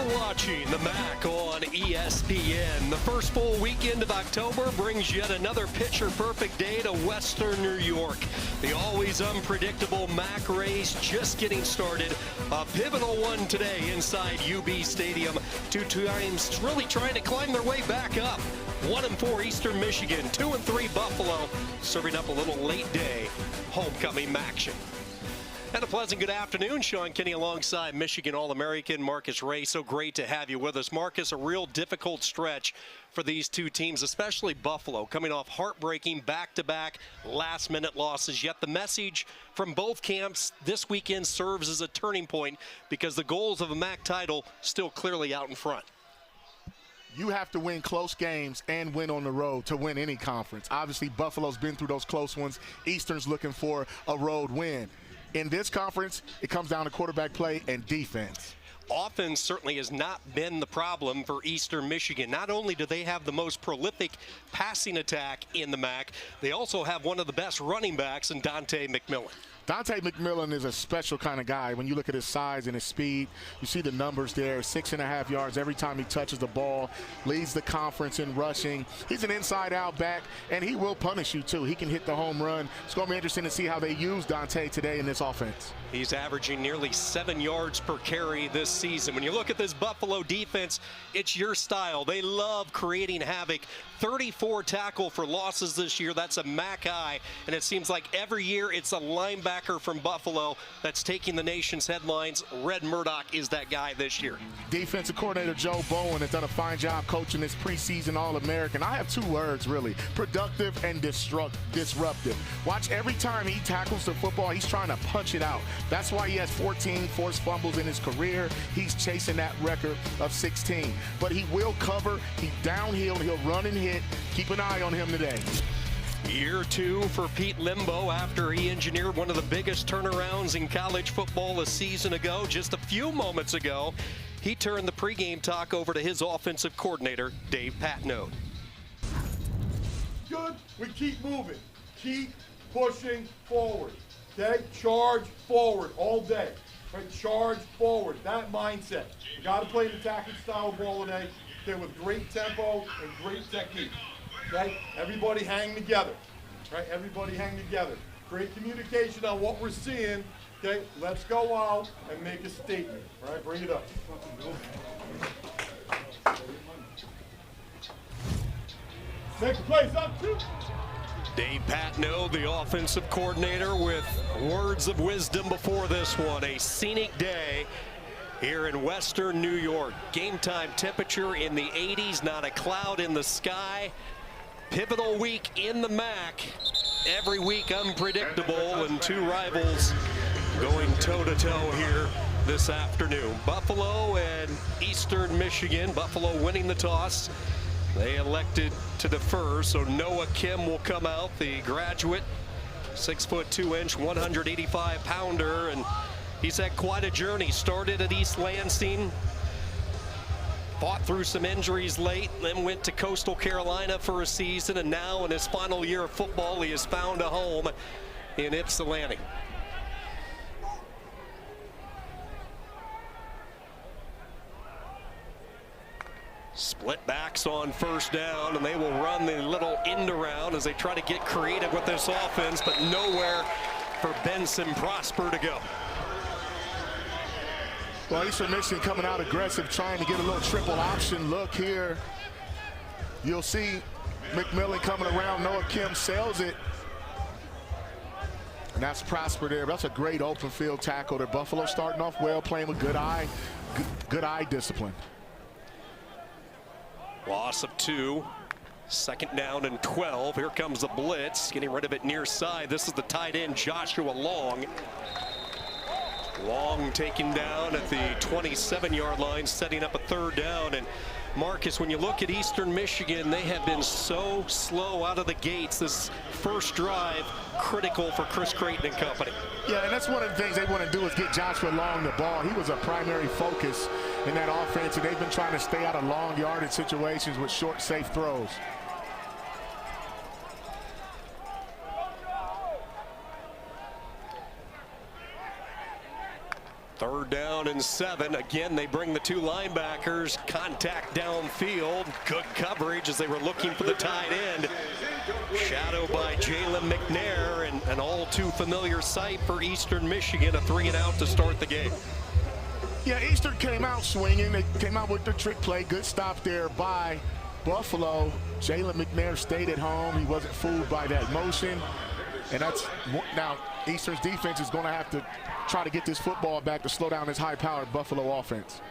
You're watching the MAC on ESPN. The first full weekend of October brings yet another picture-perfect day to Western New York. The always unpredictable MAC race just getting started. A pivotal one today inside UB Stadium. Two teams really trying to climb their way back up. 1-4 Eastern Michigan, 2-3 Buffalo, serving up a little late day homecoming action. And a pleasant good afternoon. Sean Kinney alongside Michigan All-American Marcus Ray. So great to have you with us. Marcus, a real difficult stretch for these two teams, especially Buffalo, coming off heartbreaking back-to-back last-minute losses. Yet the message from both camps this weekend serves as a turning point because the goals of a MAC title still clearly out in front. You have to win close games and win on the road to win any conference. Obviously, Buffalo's been through those close ones. Eastern's looking for a road win. In this conference, it comes down to quarterback play and defense. Offense certainly has not been the problem for Eastern Michigan. Not only do they have the most prolific passing attack in the MAC, they also have one of the best running backs in Dante McMillan. Dante McMillan is a special kind of guy. When you look at his size and his speed, you see the numbers there, 6.5 yards every time he touches the ball, leads the conference in rushing. He's an inside-out back, and he will punish you, too. He can hit the home run. It's going to be interesting to see how they use Dante today in this offense. He's averaging nearly 7 yards per carry this season. When you look at this Buffalo defense, it's your style. They love creating havoc. 34 tackle for losses this year. That's a MAC high, and it seems like every year it's a linebacker from Buffalo that's taking the nation's headlines. Red Murdoch is that guy this year. Defensive coordinator Joe Bowen has done a fine job coaching this preseason All-American. I have 2 words, really: productive and disruptive. Watch every time he tackles the football, he's trying to punch it out. That's why he has 14 forced fumbles in his career. He's chasing that record of 16. But he will cover. He's downhill. He'll run and hit. Keep an eye on him today. Year 2 for Pete Limbo after he engineered one of the biggest turnarounds in college football a season ago. Just a few moments ago, he turned the pregame talk over to his offensive coordinator, Dave Patnode. Good. We keep moving. Keep pushing forward. Okay? Charge forward all day. Right? Charge forward. That mindset. You got to play the attacking style of ball today. Okay, with great tempo and great technique. Okay? Everybody hang together. Right? Everybody hang together. Great communication on what we're seeing. Okay? Let's go out and make a statement. All right? Bring it up. Next place up, 2. Dave Patnode, the offensive coordinator, with words of wisdom before this one. A scenic day here in Western New York. Game time temperature in the 80s, not a cloud in the sky. Pivotal week in the MAC. Every week unpredictable, and 2 rivals going toe-to-toe here this afternoon. Buffalo and Eastern Michigan. Buffalo winning the toss. They elected to defer, so Noah Kim will come out, the graduate, 6'2", 185-pounder, and he's had quite a journey. Started at East Lansing, fought through some injuries late, then went to Coastal Carolina for a season, and now in his final year of football, he has found a home in Ypsilanti. Split backs on first down, and they will run the little end around as they try to get creative with this offense, but nowhere for Benson Prosper to go. Well, Eastern Michigan coming out aggressive, trying to get a little triple option look here. You'll see McMillan coming around. Noah Kim sails it. And that's Prosper there. That's a great open field tackle there. Buffalo starting off well, playing with good eye discipline. Loss of 2. Second down and 12. Here comes the blitz. Getting rid of it near side. This is the tight end, Joshua Long. Long taken down at the 27-yard line, setting up a 3rd down. And Marcus, when you look at Eastern Michigan, they have been so slow out of the gates. This first drive, critical for Chris Creighton and company. Yeah, and that's one of the things they want to do is get Joshua Long the ball. He was a primary focus in that offense, and they've been trying to stay out of long yardage situations with short, safe throws. 3rd down and 7. Again, they bring the 2 linebackers. Contact downfield. Good coverage as they were looking for the tight end. Shadowed by Jalen McNair, and an all too familiar sight for Eastern Michigan. A 3-and-out to start the game. Yeah, Eastern came out swinging. They came out with the trick play. Good stop there by Buffalo. Jalen McNair stayed at home. He wasn't fooled by that motion. And that's now Eastern's defense is going to have to try to get this football back to slow down this high-powered Buffalo offense.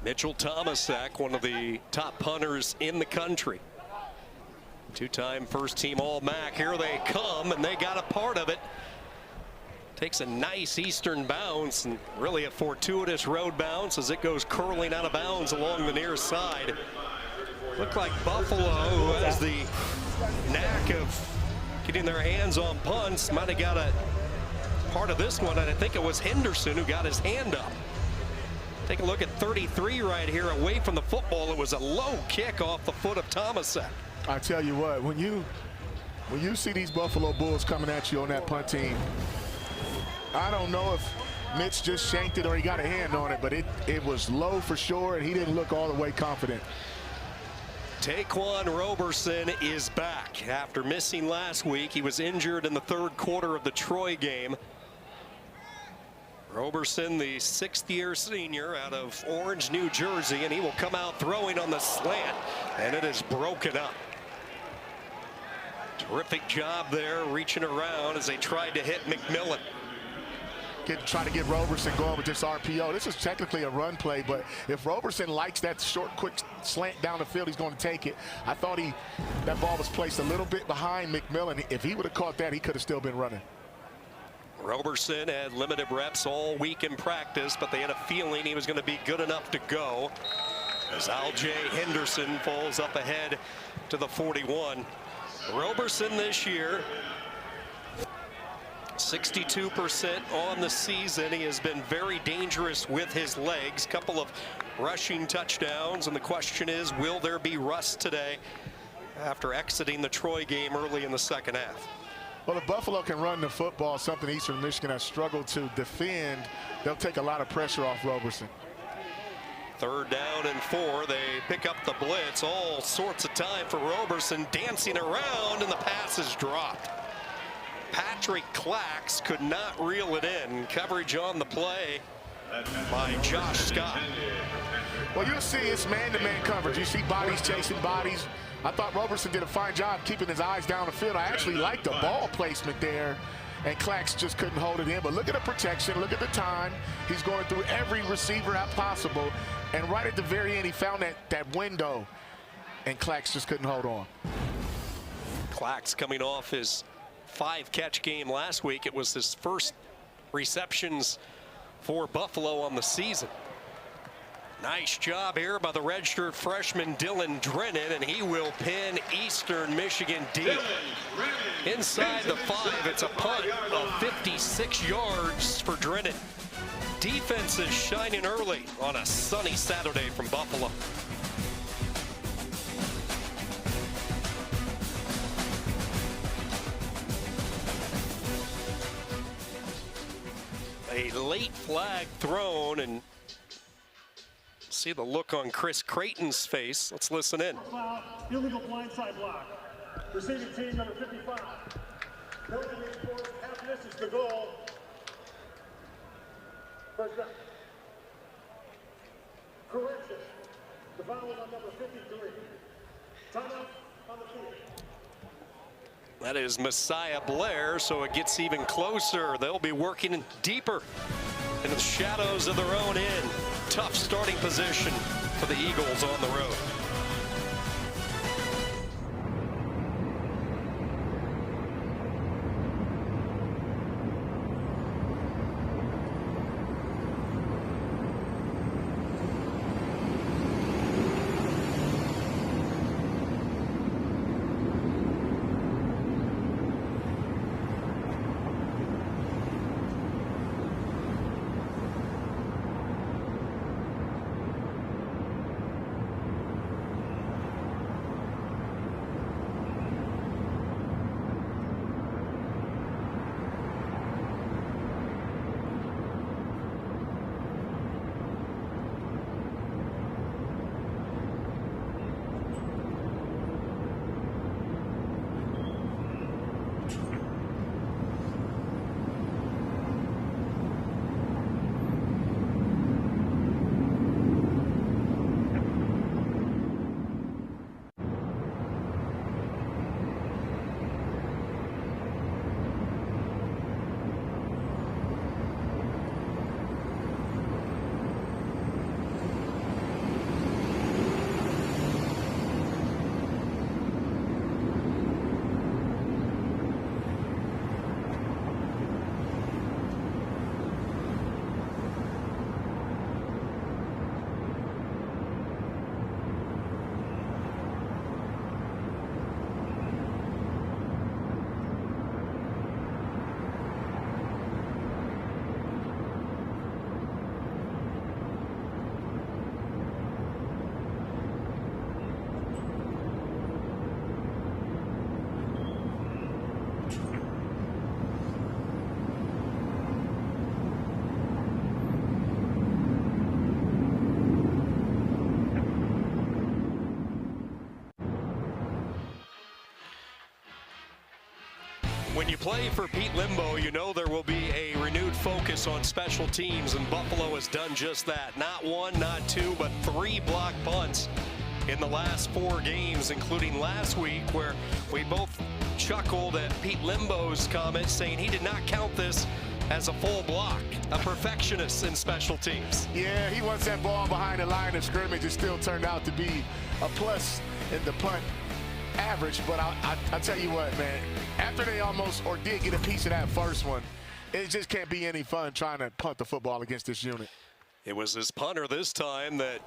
Mitchell Thomasak, one of the top punters in the country. 2-time first-team All-MAC. Here they come, and they got a part of it. Takes a nice Eastern bounce, and really a fortuitous road bounce as it goes curling out of bounds along the near side. Looked like Buffalo, who has the knack of getting their hands on punts, might have got a part of this one, and I think it was Henderson who got his hand up. Take a look at 33 right here away from the football. It was a low kick off the foot of Thomasak. I tell you what, when you see these Buffalo Bulls coming at you on that punt team, I don't know if Mitch just shanked it or he got a hand on it, but it was low for sure, and he didn't look all the way confident. Taquan Roberson is back after missing last week. He was injured in the 3rd quarter of the Troy game. Roberson, the 6th-year senior out of Orange, New Jersey, and he will come out throwing on the slant, and it is broken up. Terrific job there, reaching around as they tried to hit McMillan. Try to get Roberson going with this RPO. This is technically a run play, but if Roberson likes that short, quick slant down the field, he's going to take it. I thought that ball was placed a little bit behind McMillan. If he would have caught that, he could have still been running. Roberson had limited reps all week in practice, but they had a feeling he was going to be good enough to go as Aljay Henderson falls up ahead to the 41. Roberson this year, 62% on the season. He has been very dangerous with his legs. Couple of rushing touchdowns, and the question is, will there be rust today after exiting the Troy game early in the 2nd half? Well, if Buffalo can run the football, something Eastern Michigan has struggled to defend, they'll take a lot of pressure off Roberson. 3rd down and 4. They pick up the blitz. All sorts of time for Roberson, dancing around, and the pass is dropped. Patrick Clax could not reel it in. Coverage on the play by Josh Scott. Well, you'll see it's man-to-man coverage. You see bodies chasing bodies. I thought Roberson did a fine job keeping his eyes down the field. I actually liked the ball placement there, and Clax just couldn't hold it in. But look at the protection. Look at the time. He's going through every receiver out possible. And right at the very end, he found that window, and Clax just couldn't hold on. Clax coming off his 5-catch game last week. It was his first receptions for Buffalo on the season. Nice job here by the redshirt freshman Dylan Drennan, and he will pin Eastern Michigan deep. Inside the 5, it's a punt of 56 yards for Drennan. Defense is shining early on a sunny Saturday from Buffalo. A late flag thrown, and see the look on Chris Creighton's face. Let's listen in. Illegal blindside block. Receiving team number 55. Penalty reinforced. Half misses the goal. First down. Correction. The foul is on number 53. Timeout on the field. That is Messiah Blair, so it gets even closer. They'll be working deeper into the shadows of their own end. Tough starting position for the Eagles on the road. When you play for Pete Limbo, you know there will be a renewed focus on special teams, and Buffalo has done just that. Not one, not two, but 3 block punts in the last 4 games, including last week, where we both chuckled at Pete Limbo's comments saying he did not count this as a full block. A perfectionist in special teams. Yeah, he wants that ball behind the line of scrimmage. It still turned out to be a plus in the punt average, but I'll tell you what, man, after they almost or did get a piece of that first one, it just can't be any fun trying to punt the football against this unit. It was his punter this time that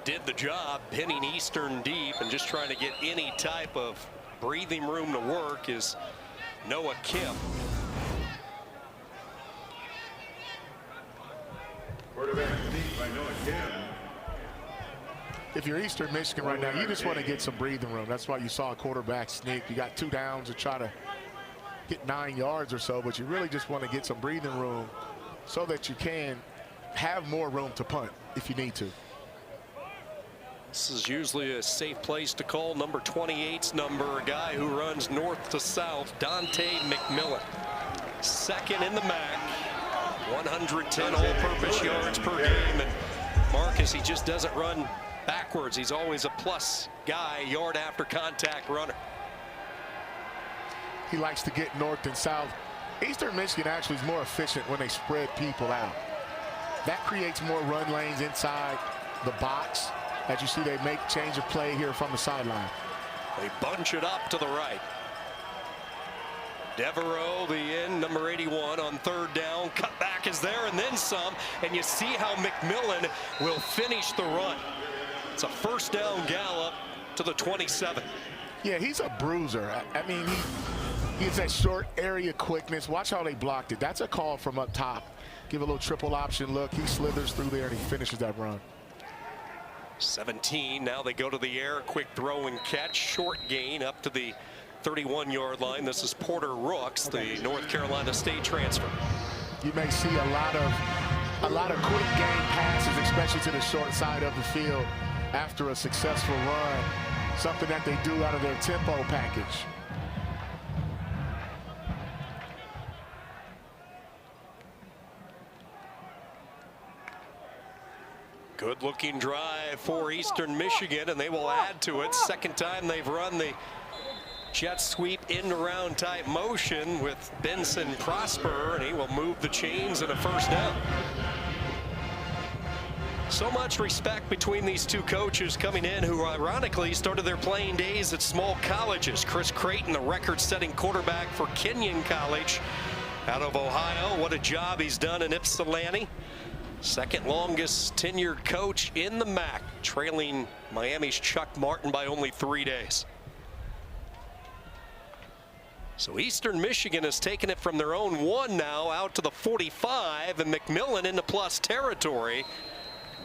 did the job, pinning Eastern deep and just trying to get any type of breathing room to work is Noah Kim. Quarterback sneak by Noah Kim. If you're Eastern Michigan right now, you just want to get some breathing room. That's why you saw a quarterback sneak. You got 2 downs to try to get 9 yards or so, but you really just want to get some breathing room so that you can have more room to punt if you need to. This is usually a safe place to call number 28's number, a guy who runs north to south, Dante McMillan. Second in the MAC, 110 all-purpose yards per game, and Marcus, he just doesn't run backwards. He's always a plus guy, yard after contact runner. He likes to get north and south. Eastern Michigan actually is more efficient when they spread people out. That creates more run lanes inside the box. As you see, they make change of play here from the sideline. They bunch it up to the right. Devereaux, the end, number 81 on 3rd down. Cutback is there and then some. And you see how McMillan will finish the run. It's a 1st down gallop to the 27. Yeah, he's a bruiser. I mean, he has that short area quickness. Watch how they blocked it. That's a call from up top. Give a little triple option look. He slithers through there and he finishes that run. 17. Now they go to the air. Quick throw and catch. Short gain up to the 31-yard line. This is Porter Rooks, the North Carolina State transfer. You may see a lot of quick game passes, especially to the short side of the field after a successful run. Something that they do out of their tempo package. Good-looking drive for Eastern Michigan, and they will add to it. Second time they've run the jet sweep in-around type motion with Benson Prosper, and he will move the chains and a 1st down. So much respect between these two coaches coming in who ironically started their playing days at small colleges. Chris Creighton, the record-setting quarterback for Kenyon College out of Ohio. What a job he's done in Ypsilanti. Second longest tenured coach in the MAC, trailing Miami's Chuck Martin by only 3 days. So Eastern Michigan has taken it from their own 1 now out to the 45, and McMillan into plus territory.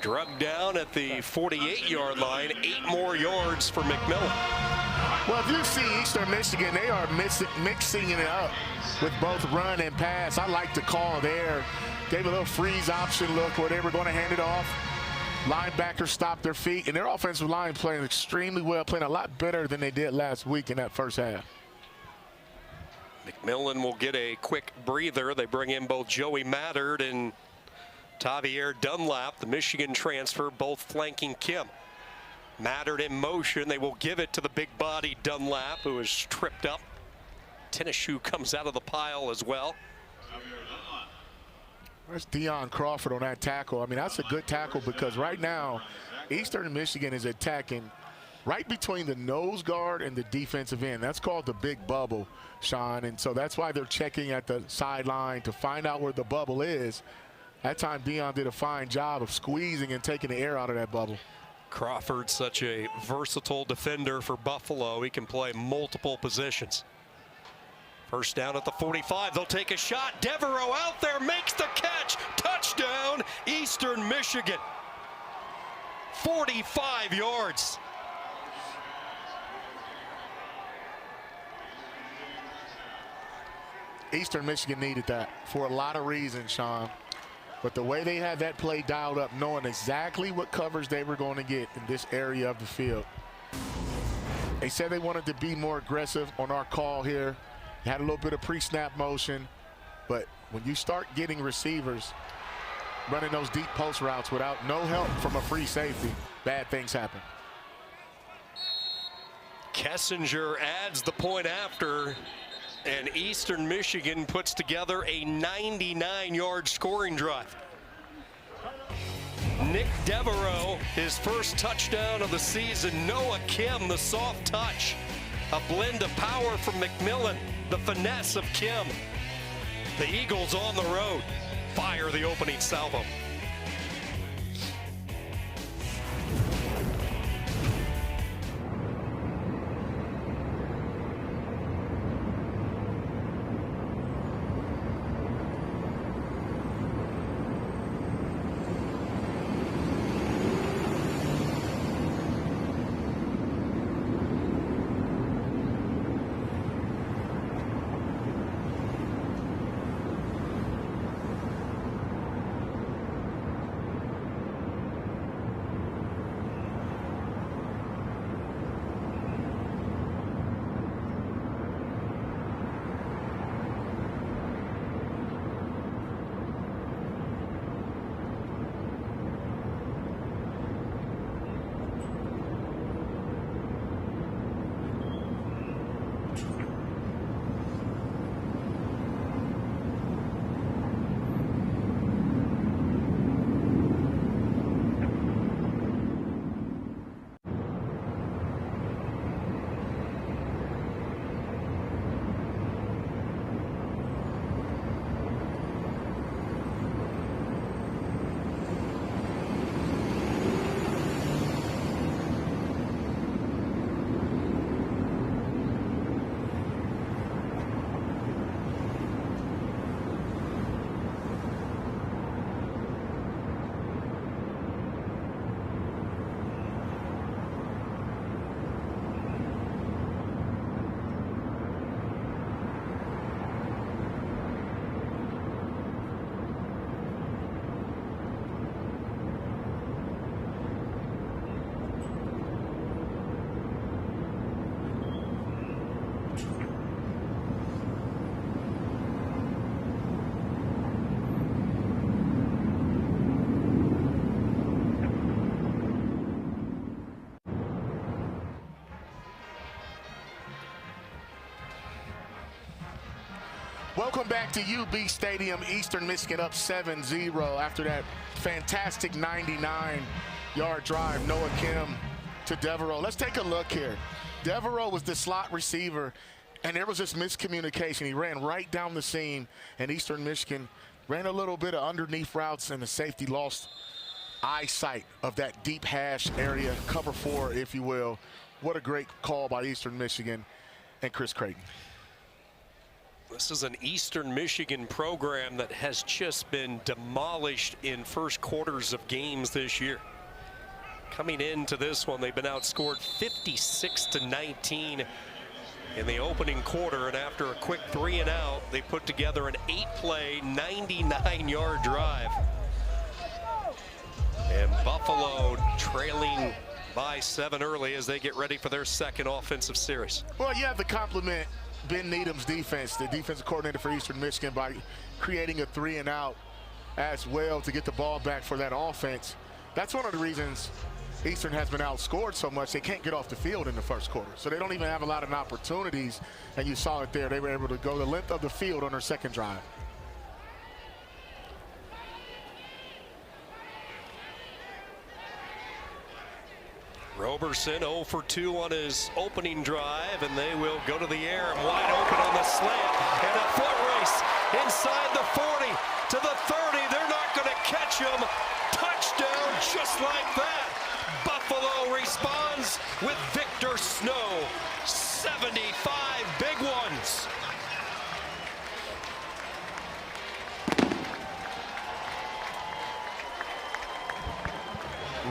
Drugged down at the 48-yard line, 8 more yards for McMillan. Well, if you see Eastern Michigan, they are mixing it up with both run and pass. I like the call there. Gave a little freeze option look where they were going to hand it off. Linebackers stopped their feet, and their offensive line playing extremely well, playing a lot better than they did last week in that first half. McMillan will get a quick breather. They bring in both Joey Mattert and Tavier Dunlap, the Michigan transfer, both flanking Kim. Mattert in motion. They will give it to the big body Dunlap, who is tripped up. Tennis shoe comes out of the pile as well. There's Deion Crawford on that tackle. I mean, that's a good tackle because right now, Eastern Michigan is attacking right between the nose guard and the defensive end. That's called the big bubble, Sean. And so that's why they're checking at the sideline to find out where the bubble is. That time, Deion did a fine job of squeezing and taking the air out of that bubble. Crawford, such a versatile defender for Buffalo. He can play multiple positions. 1st down at the 45. They'll take a shot. Devereaux out there, makes the catch. Touchdown, Eastern Michigan. 45 yards. Eastern Michigan needed that for a lot of reasons, Sean. But the way they had that play dialed up, knowing exactly what coverage they were going to get in this area of the field. They said they wanted to be more aggressive on our call here. Had a little bit of pre-snap motion, but when you start getting receivers running those deep post routes without no help from a free safety, bad things happen. Kessinger adds the point after, and Eastern Michigan puts together a 99-yard scoring drive. Nick Devereaux, his first touchdown of the season. Noah Kim, the soft touch. A blend of power from McMillan, the finesse of Kim. The Eagles on the road fire the opening salvo. Welcome back to UB Stadium. Eastern Michigan up 7-0 after that fantastic 99-yard drive. Noah Kim to Devereaux. Let's take a look here. Devereaux was the slot receiver, and there was this miscommunication. He ran right down the seam, and Eastern Michigan ran a little bit of underneath routes, and the safety lost eyesight of that deep hash area, cover 4, if you will. What a great call by Eastern Michigan and Chris Creighton. This is an Eastern Michigan program that has just been demolished in first quarters of games this year. Coming into this one, they've been outscored 56-19 in the opening quarter, and after a quick 3 and out, they put together an 8-play, 99-yard drive. And Buffalo trailing by 7 early as they get ready for their second offensive series. Well, you have to compliment Ben Needham's defense, the defensive coordinator for Eastern Michigan, by creating a 3 and out as well to get the ball back for that offense. That's one of the reasons Eastern has been outscored so much. They can't get off the field in the first quarter, so they don't even have a lot of opportunities, and you saw it there. They were able to go the length of the field on their second drive. Roberson 0 for 2 on his opening drive, and they will go to the air and wide open on the slant, and a foot race inside the 40 to the 30. They're not going to catch him. Touchdown just like that. Buffalo responds with Victor Snow. 75 big ones.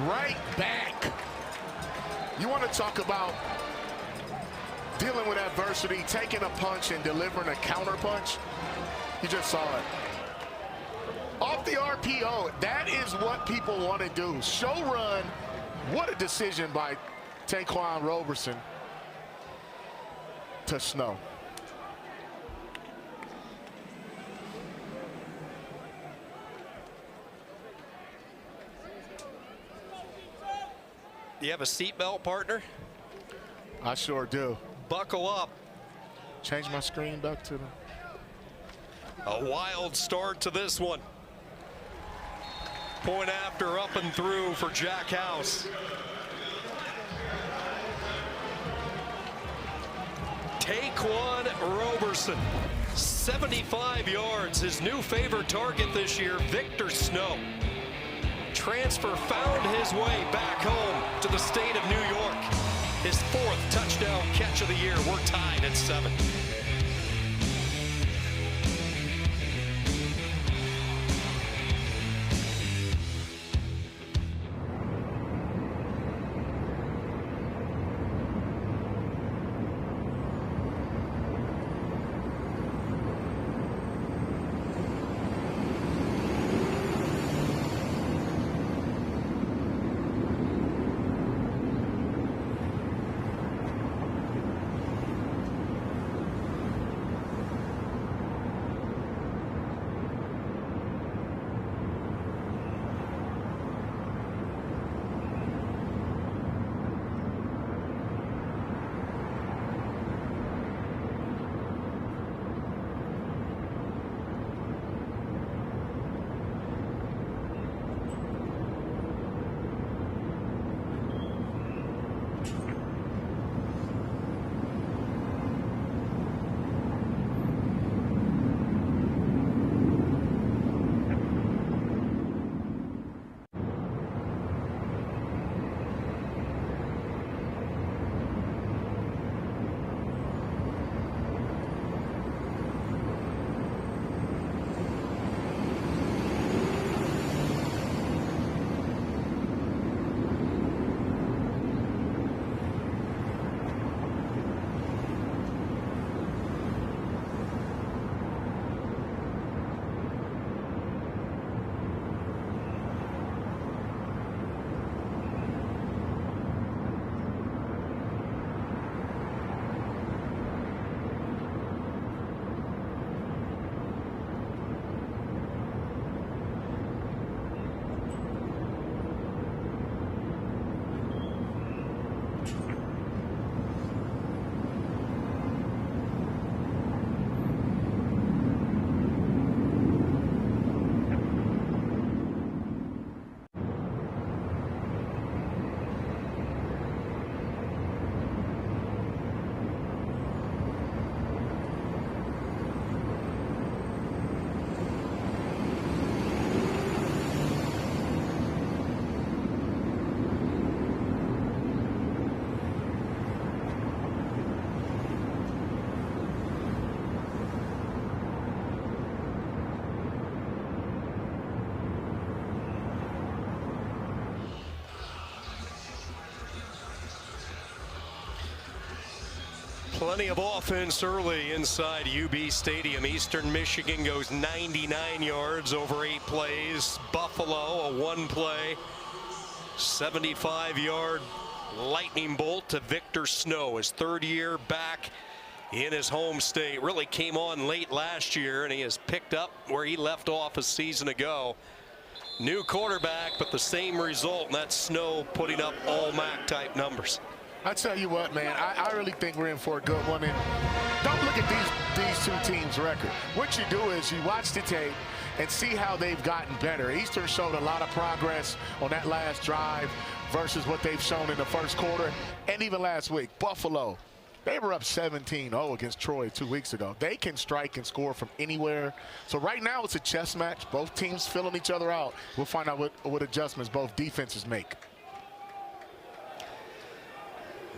Right back. You want to talk about dealing with adversity, taking a punch and delivering a counter punch? You just saw it. Off the RPO, that is what people want to do. Show run. What a decision by Taquan Roberson to Snow. You have a seatbelt, partner? I sure do. Buckle up. Change my screen back to the... A wild start to this one. Point after up and through for Jack House. Taquan Roberson, 75 yards. His new favorite target this year, Victor Snow. Transfer found his way back home to the state of New York. His 4th touchdown catch of the year. We're tied at 7. Plenty of offense early inside UB Stadium. Eastern Michigan goes 99 yards over 8 plays. Buffalo, a 1-play, 75-yard lightning bolt to Victor Snow, his 3rd year back in his home state. Really came on late last year, and he has picked up where he left off a season ago. New quarterback, but the same result, and that's Snow putting up all MAC type numbers. I tell you what, man, I really think we're in for a good one. And don't look at these two teams' record. What you do is you watch the tape and see how they've gotten better. Eastern showed a lot of progress on that last drive versus what they've shown in the first quarter. And even last week, Buffalo, they were up 17-0 against Troy 2 weeks ago. They can strike and score from anywhere. So right now it's a chess match. Both teams filling each other out. We'll find out what adjustments both defenses make.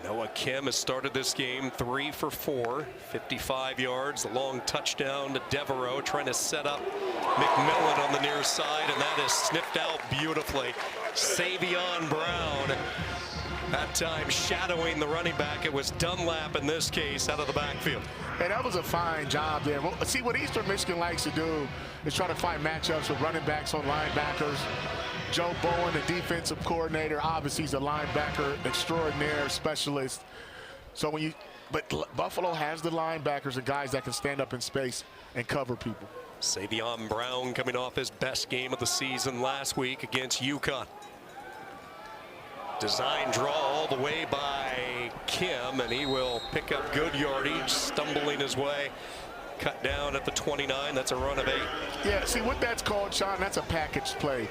Noah Kim has started this game 3 for 4, 55 yards, a long touchdown to Devereaux, trying to set up McMillan on the near side, and that is sniffed out beautifully. Savion Brown, that time shadowing the running back. It was Dunlap in this case out of the backfield. Hey, that was a fine job there. Well, see, what Eastern Michigan likes to do is try to find matchups with running backs on linebackers. Joe Bowen, the defensive coordinator, obviously he's a linebacker extraordinaire specialist. So but Buffalo has the linebackers and guys that can stand up in space and cover people. Savion Brown coming off his best game of the season last week against UConn. Design draw all the way by Kim, and he will pick up good yardage, stumbling his way. Cut down at the 29. That's a run of 8. Yeah, see what that's called, Sean? That's a package play.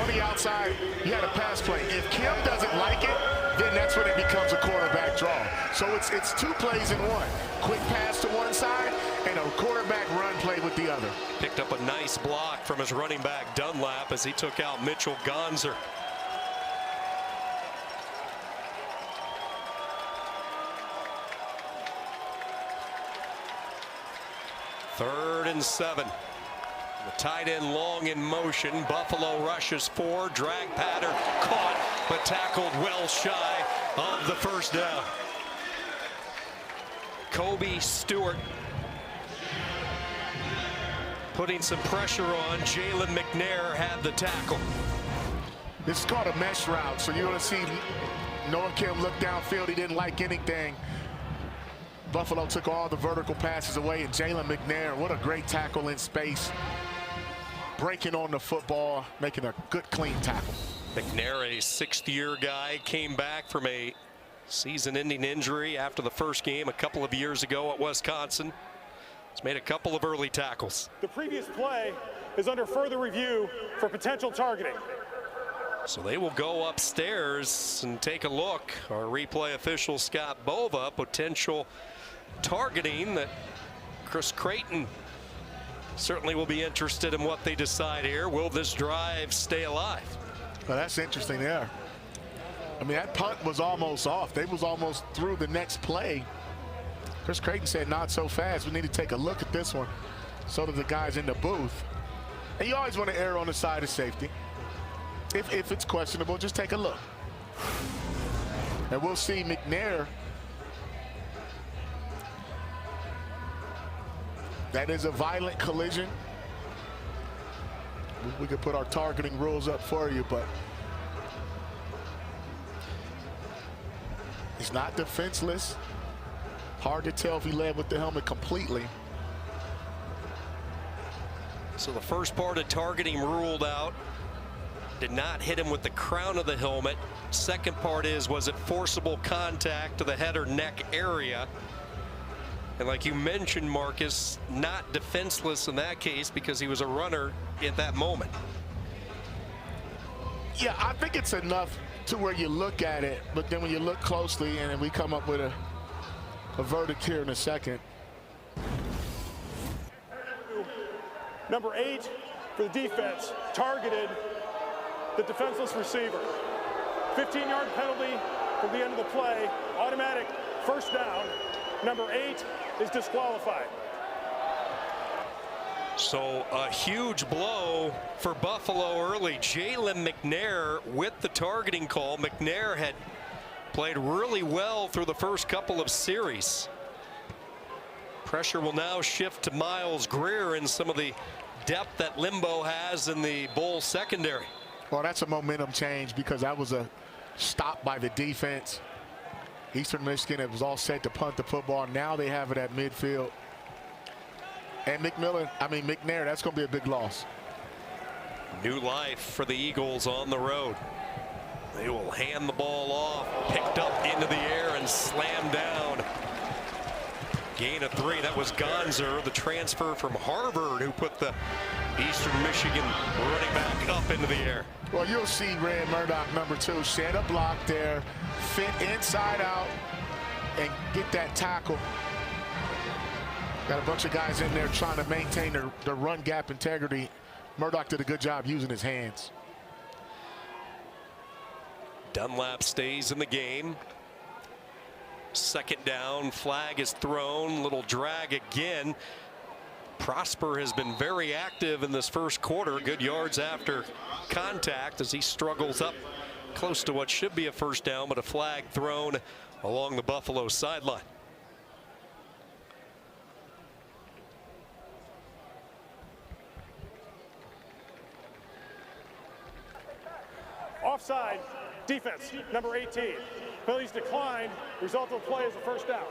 On the outside, you had a pass play. If Kim doesn't like it, then that's when it becomes a quarterback draw. So it's 2 plays in one. Quick pass to one side and a quarterback run play with the other. Picked up a nice block from his running back Dunlap as he took out Mitchell Gonzer. Third and 7. The tight end long in motion. Buffalo rushes 4. Drag pattern caught, but tackled well shy of the first down. Kobe Stewart putting some pressure on. Jalen McNair had the tackle. This is called a mesh route, so you're going to see Noah Kim look downfield. He didn't like anything. Buffalo took all the vertical passes away, and Jalen McNair, what a great tackle in space. Breaking on the football, making a good, clean tackle. McNair, a 6th-year guy, came back from a season-ending injury after the first game a couple of years ago at Wisconsin. He's made a couple of early tackles. The previous play is under further review for potential targeting. So they will go upstairs and take a look. Our replay official, Scott Bova, potential targeting that Chris Creighton certainly will be interested in what they decide here. Will this drive stay alive? Well, that's interesting there. I mean, that punt was almost off. They was almost through the next play. Chris Creighton said, not so fast. We need to take a look at this one. So did the guys in the booth. And you always want to err on the side of safety. If it's questionable, just take a look. And we'll see McNair. That is a violent collision. We could put our targeting rules up for you, but he's not defenseless. Hard to tell if he led with the helmet completely. So the first part of targeting ruled out. Did not hit him with the crown of the helmet. Second part is, was it forcible contact to the head or neck area? And like you mentioned, Marcus, not defenseless in that case because he was a runner at that moment. Yeah, I think it's enough to where you look at it, but then when you look closely and we come up with a verdict here in a second. Number 8 for the defense targeted the defenseless receiver. 15-yard penalty from the end of the play. Automatic first down. Number 8 is disqualified. So a huge blow for Buffalo early. Jalen McNair with the targeting call. McNair had played really well through the first couple of series. Pressure will now shift to Miles Greer and some of the depth that Limbo has in the Bull secondary. Well, that's a momentum change because that was a stop by the defense. Eastern Michigan, it was all set to punt the football. Now they have it at midfield. And McNair, that's going to be a big loss. New life for the Eagles on the road. They will hand the ball off, picked up into the air and slammed down. Gain of 3. That was Gonzer, the transfer from Harvard, who put the Eastern Michigan running back up into the air. Well, you'll see Red Murdoch, number 2, shed a block there, fit inside out, and get that tackle. Got a bunch of guys in there trying to maintain their run gap integrity. Murdoch did a good job using his hands. Dunlap stays in the game. Second down, flag is thrown, little drag again. Prosper has been very active in this first quarter. Good yards after contact as he struggles up close to what should be a first down, but a flag thrown along the Buffalo sideline. Offside, defense, number 18. Penalties declined, result of the play is a first down.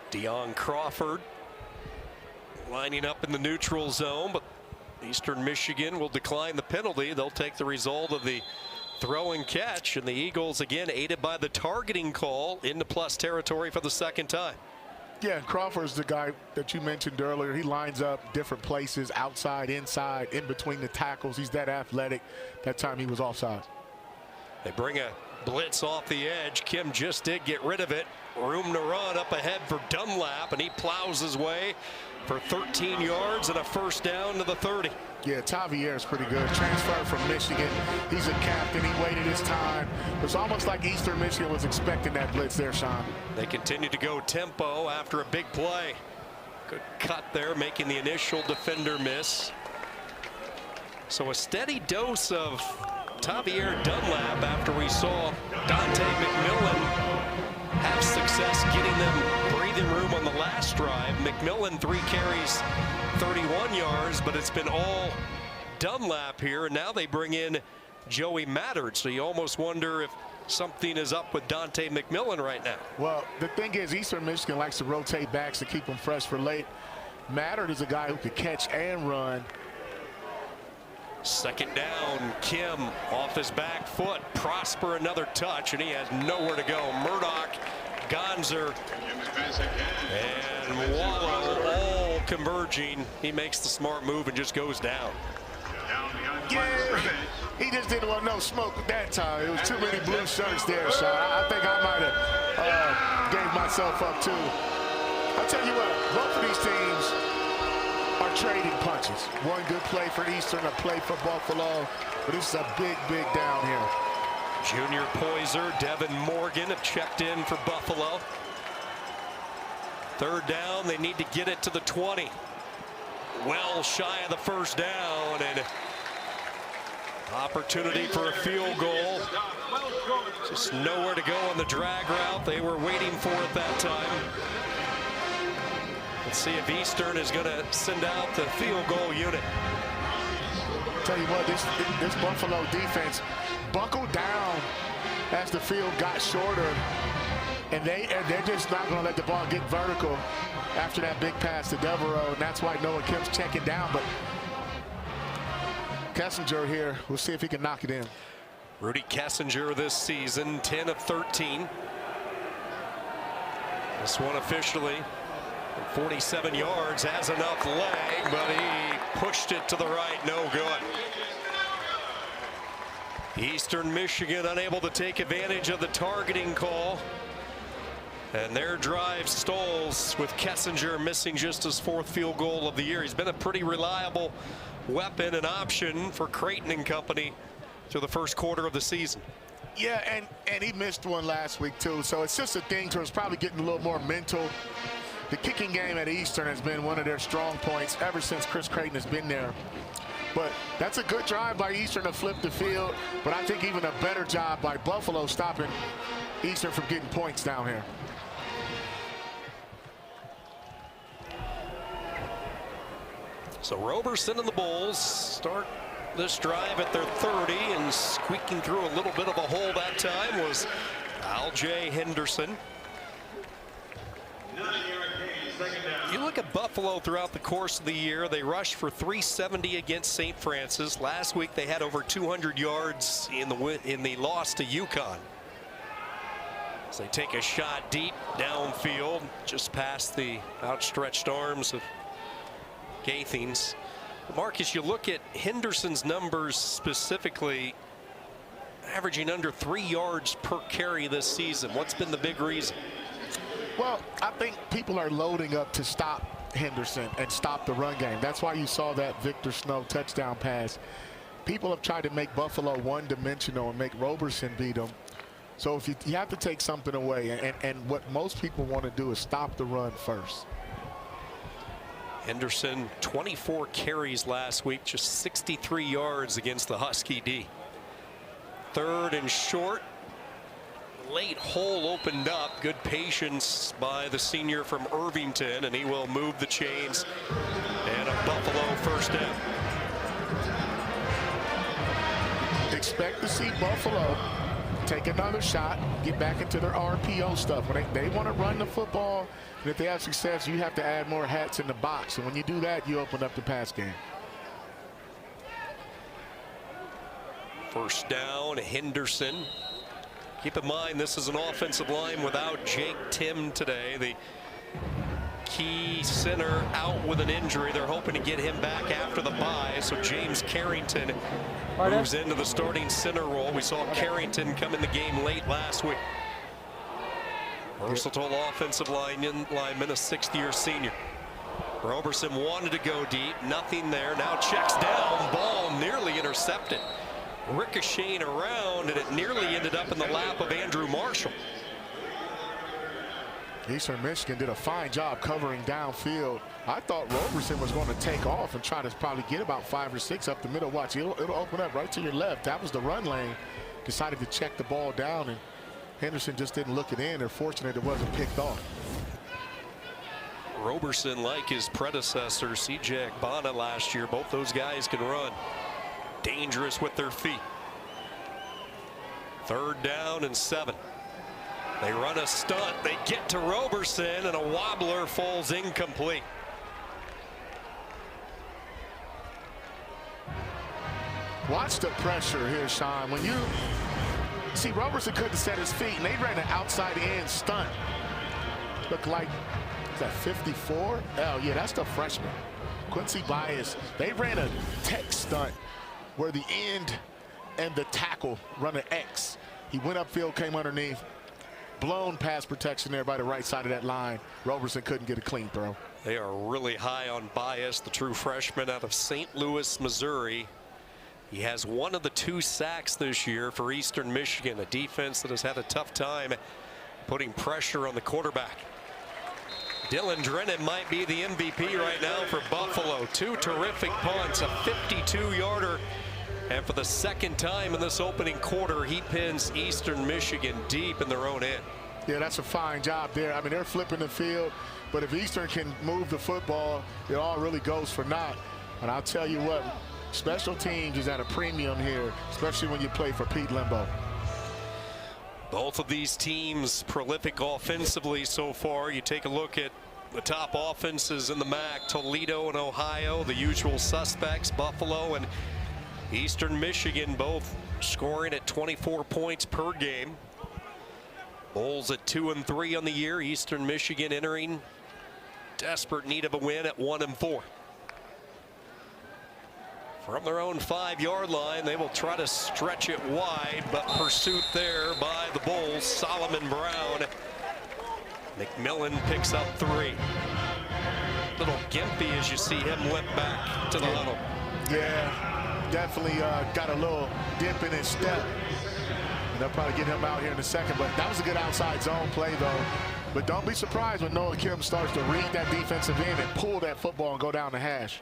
Deion Crawford lining up in the neutral zone, but Eastern Michigan will decline the penalty. They'll take the result of the throw and catch, and the Eagles again aided by the targeting call into plus territory for the second time. Yeah, Crawford's the guy that you mentioned earlier. He lines up different places, outside, inside, in between the tackles. He's that athletic. That time he was offside. They bring a blitz off the edge. Kim just did get rid of it. Room to run up ahead for Dunlap, and he plows his way for 13 yards and a first down to the 30. Yeah, Tavier is pretty good. Transfer from Michigan. He's a captain. He waited his time. It's almost like Eastern Michigan was expecting that blitz there, Sean. They continue to go tempo after a big play. Good cut there, making the initial defender miss. So a steady dose of Tavier Dunlap after we saw Dante McMillan have success getting them breathing room on the last drive. McMillan 3 carries, 31 yards, but it's been all Dunlap here, and now they bring in Joey Mattard. So you almost wonder if something is up with Dante McMillan right now. Well, the thing is, Eastern Michigan likes to rotate backs to keep them fresh for late. Mattard is a guy who could catch and run. Second down, Kim off his back foot. Prosper another touch, and he has nowhere to go. Murdoch, Gonzer, and Wallow all converging. He makes the smart move and just goes down. Yeah, he just didn't want no smoke at that time. It was too many blue shirts there, Sean. I think I might have gave myself up too. I'll tell you what, both of these teams are trading punches. One good play for Eastern, a play for Buffalo, but this is a big, big down here. Junior Poiser, Devin Morgan have checked in for Buffalo. Third down, they need to get it to the 20. Well shy of the first down, and opportunity for a field goal. Just nowhere to go on the drag route. They were waiting for it that time. Let's see if Eastern is going to send out the field goal unit. Tell you what, this Buffalo defense buckled down as the field got shorter, and they're just not going to let the ball get vertical after that big pass to Devereaux, and that's why Noah Kim's checking down. But Kessinger here, we'll see if he can knock it in. Rudy Kessinger this season, 10 of 13. This one officially 47 yards, has enough leg, but he pushed it to the right, no good. Eastern Michigan unable to take advantage of the targeting call, and their drive stalls with Kessinger missing just his 4th field goal of the year. He's been a pretty reliable weapon and option for Creighton and company through the first quarter of the season. Yeah, and he missed one last week too, so it's just a thing where it's probably getting a little more mental. The kicking game at Eastern has been one of their strong points ever since Chris Creighton has been there. But that's a good drive by Eastern to flip the field, but I think even a better job by Buffalo stopping Eastern from getting points down here. So Roberson and the Bulls start this drive at their 30, and squeaking through a little bit of a hole that time was Al-Jay Henderson. You look at Buffalo throughout the course of the year, they rushed for 370 against St. Francis. Last week they had over 200 yards in the loss to UConn. So they take a shot deep downfield, just past the outstretched arms of Gaithings. Marcus, you look at Henderson's numbers specifically, averaging under 3 yards per carry this season. What's been the big reason? Well, I think people are loading up to stop Henderson and stop the run game. That's why you saw that Victor Snow touchdown pass. People have tried to make Buffalo one-dimensional and make Roberson beat them. So if you have to take something away, and what most people want to do is stop the run first. Henderson, 24 carries last week, just 63 yards against the Husky D. 3rd and short. Late hole opened up. Good patience by the senior from Irvington, and he will move the chains. And a Buffalo first down. Expect to see Buffalo take another shot, get back into their RPO stuff. When they want to run the football, and if they have success, you have to add more hats in the box. And when you do that, you open up the pass game. First down, Henderson. Keep in mind, this is an offensive line without Jake Tim today. The key center out with an injury. They're hoping to get him back after the bye. So James Carrington moves into the starting center role. We saw Carrington come in the game late last week. Versatile offensive lineman, a 6th-year senior. Roberson wanted to go deep, nothing there. Now checks down, ball nearly intercepted. Ricocheting around, and it nearly ended up in the lap of Andrew Marshall. Eastern Michigan did a fine job covering downfield. I thought Roberson was going to take off and try to probably get about 5 or 6 up the middle. Watch, it'll open up right to your left. That was the run lane. Decided to check the ball down, and Henderson just didn't look it in. They're fortunate it wasn't picked off. Roberson, like his predecessor, C.J. Akbana last year, both those guys can run. Dangerous with their feet. 3rd down and 7. They run a stunt. They get to Roberson, and a wobbler falls incomplete. Watch the pressure here, Sean. When you see Roberson couldn't set his feet, and they ran an outside in stunt. Looked like, is that 54? Oh, yeah, that's the freshman. Quincy Bias. They ran a tech stunt where the end and the tackle run an X. He went upfield, came underneath. Blown pass protection there by the right side of that line. Roberson couldn't get a clean throw. They are really high on Bias, the true freshman out of St. Louis, Missouri. He has one of the 2 sacks this year for Eastern Michigan, a defense that has had a tough time putting pressure on the quarterback. Dylan Drennan might be the MVP right now for Buffalo. 2 terrific punts, a 52-yarder. And for the 2nd time in this opening quarter, he pins Eastern Michigan deep in their own end. Yeah, that's a fine job there. I mean, they're flipping the field, but if Eastern can move the football, it all really goes for naught. And I'll tell you what, special teams is at a premium here, especially when you play for Pete Limbo. Both of these teams prolific offensively so far. You take a look at the top offenses in the MAC, Toledo and Ohio, the usual suspects, Buffalo and Eastern Michigan, both scoring at 24 points per game. Bulls at 2-3 on the year. Eastern Michigan entering desperate need of a win at 1-4. From their own 5-yard line, they will try to stretch it wide, but pursuit there by the Bulls. Solomon Brown. McMillan picks up 3. Little gimpy as you see him limp back to the huddle. Yeah. Definitely got a little dip in his step. And they'll probably get him out here in a second. But that was a good outside zone play, though. But don't be surprised when Noah Kim starts to read that defensive end and pull that football and go down the hash.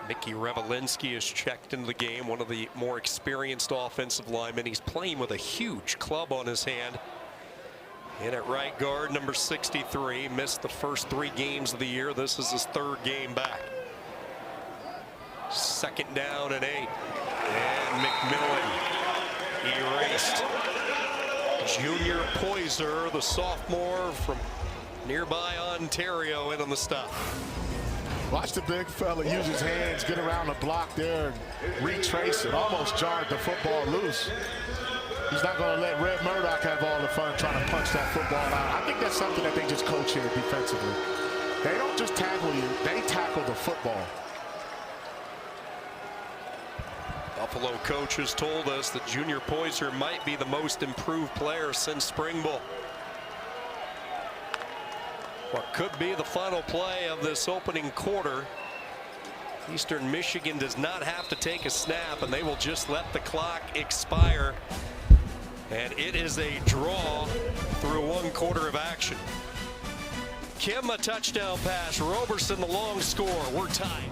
Mickey Revelinsky is checked into the game, one of the more experienced offensive linemen. He's playing with a huge club on his hand. In at right guard, number 63. Missed the first 3 games of the year. This is his 3rd game back. 2nd down and 8. And McMillan erased. Junior Poyser, the sophomore from nearby Ontario, in on the stop. Watch the big fella use his hands, get around the block there, and retrace it. Almost jarred the football loose. He's not going to let Red Murdoch have all the fun trying to punch that football out. I think that's something that they just coach here defensively. They don't just tackle you, they tackle the football. Buffalo coaches told us that Junior Poyser might be the most improved player since spring ball. What could be the final play of this opening quarter. Eastern Michigan does not have to take a snap, and they will just let the clock expire. And it is a draw through 1 quarter of action. Kim, a touchdown pass. Roberson, the long score. We're tied.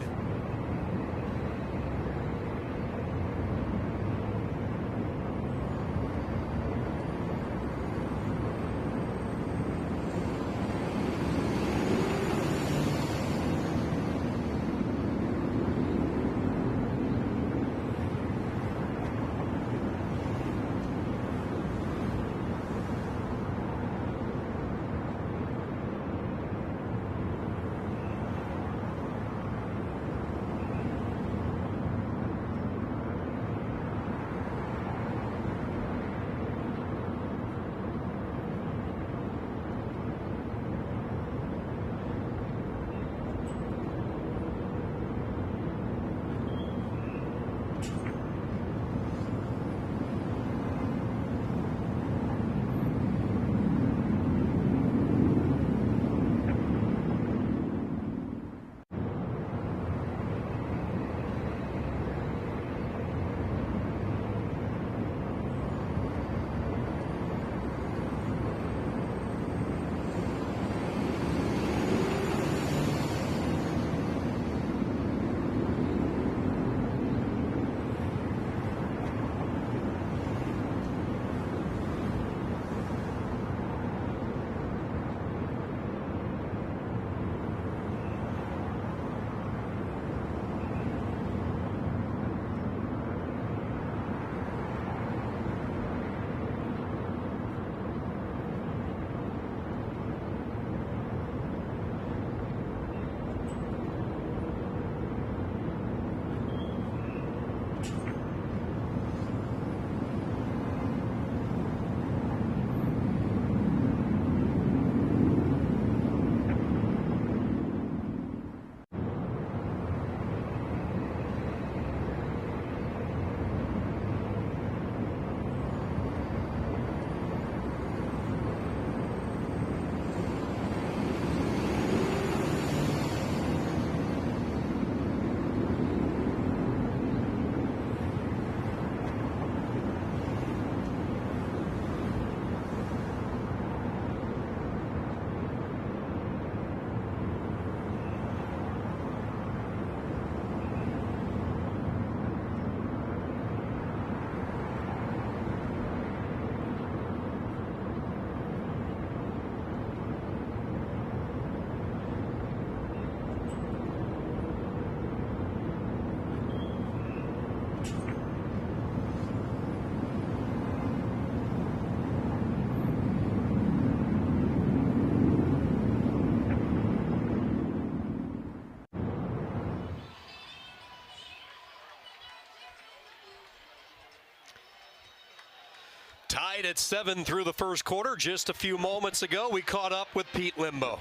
Tied at 7 through the first quarter. Just a few moments ago, we caught up with Pete Limbo.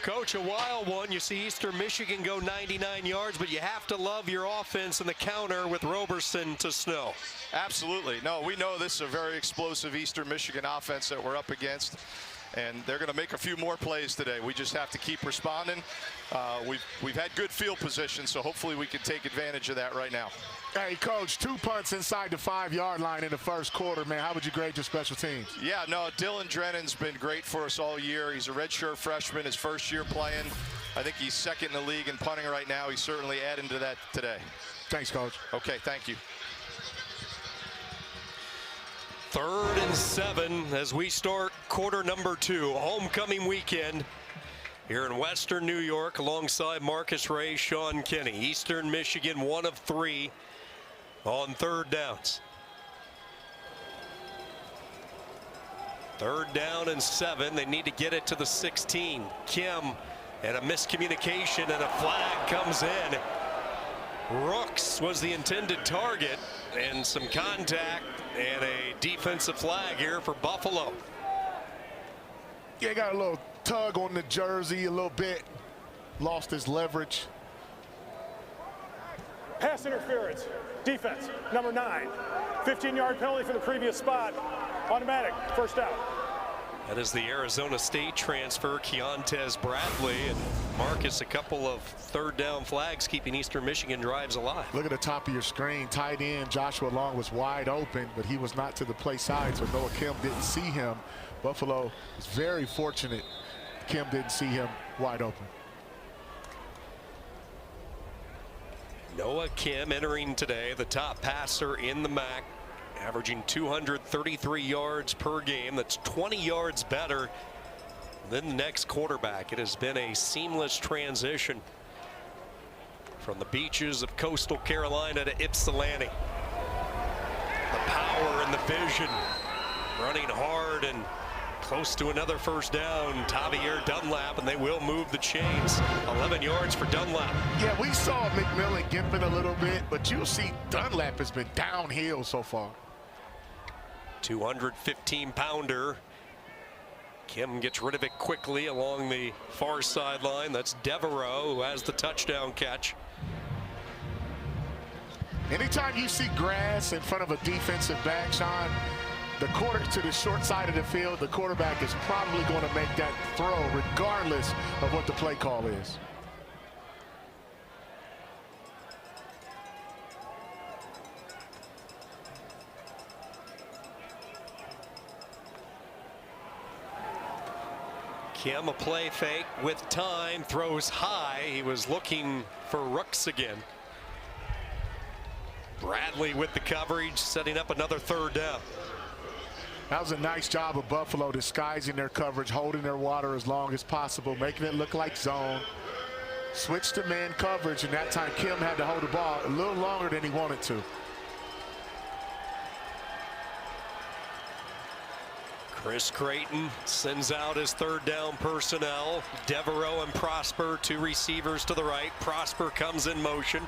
Coach, a wild one. You see Eastern Michigan go 99 yards, but you have to love your offense and the counter with Roberson to Snow. Absolutely. No, we know this is a very explosive Eastern Michigan offense that we're up against, and they're going to make a few more plays today. We just have to keep responding. We've had good field position, so hopefully we can take advantage of that right now. Hey, Coach, 2 punts inside the 5-yard line in the first quarter, man. How would you grade your special teams? Yeah, no, Dylan Drennan's been great for us all year. He's a redshirt freshman, his first year playing. I think he's second in the league in punting right now. He's certainly adding to that today. Thanks, Coach. Okay, thank you. 3rd and 7 as we start quarter number 2, homecoming weekend here in Western New York alongside Marcus Ray, Sean Kinney. Eastern Michigan 1 of 3 on 3rd downs. 3rd down and 7. They need to get it to the 16. Kim and a miscommunication and a flag comes in. Rooks was the intended target, and some contact and a defensive flag here for Buffalo. Yeah, got a little tug on the jersey a little bit. Lost his leverage. Pass interference. Defense, number 9. 15-yard penalty for the previous spot. Automatic, first down. That is the Arizona State transfer, Keontez Bradley, and Marcus, a couple of 3rd down flags keeping Eastern Michigan drives alive. Look at the top of your screen. Tight end Joshua Long was wide open, but he was not to the play side, so Noah Kim didn't see him. Buffalo is very fortunate Kim didn't see him wide open. Noah Kim entering today, the top passer in the MAC, averaging 233 yards per game. That's 20 yards better than the next quarterback. It has been a seamless transition from the beaches of coastal Carolina to Ypsilanti. The power and the vision, running hard and close to another first down. Tavier Dunlap, and they will move the chains. 11 yards for Dunlap. Yeah, we saw McMillan gimping a little bit, but you see Dunlap has been downhill so far. 215-pounder. Kim gets rid of it quickly along the far sideline. That's Devereaux who has the touchdown catch. Anytime you see grass in front of a defensive back, Sean, the quarter to the short side of the field, the quarterback is probably going to make that throw regardless of what the play call is. Kim, a play fake with time, throws high. He was looking for Rooks again. Bradley with the coverage, setting up another 3rd down. That was a nice job of Buffalo disguising their coverage, holding their water as long as possible, making it look like zone. Switched to man coverage, and that time Kim had to hold the ball a little longer than he wanted to. Chris Creighton sends out his 3rd down personnel. Devereaux and Prosper, 2 receivers to the right. Prosper comes in motion.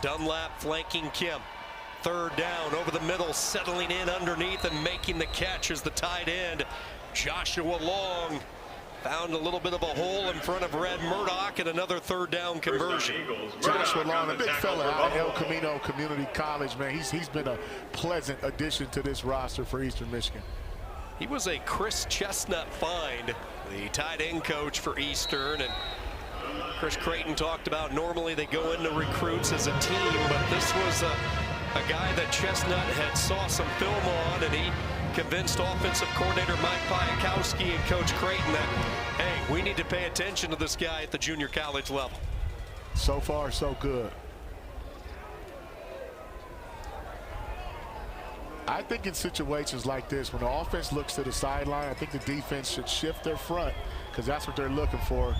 Dunlap flanking Kim. 3rd down over the middle, settling in underneath and making the catch as the tight end. Joshua Long found a little bit of a hole in front of Red Murdoch, and another 3rd down conversion. Joshua Long, a big fella out of El Camino Community College, man. He's been a pleasant addition to this roster for Eastern Michigan. He was a Chris Chestnut find, the tight end coach for Eastern, and Chris Creighton talked about normally they go into recruits as a team, but this was a guy that Chestnut had saw some film on, and he convinced offensive coordinator Mike Piakowski and Coach Creighton that, hey, we need to pay attention to this guy at the junior college level. So far, so good. I think in situations like this, when the offense looks to the sideline, I think the defense should shift their front, because that's what they're looking for,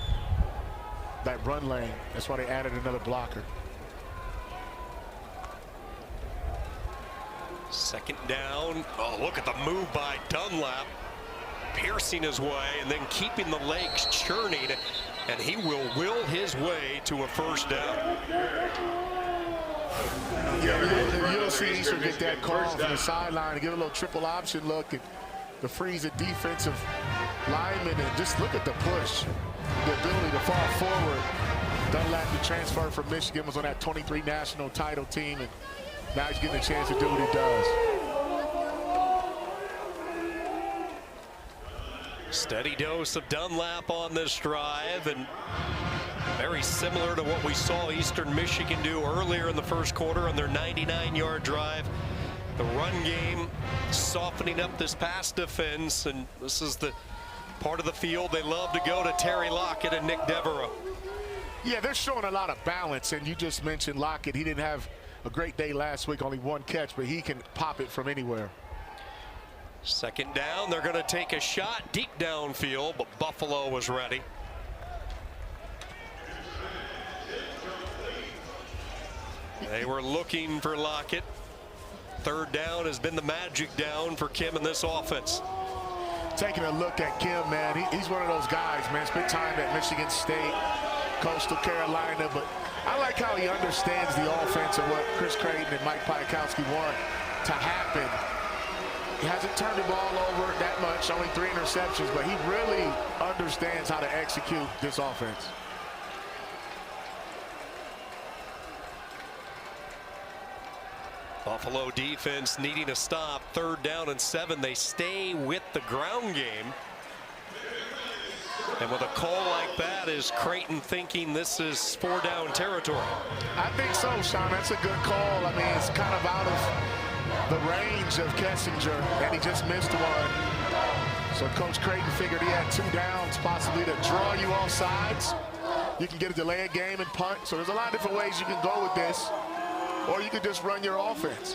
that run lane. That's why they added another blocker. 2nd down. Oh, look at the move by Dunlap, piercing his way and then keeping the legs churning, and he will his way to a 1st down. Yeah, you'll see Easter get that call from the sideline and get a little triple option look and to freeze a defensive lineman, and just look at the push, the ability to fall forward. Dunlap, the transfer from Michigan, was on that 23 national title team, and now he's getting a chance to do what he does. Steady dose of Dunlap on this drive, and very similar to what we saw Eastern Michigan do earlier in the first quarter on their 99-yard drive. The run game softening up this pass defense, and this is the part of the field they love to go to Terry Lockett and Nick Devereaux. Yeah, they're showing a lot of balance, and you just mentioned Lockett. He didn't have a great day last week, only one catch, but he can pop it from anywhere. Second down, they're going to take a shot deep downfield, but Buffalo was ready. They were looking for Lockett. Third down has been the magic down for Kim in this offense. Taking a look at Kim, man, he's one of those guys, man, spent time at Michigan State, Coastal Carolina, but I like how he understands the offense and what Chris Creighton and Mike Piatkowski want to happen. He hasn't turned the ball over that much, only 3 interceptions, but he really understands how to execute this offense. Buffalo defense needing a stop. Third down and 7. They stay with the ground game. And with a call like that, is Creighton thinking this is 4-down territory? I think so, Sean. That's a good call. I mean, it's kind of out of the range of Kessinger, and he just missed one. So Coach Creighton figured he had 2 downs, possibly to draw you off sides. You can get a delayed game and punt. So there's a lot of different ways you can go with this. Or you could just run your offense.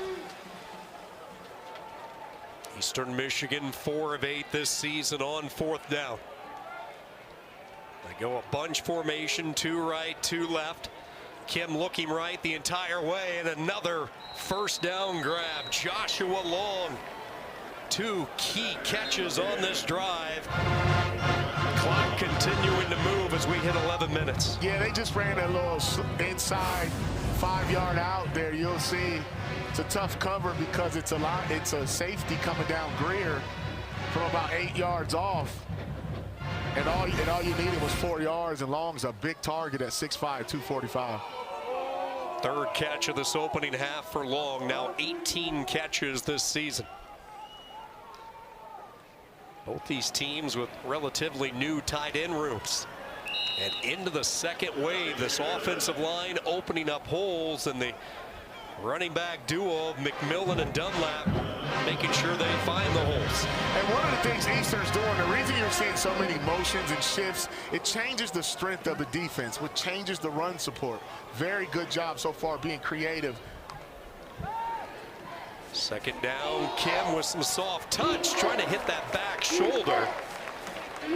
Eastern Michigan 4 of 8 this season on 4th down. They go a bunch formation, 2 right, 2 left. Kim looking right the entire way, and another first down grab. Joshua Long, 2 key catches on this drive. Clock continuing to move as we hit 11 minutes. Yeah, they just ran a little inside 5-yard out there. You'll see it's a tough cover because it's a safety coming down Greer from about 8 yards off. And all you needed was 4 yards, and Long's a big target at 6'5", 245. Third catch of this opening half for Long. Now 18 catches this season. Both these teams with relatively new tight end rooms. And into the second wave, this offensive line opening up holes, and the running back duo of McMillan and Dunlap making sure they find the holes. And one of the things Eastern's doing, the reason you're seeing so many motions and shifts, it changes the strength of the defense, which changes the run support. Very good job so far being creative. Second down, Kim with some soft touch, trying to hit that back shoulder.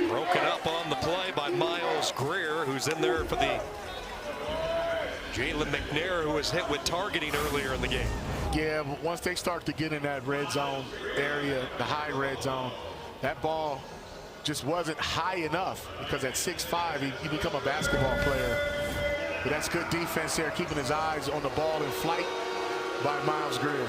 Broken up on the play by Miles Greer, who's in there for the Jalen McNair, who was hit with targeting earlier in the game. Yeah, but once they start to get in that red zone area, the high red zone, that ball just wasn't high enough, because at 6'5", he become a basketball player. But that's good defense there, keeping his eyes on the ball in flight by Miles Greer.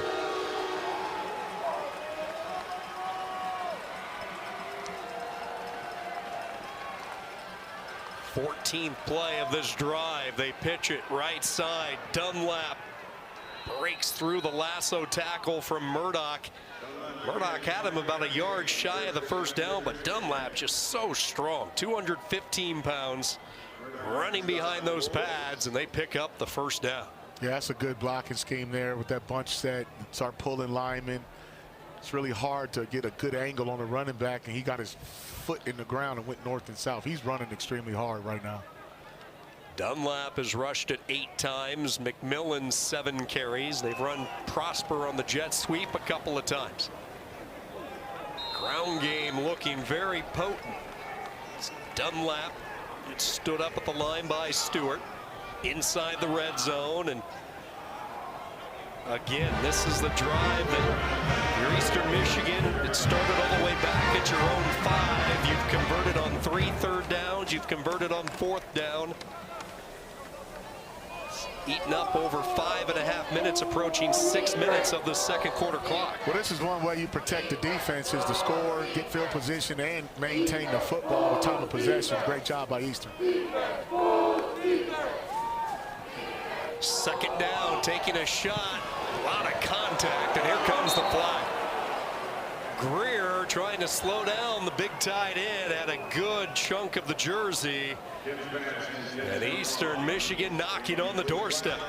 14th play of this drive. They pitch it right side. Dunlap breaks through the lasso tackle from Murdoch. Murdoch had him about a yard shy of the first down, but Dunlap just so strong. 215 pounds running behind those pads, and they pick up the first down. Yeah, that's a good blocking scheme there with that bunch set. Start pulling linemen. It's really hard to get a good angle on the running back, and he got his foot in the ground and went north and south. He's running extremely hard right now. Dunlap has rushed it 8 times. McMillan 7 carries. They've run Prosper on the jet sweep a couple of times. Ground game looking very potent. It's Dunlap. It stood up at the line by Stewart inside the red zone, and again, this is the drive that you're Eastern Michigan. It started all the way back at your own 5. You've converted on 3 third downs. You've converted on 4th down. eaten up over 5.5 minutes, approaching 6 minutes of the second quarter clock. Well, this is one way you protect the defense, is to score, get field position, and maintain the football with time of possession. Great job by Eastern. Second down, taking a shot. A lot of contact, and here comes the flag. Greer trying to slow down the big tight end, had a good chunk of the jersey. And Eastern Michigan knocking on the doorstep.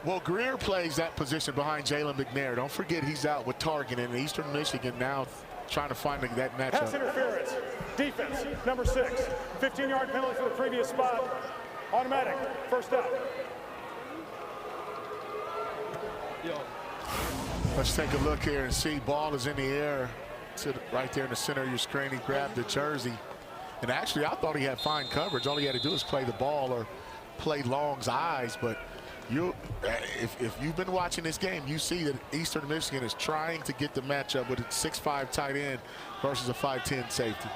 Well, Greer plays that position behind Jalen McNair. Don't forget he's out with Target, and Eastern Michigan now trying to find that matchup. Pass interference. Defense, number 6. 15-yard penalty for the previous spot. Automatic. First down. Let's take a look here and see. Ball is in the air, right there in the center of your screen. He grabbed the jersey. And actually, I thought he had fine coverage. All he had to do is play the ball or play Long's eyes. But if you've been watching this game, you see that Eastern Michigan is trying to get the matchup with a 6'5" tight end versus a 5'10" safety.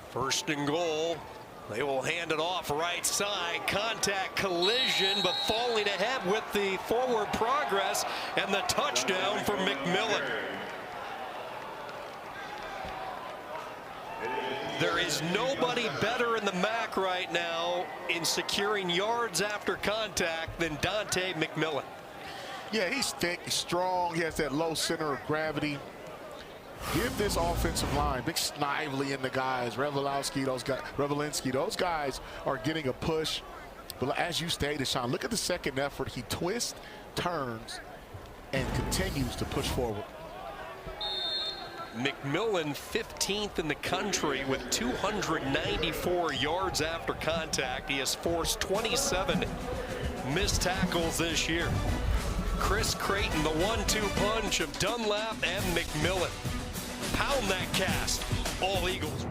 First and goal. They will hand it off right side. Contact, collision, but falling ahead with the forward progress and the touchdown for McMillan. There is nobody better in the MAC right now in securing yards after contact than Dante McMillan. Yeah, he's thick, strong. He has that low center of gravity. Give this offensive line, Big Snively and the guys, Revelinski, those guys are getting a push. But as you stated, Sean, look at the second effort. He twists, turns, and continues to push forward. McMillan 15th in the country with 294 yards after contact. He has forced 27 missed tackles this year. Chris Creighton, the 1-2 punch of Dunlap and McMillan. Pound that cast, all Eagles.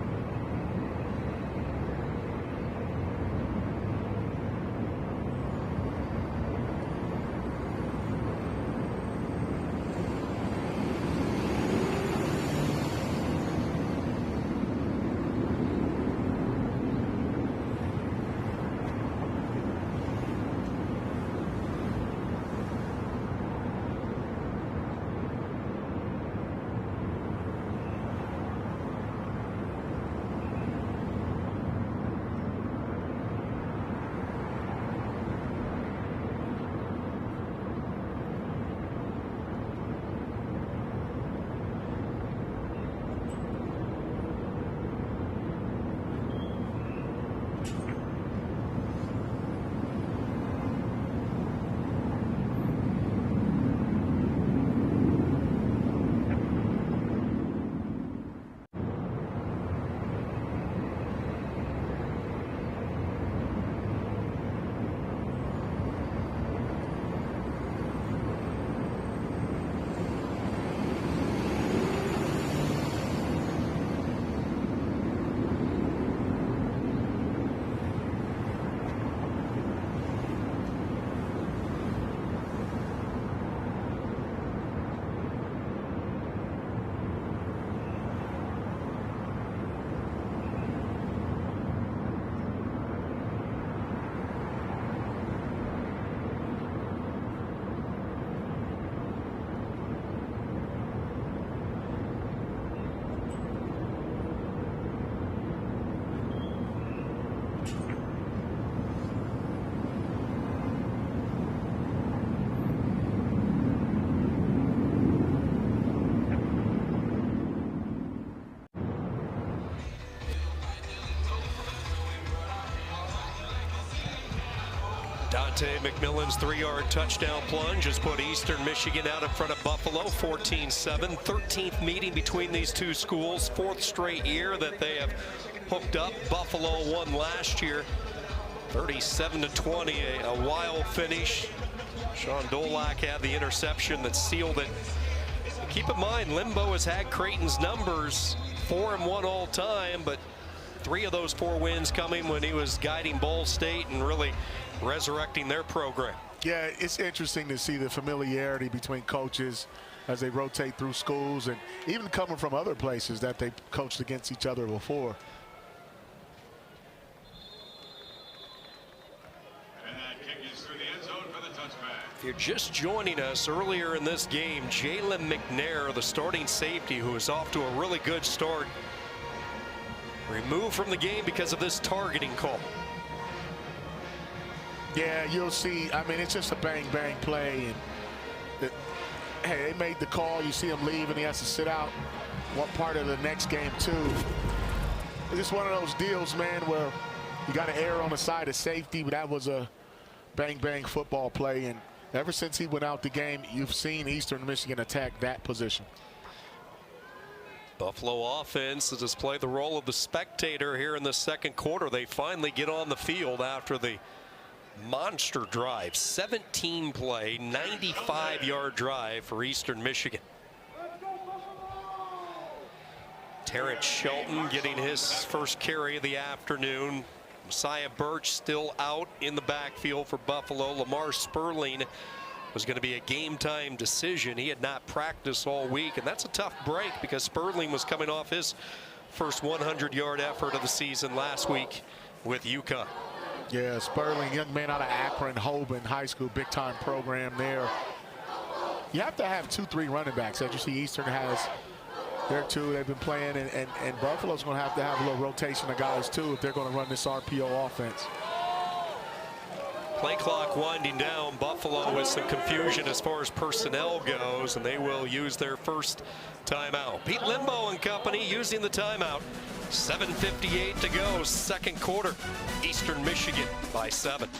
Dante McMillan's 3-yard touchdown plunge has put Eastern Michigan out in front of Buffalo 14-7. 13th meeting between these two schools, 4th straight year that they have hooked up. Buffalo won last year 37-20, a wild finish. Sean Dolak had the interception that sealed it. Keep in mind, Limbo has had Creighton's numbers 4-1 all time, but 3 of those 4 wins coming when he was guiding Ball State and really resurrecting their program. Yeah, it's interesting to see the familiarity between coaches as they rotate through schools and even coming from other places that they coached against each other before. If you're just joining us, earlier in this game, Jalen McNair, the starting safety, who is off to a really good start, removed from the game because of this targeting call. Yeah, you'll see. I mean, it's just a bang-bang play. And hey, they made the call. You see him leave, and he has to sit out one part of the next game, too. It's just one of those deals, man, where you got to err on the side of safety, but that was a bang-bang football play. And ever since he went out the game, you've seen Eastern Michigan attack that position. Buffalo offense has just played the role of the spectator here in the second quarter. They finally get on the field after the monster drive. 17 play, 95-yard drive for Eastern Michigan. Terrence Shelton getting his first carry of the afternoon. Messiah Birch still out in the backfield for Buffalo. Lamar Sperling was going to be a game time decision. He had not practiced all week, and that's a tough break because Sperling was coming off his first 100-yard effort of the season last week with UConn. Yeah, Sperling, young man out of Akron, Hoban High School, big-time program there. You have to have 2-3 running backs. As you see, Eastern has their two. They've been playing, and Buffalo's going to have a little rotation of guys, too, if they're going to run this RPO offense. Play clock winding down. Buffalo with some confusion as far as personnel goes, and they will use their first timeout. Pete Limbo and company using the timeout. 7:58 to go, second quarter. Eastern Michigan by 7.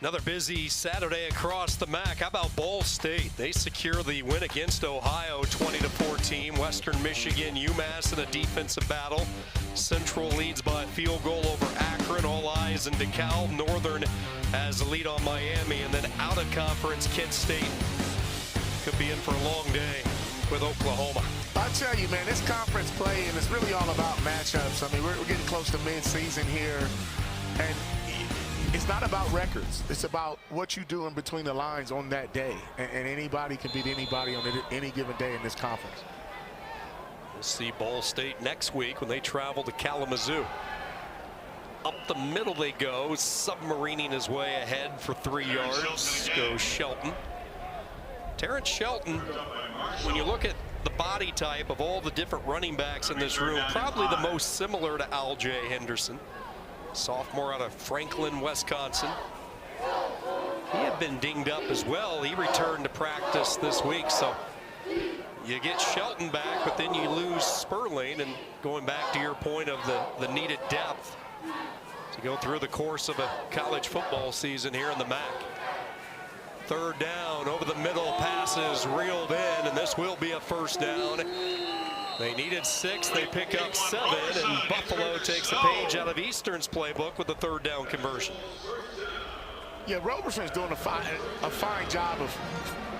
Another busy Saturday across the MAC. How about Ball State? They secure the win against Ohio, 20-14. Western Michigan, UMass in a defensive battle. Central leads by a field goal over Akron. All eyes in DeKalb. Northern has the lead on Miami. And then out of conference, Kent State could be in for a long day with Oklahoma. I tell you, man, this conference play, and it's really all about matchups. I mean, we're getting close to mid-season here, and it's not about records. It's about what you do in between the lines on that day, and anybody can beat anybody on any given day in this conference. We'll see Ball State next week when they travel to Kalamazoo. Up the middle they go, submarining his way ahead for 3 yards. Goes Shelton. Terrence Shelton, when you look at the body type of all the different running backs in this room, probably the most similar to Al-Jay Henderson. Sophomore out of Franklin, Wisconsin. He had been dinged up as well. He returned to practice this week, so You get Shelton back, but then you lose Sperling, and going back to your point of the needed depth to go through the course of a college football season here in the MAC. Third down, over the middle, passes reeled in, and this will be a first down. They needed 6, they pick up 7, and Buffalo takes a page out of Eastern's playbook with the third down conversion. Yeah, Roberson's doing a fine job of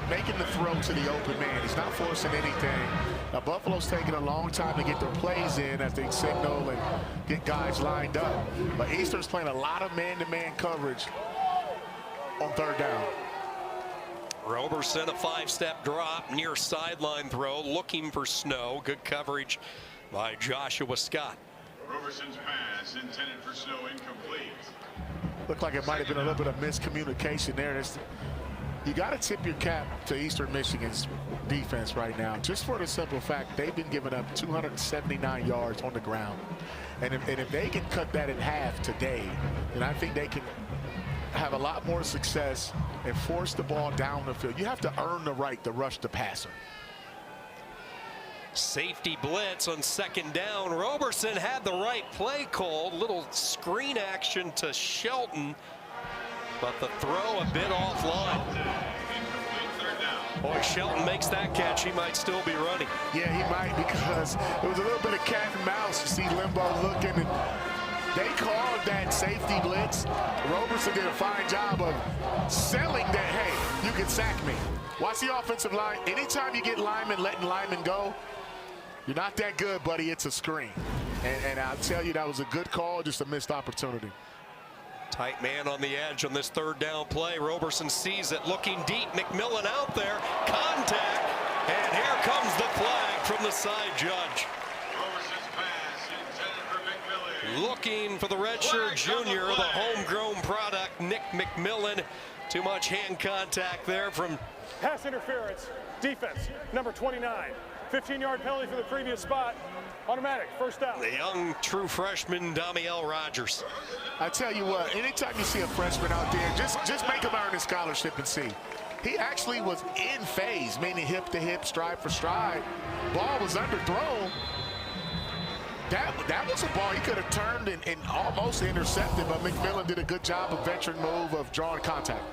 making the throw to the open man. He's not forcing anything. Now, Buffalo's taking a long time to get their plays in as they signal and get guys lined up. But Eastern's playing a lot of man-to-man coverage on third down. Roberson, a 5-step drop, near sideline throw, looking for Snow. Good coverage by Joshua Scott. Roberson's pass intended for Snow, incomplete. Looked like it might have been a little bit of miscommunication there. You got to tip your cap to Eastern Michigan's defense right now, just for the simple fact they've been giving up 279 yards on the ground. And if they can cut that in half today, then I think they can have a lot more success and force the ball down the field. You have to earn the right to rush the passer. Safety blitz on second down. Roberson had the right play called. Little screen action to Shelton, but the throw a bit offline. Boy, Shelton makes that catch. He might still be running. Yeah, he might, because it was a little bit of cat and mouse. You see Limbo looking, and they called that safety blitz. Roberson did a fine job of selling that, hey, you can sack me. Watch the offensive line. Anytime you get linemen letting linemen go, you're not that good, buddy. It's a screen. And I'll tell you, that was a good call, just a missed opportunity. Tight man on the edge on this third down play. Roberson sees it, looking deep. McMillan out there. Contact. And here comes the flag from the side judge. Roberson's pass intended for McMillan. Looking for the redshirt junior, the homegrown product, Nick McMillan. Too much hand contact there from... Pass interference, defense, number 29. 15-yard penalty for the previous spot. Automatic, first down. The young true freshman, Damiel Rogers. I tell you what, anytime you see a freshman out there, just make him earn his scholarship and see. He actually was in phase, meaning hip to hip, stride for stride. Ball was underthrown. That was a ball he could have turned and almost intercepted, but McMillan did a good job of veteran move of drawing contact.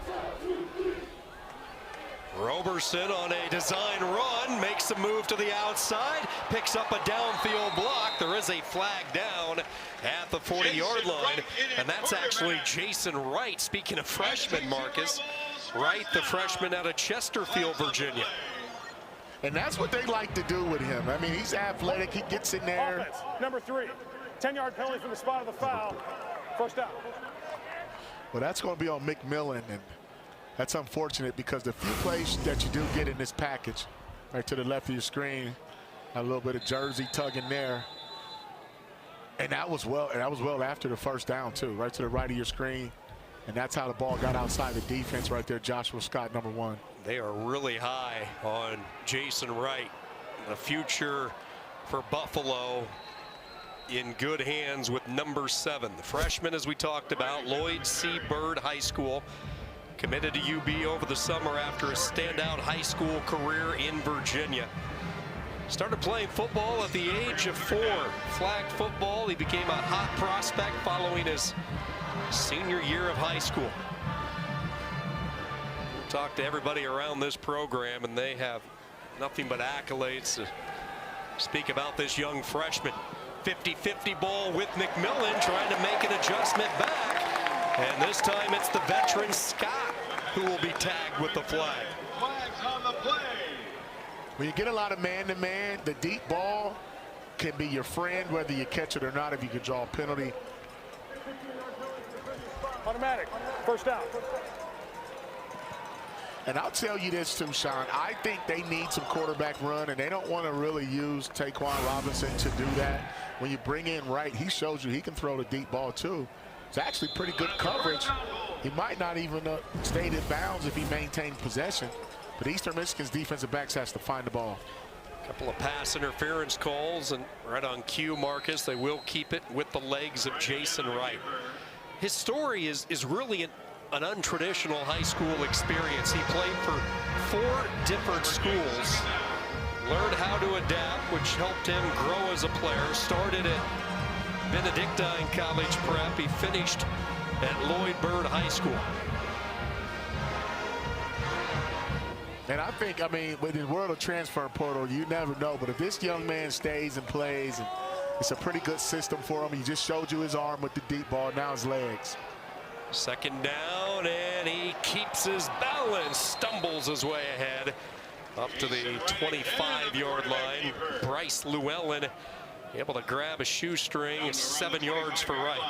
Roberson on a design run, makes a move to the outside, picks up a downfield block. There is a flag down at the 40-yard line, and that's actually Jason Wright. Speaking of freshmen, Marcus, Wright, the freshman out of Chesterfield, Virginia. And that's what they like to do with him. I mean, he's athletic, he gets in there. Offense, number 3. 10-yard penalty from the spot of the foul. First down. Well, that's going to be on McMillan, and that's unfortunate because the few plays that you do get in this package, right to the left of your screen, a little bit of jersey tugging there. And that was well after the first down too, right to the right of your screen. And that's how the ball got outside the defense right there. Joshua Scott, number 1. They are really high on Jason Wright. The future for Buffalo in good hands with number 7. The freshman, as we talked about, Lloyd C. Bird High School. Committed to UB over the summer after a standout high school career in Virginia. Started playing football at the age of 4. Flag football. He became a hot prospect following his senior year of high school. Talked to everybody around this program, and they have nothing but accolades to speak about this young freshman. 50-50 ball with McMillan, trying to make an adjustment back. And this time it's the veteran Scott who will be tagged with the flag. Flags on the play. When you get a lot of man-to-man, the deep ball can be your friend, whether you catch it or not, if you can draw a penalty. Automatic, first down. And I'll tell you this too, Sean. I think they need some quarterback run, and they don't want to really use Taquan Robinson to do that. When you bring in Wright, he shows you he can throw the deep ball too. It's actually pretty good coverage. He might not even stay in bounds if he maintained possession. But Eastern Michigan's defensive backs has to find the ball. A couple of pass interference calls, and right on cue, Marcus, they will keep it with the legs of Jason Wright. His story is really an untraditional high school experience. He played for 4 different schools. learned how to adapt, which helped him grow as a player. Started at Benedictine College Prep. He finished at Lloyd Byrd High School. And I think, I mean, with the world of transfer portal, you never know. But if this young man stays and plays, and it's a pretty good system for him. He just showed you his arm with the deep ball, now his legs. Second down, and he keeps his balance, stumbles his way ahead up to the 25-yard line. Bryce Llewellyn able to grab a shoestring, 7 yards for Wright.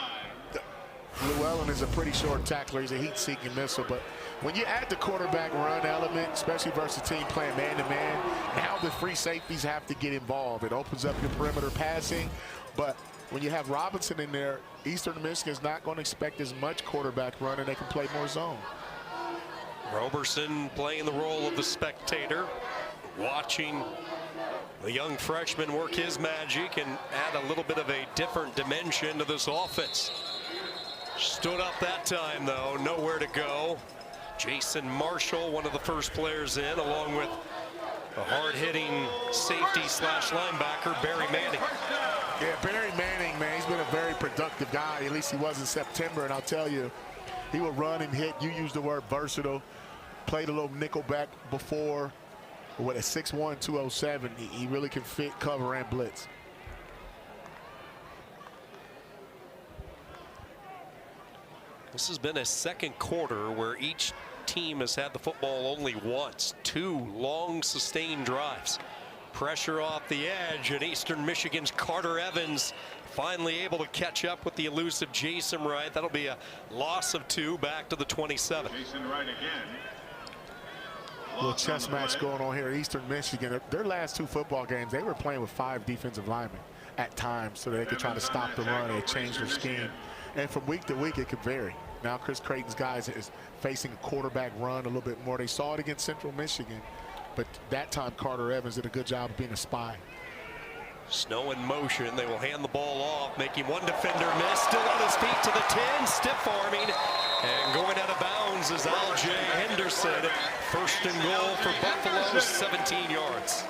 Llewellyn is a pretty short tackler. He's a heat-seeking missile, but when you add the quarterback run element, especially versus a team playing man-to-man, now the free safeties have to get involved. It opens up your perimeter passing, but when you have Robinson in there, Eastern Michigan is not going to expect as much quarterback run, and they can play more zone. Roberson playing the role of the spectator, watching the young freshman work his magic and add a little bit of a different dimension to this offense. Stood up that time, though, nowhere to go. Jason Marshall, one of the first players in, along with a hard-hitting safety slash linebacker, Barry Manning. Yeah, Barry Manning, man, he's been a very productive guy. At least he was in September, and I'll tell you, he will run and hit. You used the word versatile. Played a little nickelback before. With a 6'1", 207, he really can fit, cover, and blitz. This has been a second quarter where each team has had the football only once. 2 long sustained drives. Pressure off the edge, and Eastern Michigan's Carter Evans finally able to catch up with the elusive Jason Wright. That'll be a loss of 2 back to the 27. Jason Wright again. Little chess match going on here. Eastern Michigan, their last 2 football games, they were playing with 5 defensive linemen at times so they could try to stop the run. They changed their scheme. And from week to week, it could vary. Now Chris Creighton's guys is facing a quarterback run a little bit more. They saw it against Central Michigan, but that time Carter Evans did a good job of being a spy. Snow in motion. They will hand the ball off, making one defender miss. Still on his feet to the 10, stiff arming. And going out of bounds is Al-Jay Henderson. First and goal for Buffalo, 17 yards.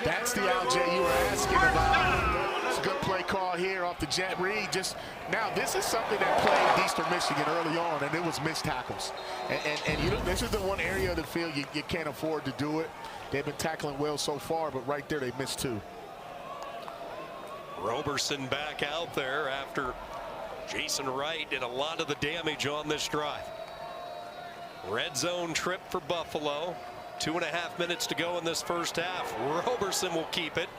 That's the Al-Jay you were asking about. It's a good play call here off the Jet Reed. Just now, this is something that plagued Eastern Michigan early on, and it was missed tackles. And you know, this is the one area of the field you can't afford to do it. They've been tackling well so far, but right there they missed 2. Roberson back out there after Jason Wright did a lot of the damage on this drive. Red zone trip for Buffalo. 2.5 minutes to go in this first half. Roberson will keep it.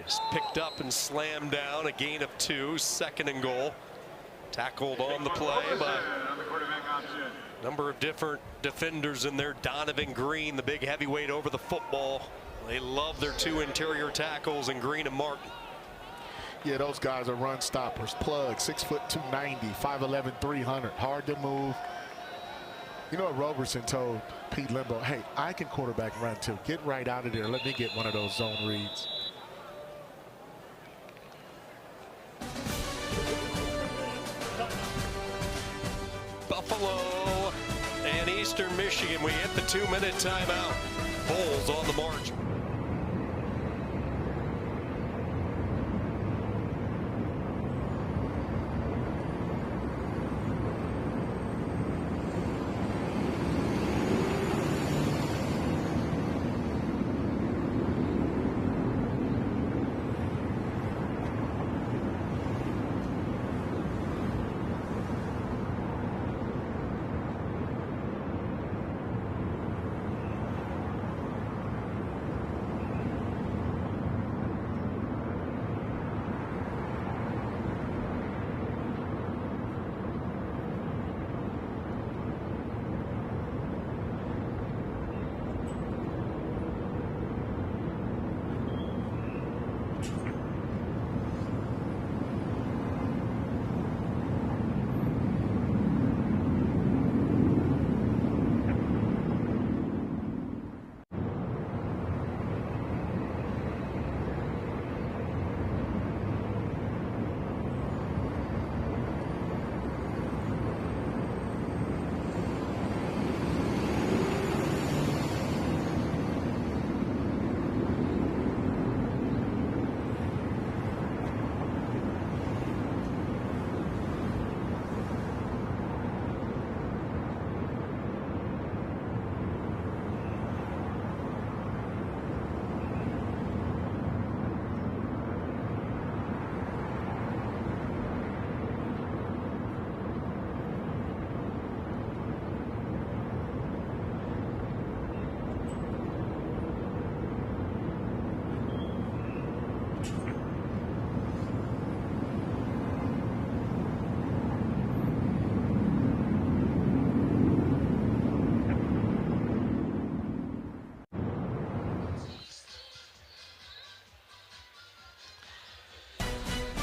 He's picked up and slammed down. A gain of 2. Second and goal. Tackled on the play by a number of different defenders in there. Donovan Green, the big heavyweight, over the football. They love their 2 interior tackles in Green and Martin. Yeah, those guys are run stoppers. Plug, 6', 290, 5'11", 300. Hard to move. You know what Roberson told Pete Limbo? Hey, I can quarterback run too. Get right out of there. Let me get one of those zone reads. Buffalo and Eastern Michigan. We hit the 2-minute timeout. Bulls on the march.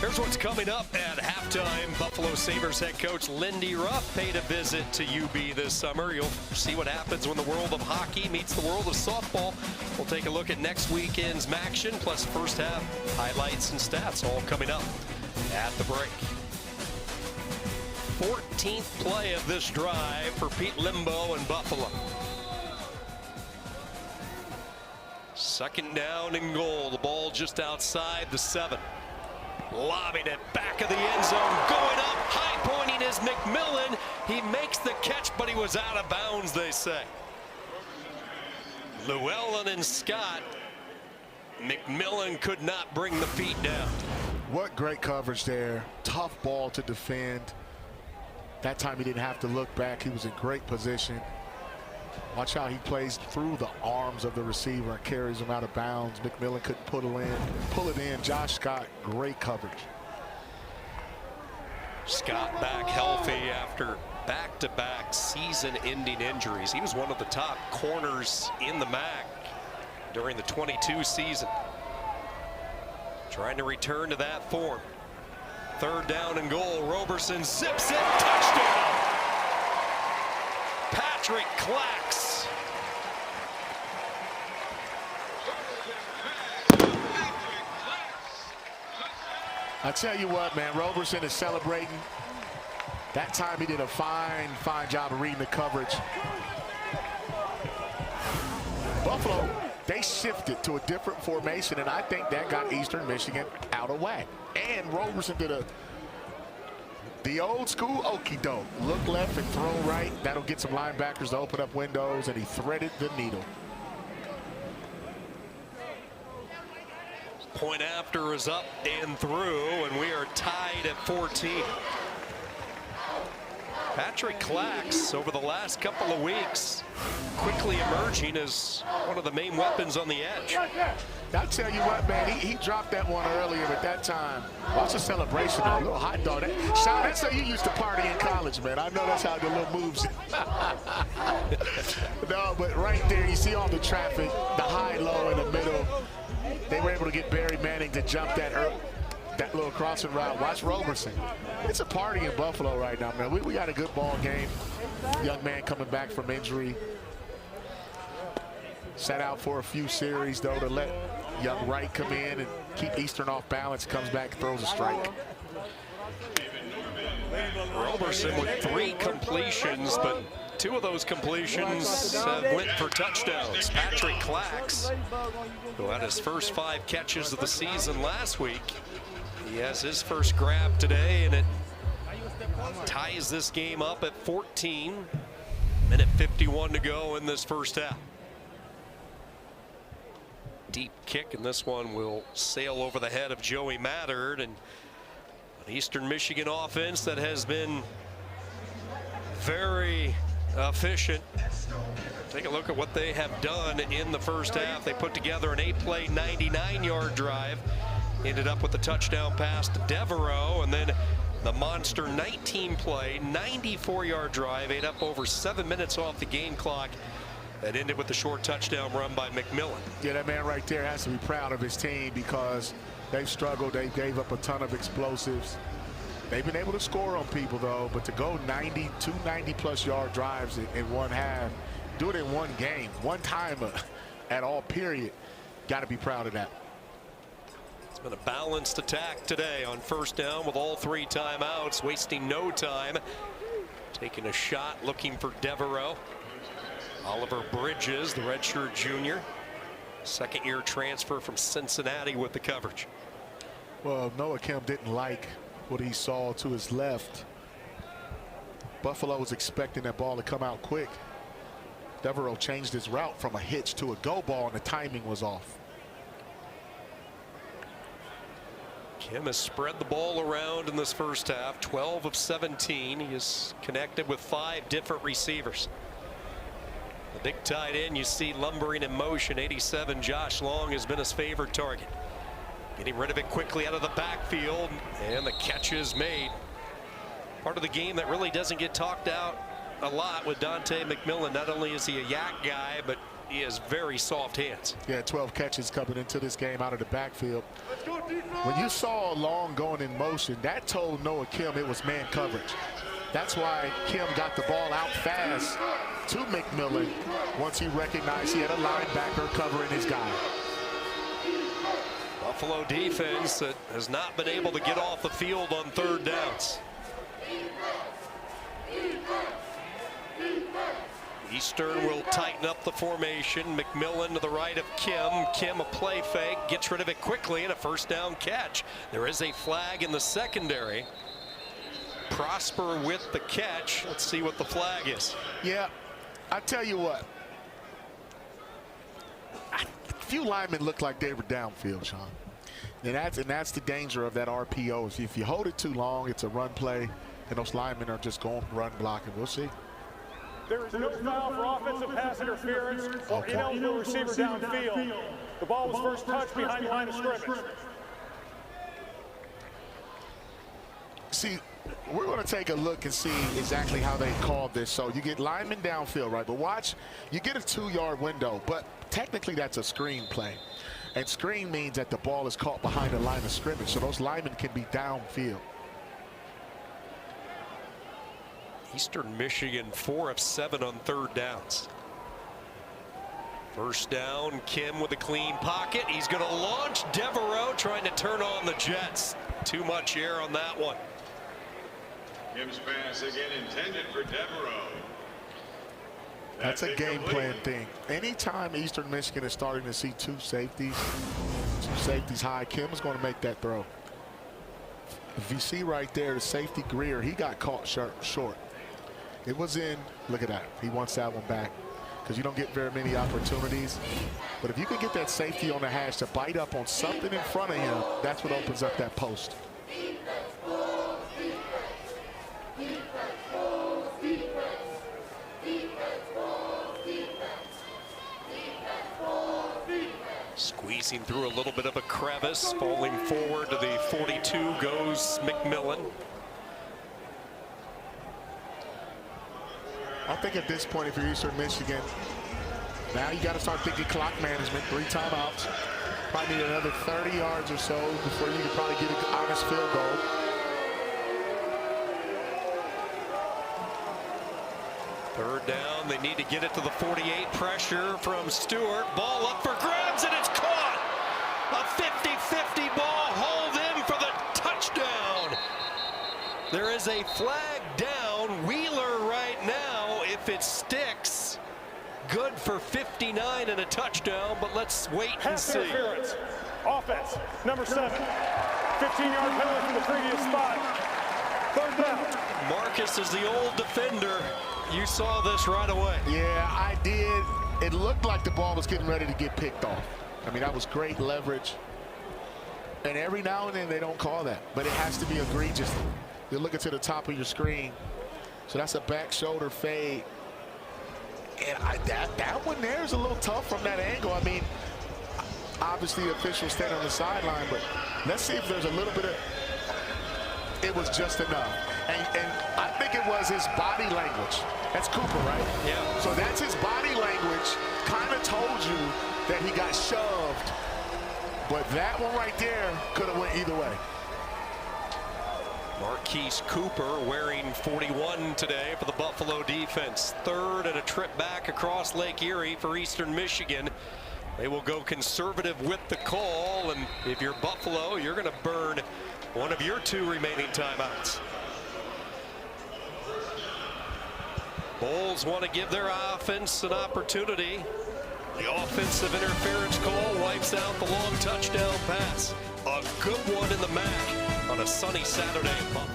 Here's what's coming up at halftime. Buffalo Sabres head coach Lindy Ruff paid a visit to UB this summer. You'll see what happens when the world of hockey meets the world of softball. We'll take a look at next weekend's action, plus first half highlights and stats, all coming up at the break. 14th play of this drive for Pete Limbo and Buffalo. Second down and goal. The ball just outside the 7. Lobbing it back of the end zone. Going up, high pointing is McMillan. He makes the catch, but he was out of bounds, they say. Llewellyn and Scott. McMillan could not bring the feet down. What great coverage there. Tough ball to defend. That time he didn't have to look back. He was in great position. Watch how he plays through the arms of the receiver and carries him out of bounds. McMillan couldn't pull it in. Josh Scott, great coverage. Scott back healthy after back-to-back season-ending injuries. He was one of the top corners in the MAC during the 22 season. Trying to return to that form. Third down and goal. Roberson zips it. Touchdown. Patrick Clax. I tell you what, man, Roberson is celebrating. That time he did a fine job of reading the coverage. Buffalo, they shifted to a different formation, and I think that got Eastern Michigan out of whack. And Roberson did the old school okie doke. Look left and throw right. That'll get some linebackers to open up windows, and he threaded the needle. Point after is up and through, and we are tied at 14. Patrick Clax, over the last couple of weeks, quickly emerging as one of the main weapons on the edge. I'll tell you what, man, he dropped that one earlier at that time. Watch the celebration, a little hot dog. Sean, that's how you used to party in college, man. I know that's how the little moves. No, but right there, you see all the traffic, the high-low in the middle. They were able to get Barry Manning to jump that little crossing route. Watch Roberson. It's a party in Buffalo right now, man. We got a good ball game. Young man coming back from injury. Sat out for a few series, though, to let young Wright come in and keep Eastern off balance. Comes back, throws a strike. Roberson with 3 completions, but 2 of those completions went for touchdowns. Patrick Clax, who had his first 5 catches of the season last week, he has his first grab today, and it ties this game up at 14. Minute 51 to go in this first half. Deep kick, and this one will sail over the head of Joey Mattern, and an Eastern Michigan offense that has been very efficient. Take a look at what they have done in the first half. They put together an 8-play, 99-yard drive. Ended up with a touchdown pass to Devereaux, and then the monster 19-play, 94-yard drive, ate up over 7 minutes off the game clock. That ended with a short touchdown run by McMillan. Yeah, that man right there has to be proud of his team because they've struggled. They gave up a ton of explosives. They've been able to score on people, though, but to go 2 90-plus yard drives in one half, do it in one game, one time at all, period, got to be proud of that. It's been a balanced attack today on first down with all 3 timeouts, wasting no time. Taking a shot, looking for Devereaux. Oliver Bridges, the redshirt junior, second-year transfer from Cincinnati with the coverage. Well, Noah Kim didn't like what he saw to his left. Buffalo was expecting that ball to come out quick. Devereaux changed his route from a hitch to a go ball, and the timing was off. Kim has spread the ball around in this first half, 12 of 17. He is connected with 5 different receivers. The big tight end you see lumbering in motion, 87, Josh Long, has been his favorite target. Getting rid of it quickly out of the backfield, and the catch is made. Part of the game that really doesn't get talked out a lot with Dante McMillan. Not only is he a yak guy, but he has very soft hands. Yeah, 12 catches coming into this game out of the backfield. When you saw Long going in motion, that told Noah Kim it was man coverage. That's why Kim got the ball out fast to McMillan once he recognized he had a linebacker covering his guy. Buffalo defense that has not been able to get off the field on third downs. Eastern will tighten up the formation. McMillan to the right of Kim. Kim a play fake, gets rid of it quickly, and a first down catch. There is a flag in the secondary. Prosper with the catch. Let's see what the flag is. Yeah, I tell you what. A few linemen look like they were downfield, Sean. And that's the danger of that RPO. If you hold it too long, it's a run play, and those linemen are just going run blocking. We'll see. There is no foul for offensive pass interference or ineligible receiver downfield. The ball was first touched behind the line of scrimmage. See, we're going to take a look and see exactly how they called this. So you get linemen downfield, right? But watch, you get a 2-yard window, but technically that's a screen play. And screen means that the ball is caught behind the line of scrimmage, so those linemen can be downfield. Eastern Michigan 4 of 7 on third downs. First down, Kim with a clean pocket. He's going to launch. Devereaux trying to turn on the Jets. Too much air on that one. Kim's pass again intended for Devereaux. That's a game plan thing. Anytime Eastern Michigan is starting to see two safeties high, Kim is going to make that throw. If you see right there, the safety Greer, he got caught short. It was in. Look at that. He wants that one back because you don't get very many opportunities. But if you can get that safety on the hash to bite up on something in front of him, that's what opens up that post. Squeezing through a little bit of a crevice, falling forward to the 42 goes McMillan. I think at this point, if you're Eastern Michigan, now you got to start thinking clock management. 3 timeouts. Might need another 30 yards or so before you can probably get an honest field goal. Third down, they need to get it to the 48. Pressure from Stewart. Ball up for grabs, and it's caught. A 50-50 ball hauled in for the touchdown. There is a flag down. Wheeler right now, if it sticks, good for 59 and a touchdown, but let's wait and Pass see. interference. Offense, number 7. 15-yard penalty from the previous spot. Third down. Marcus is the old defender. You saw this right away. Yeah, I did. It looked like the ball was getting ready to get picked off. I mean, that was great leverage. And every now and then they don't call that, but it has to be egregious. You're looking to the top of your screen. So that's a back shoulder fade. And that one there is a little tough from that angle. I mean, obviously officials stand on the sideline, but let's see if there's a little bit of, it was just enough. And I think it was his body language. That's Cooper, right? Yeah. So that's his body language. Kind of told you that he got shoved. But that one right there could have went either way. Marquise Cooper wearing 41 today for the Buffalo defense. Third and a trip back across Lake Erie for Eastern Michigan. They will go conservative with the call, and if you're Buffalo, you're going to burn one of your 2 remaining timeouts. Bulls want to give their offense an opportunity. The offensive interference call wipes out the long touchdown pass. A good one in the MAC on a sunny Saturday in Buffalo.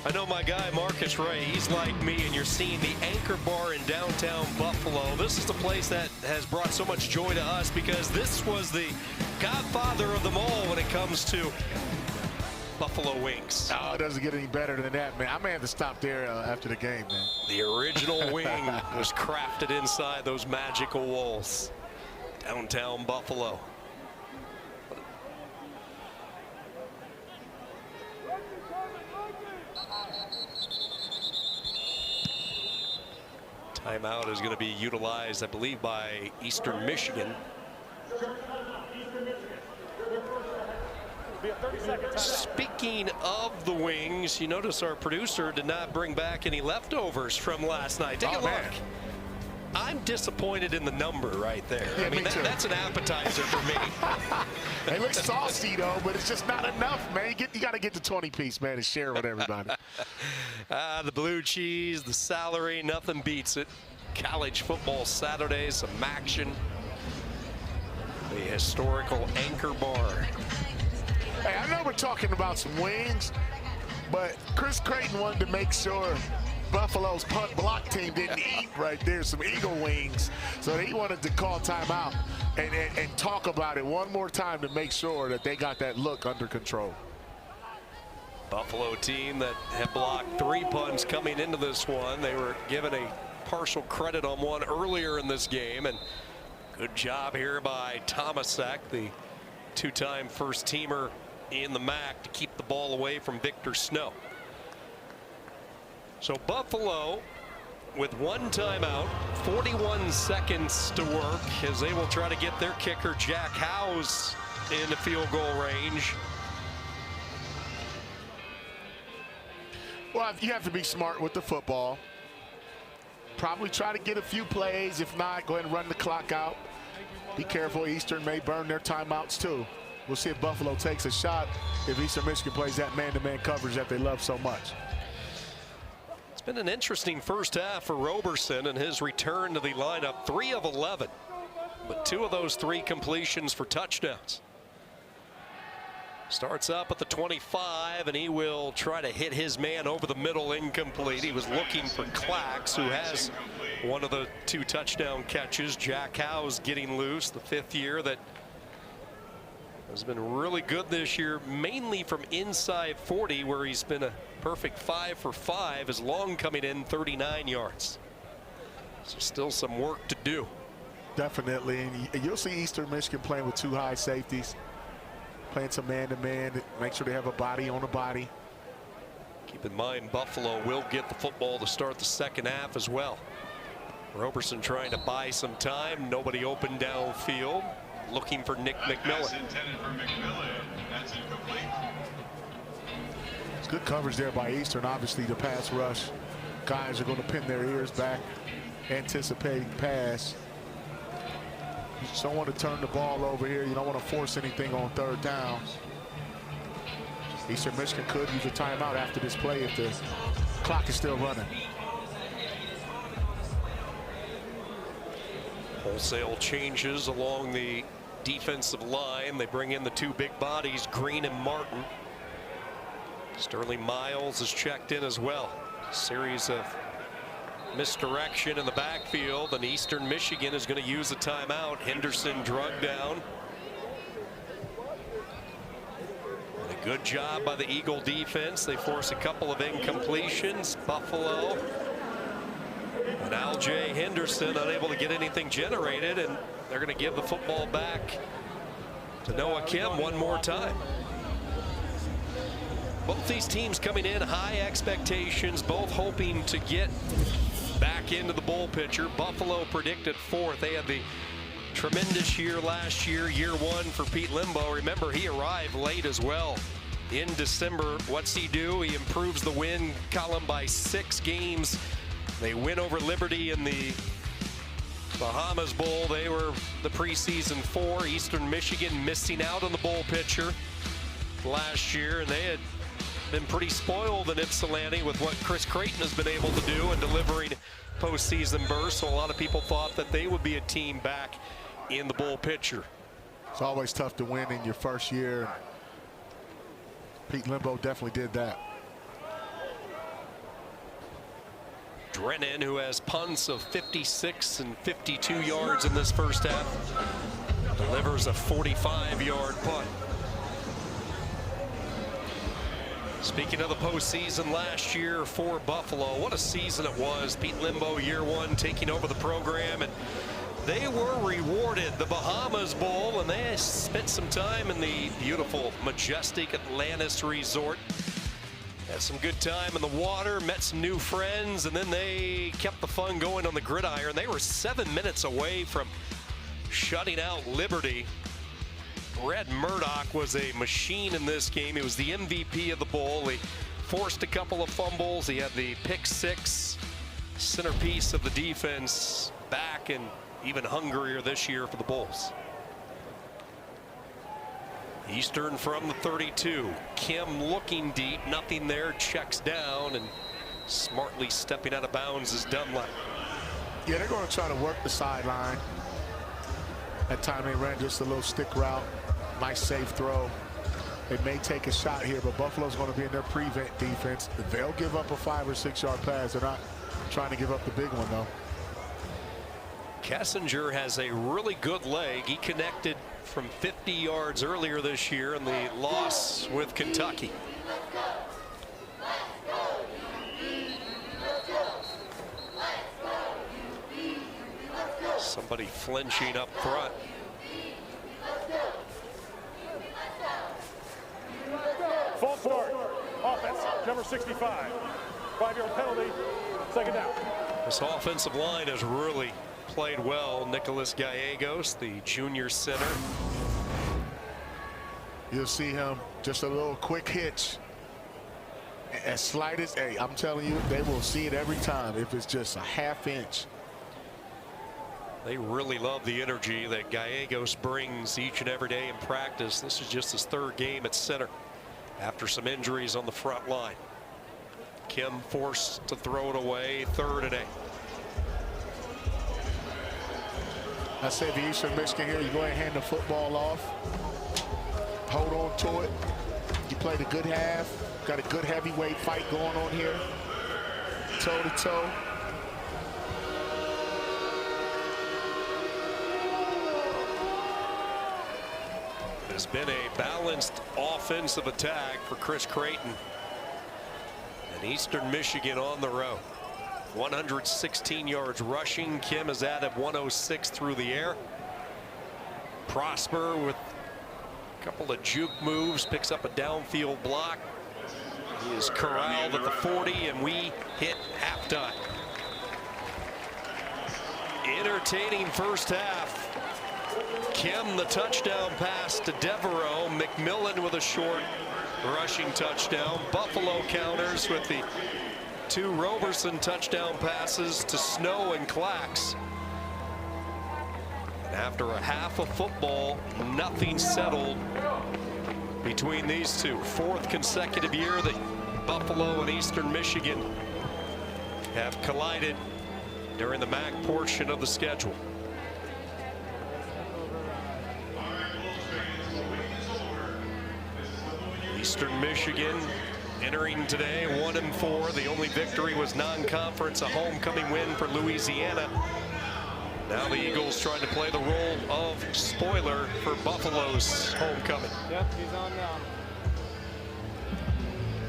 I know my guy Marcus Ray, he's like me, and you're seeing the Anchor Bar in downtown Buffalo. This is the place that has brought so much joy to us because this was the godfather of them all when it comes to buffalo wings. Oh, it doesn't get any better than that, man. I may have to stop there after the game, man. The original wing was crafted inside those magical walls. Downtown Buffalo. Timeout is going to be utilized, I believe, by Eastern Michigan. Speaking of the wings, you notice our producer did not bring back any leftovers from last night. Take a look. Man. I'm disappointed in the number right there. Yeah, I mean, that's an appetizer for me. It looks saucy, though, but it's just not enough, man. You got to get the 20-piece, man, and share with everybody. The blue cheese, the celery, nothing beats it. College football Saturdays, some action. The historical Anchor Bar. Hey, I know we're talking about some wings, but Chris Creighton wanted to make sure Buffalo's punt block team didn't eat right there some Eagle wings. So he wanted to call timeout and talk about it one more time to make sure that they got that look under control. Buffalo team that had blocked 3 punts coming into this one. They were given a partial credit on one earlier in this game, and good job here by Tomasek, the two-time first-teamer in the MAC, to keep the ball away from Victor Snow. So Buffalo, with one timeout, 41 seconds to work, as they will try to get their kicker, Jack Howes, in the field goal range. Well, you have to be smart with the football. Probably try to get a few plays. If not, go ahead and run the clock out. Be careful. Eastern may burn their timeouts, too. We'll see if Buffalo takes a shot if Eastern Michigan plays that man-to-man coverage that they love so much. It's been an interesting first half for Roberson and his return to the lineup. 3 of 11, but 2 of those 3 completions for touchdowns. Starts up at the 25, and he will try to hit his man over the middle, incomplete. He was looking for Clax, who has one of the 2 touchdown catches. Jack Howes getting loose, the 5th year that has been really good this year, mainly from inside 40, where he's been a perfect 5 for 5, as long coming in 39 yards. So still some work to do. Definitely, and you'll see Eastern Michigan playing with 2 high safeties, playing some man-to-man, make sure they have a body on a body. Keep in mind, Buffalo will get the football to start the second half as well. Roberson trying to buy some time. Nobody open downfield. Looking for Nick McMillan. Pass intended for McMillan. That's incomplete. It's good coverage there by Eastern. Obviously, the pass rush. Guys are going to pin their ears back, anticipating pass. You just don't want to turn the ball over here. You don't want to force anything on 3rd down. Eastern Michigan could use a timeout after this play if the clock is still running. Wholesale changes along the defensive line. They bring in the 2 big bodies, Green and Martin. Sterling Miles is checked in as well. Series of misdirection in the backfield, and Eastern Michigan is going to use a timeout. Henderson drugged down. And a good job by the Eagle defense. They force a couple of incompletions. Buffalo and Al-Jay Henderson unable to get anything generated, and they're going to give the football back to Noah Kim one more time. Both these teams coming in high expectations, both hoping to get back into the bowl picture. Buffalo predicted 4th. They had the tremendous year last year, year 1 for Pete Limbo. Remember, he arrived late as well in December. What's he do? He improves the win column by 6 games. They win over Liberty in the Bahamas Bowl. They were the preseason 4. Eastern Michigan missing out on the bowl picture last year, and they had been pretty spoiled in Ypsilanti with what Chris Creighton has been able to do in delivering postseason bursts. So a lot of people thought that they would be a team back in the bowl picture. It's always tough to win in your first year. Pete Limbo definitely did that. Drennan, who has punts of 56 and 52 yards in this first half, delivers a 45-yard punt. Speaking of the postseason last year for Buffalo, what a season it was. Pete Limbo, year one, taking over the program, and they were rewarded the Bahamas Bowl, and they spent some time in the beautiful, majestic Atlantis Resort. Had some good time in the water, met some new friends, and then they kept the fun going on the gridiron. They were 7 minutes away from shutting out Liberty. Red Murdoch was a machine in this game. He was the MVP of the bowl. He forced a couple of fumbles. He had the pick six, centerpiece of the defense, back and even hungrier this year for the Bulls. Eastern from the 32. Kim looking deep, nothing there, checks down, and smartly stepping out of bounds is Dunlap. Yeah, they're going to try to work the sideline. That time they ran just a little stick route. Nice safe throw. They may take a shot here, but Buffalo's going to be in their prevent defense. They'll give up a 5 or 6 yard pass. They're not trying to give up the big one, though. Kessinger has a really good leg. He connected from 50 yards earlier this year in the loss with Kentucky. Somebody flinching up front. False start. Offense, number 65. 5-yard penalty. Second down. This offensive line has really played well. Nicholas Gallegos, the junior center. You'll see him just a little quick hitch. As slight as, hey, I'm telling you, they will see it every time if it's just a half inch. They really love the energy that Gallegos brings each and every day in practice. This is just his third game at center after some injuries on the front line. Kim forced to throw it away, 3rd and 8. I say if you're Eastern Michigan here, you go ahead and hand the football off. Hold on to it. You played a good half. Got a good heavyweight fight going on here. Toe to toe. It's been a balanced offensive attack for Chris Creighton. And Eastern Michigan on the road. 116 yards rushing. Kim has added 106 through the air. Prosper with a couple of juke moves, picks up a downfield block. He is corralled at the 40, and we hit halftime. Entertaining first half. Kim, the touchdown pass to Devereaux. McMillan with a short rushing touchdown. Buffalo counters with the 2 Roberson touchdown passes to Snow and Clax. And after a half of football, nothing settled between these two. 4th consecutive year that Buffalo and Eastern Michigan have collided during the MAC portion of the schedule. Eastern Michigan entering today 1-4. The only victory was non-conference, a homecoming win for Louisiana. Now the Eagles trying to play the role of spoiler for Buffalo's homecoming. Yep, he's on now.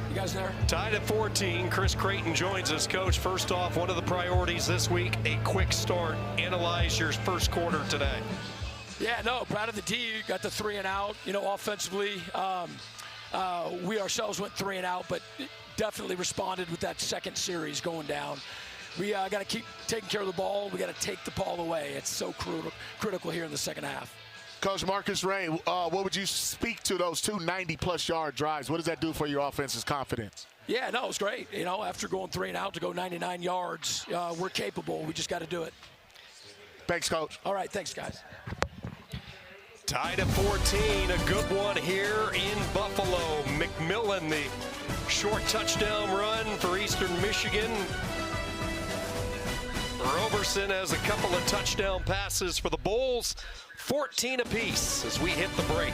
You guys there? Tied at 14. Chris Creighton joins us. Coach, first off, one of the priorities this week, a quick start. Analyze your first quarter today. Yeah, no, proud of the D. Got the 3 and out. You know, offensively, we ourselves went 3 and out, but definitely responded with that second series going down. We got to keep taking care of the ball. We got to take the ball away. It's so critical here in the second half. Coach Marcus Ray, what would you speak to those 2 90-plus yard drives? What does that do for your offense's confidence? Yeah, no, it was great. You know, after going 3 and out to go 99 yards, we're capable. We just got to do it. Thanks, Coach. All right, thanks, guys. Tied at 14, a good one here in Buffalo. McMillan, the short touchdown run for Eastern Michigan. Roberson has a couple of touchdown passes for the Bulls. 14 apiece as we hit the break.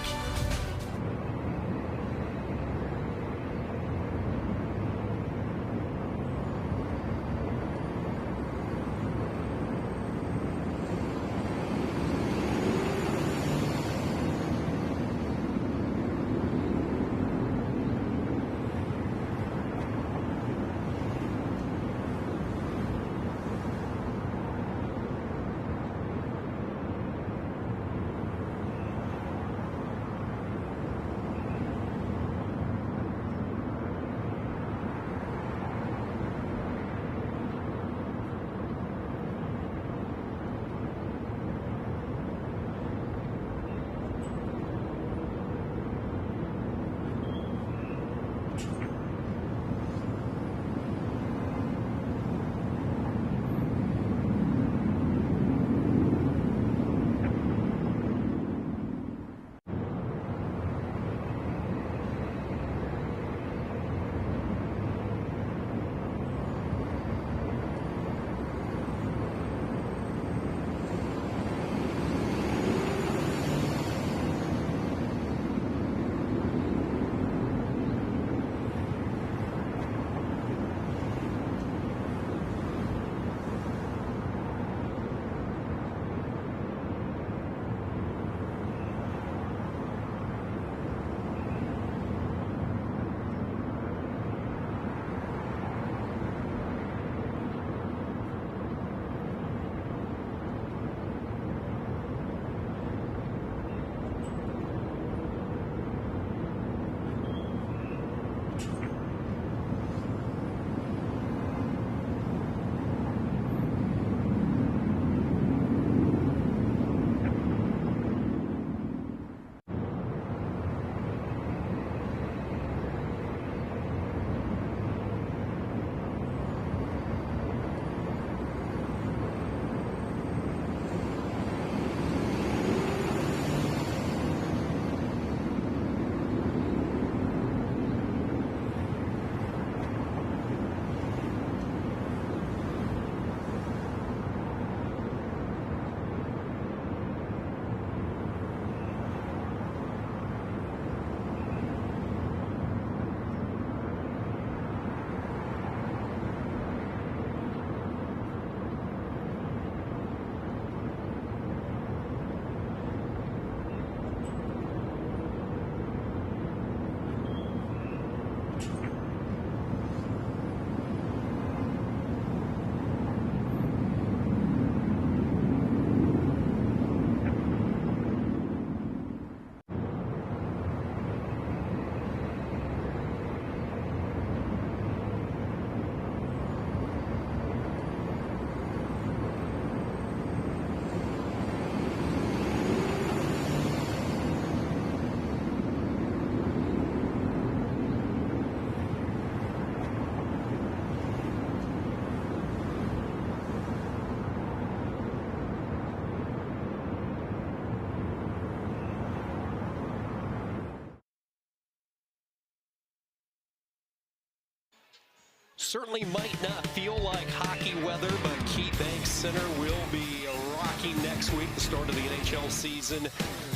Certainly might not feel like hockey weather, but KeyBank Center will be rocking next week, the start of the NHL season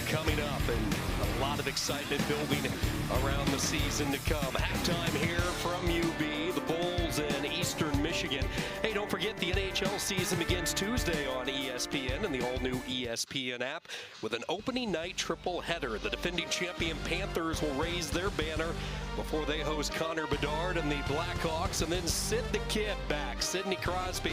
coming up, and a lot of excitement building around the season to come. Halftime here from UB, the Bulls in Eastern Michigan. Hey, don't forget the NHL season begins Tuesday on ESPN and the all-new ESPN app with an opening night triple header. The defending champion Panthers will raise their banner before they host Connor Bedard and the Blackhawks, and then Sid the Kid back. Sidney Crosby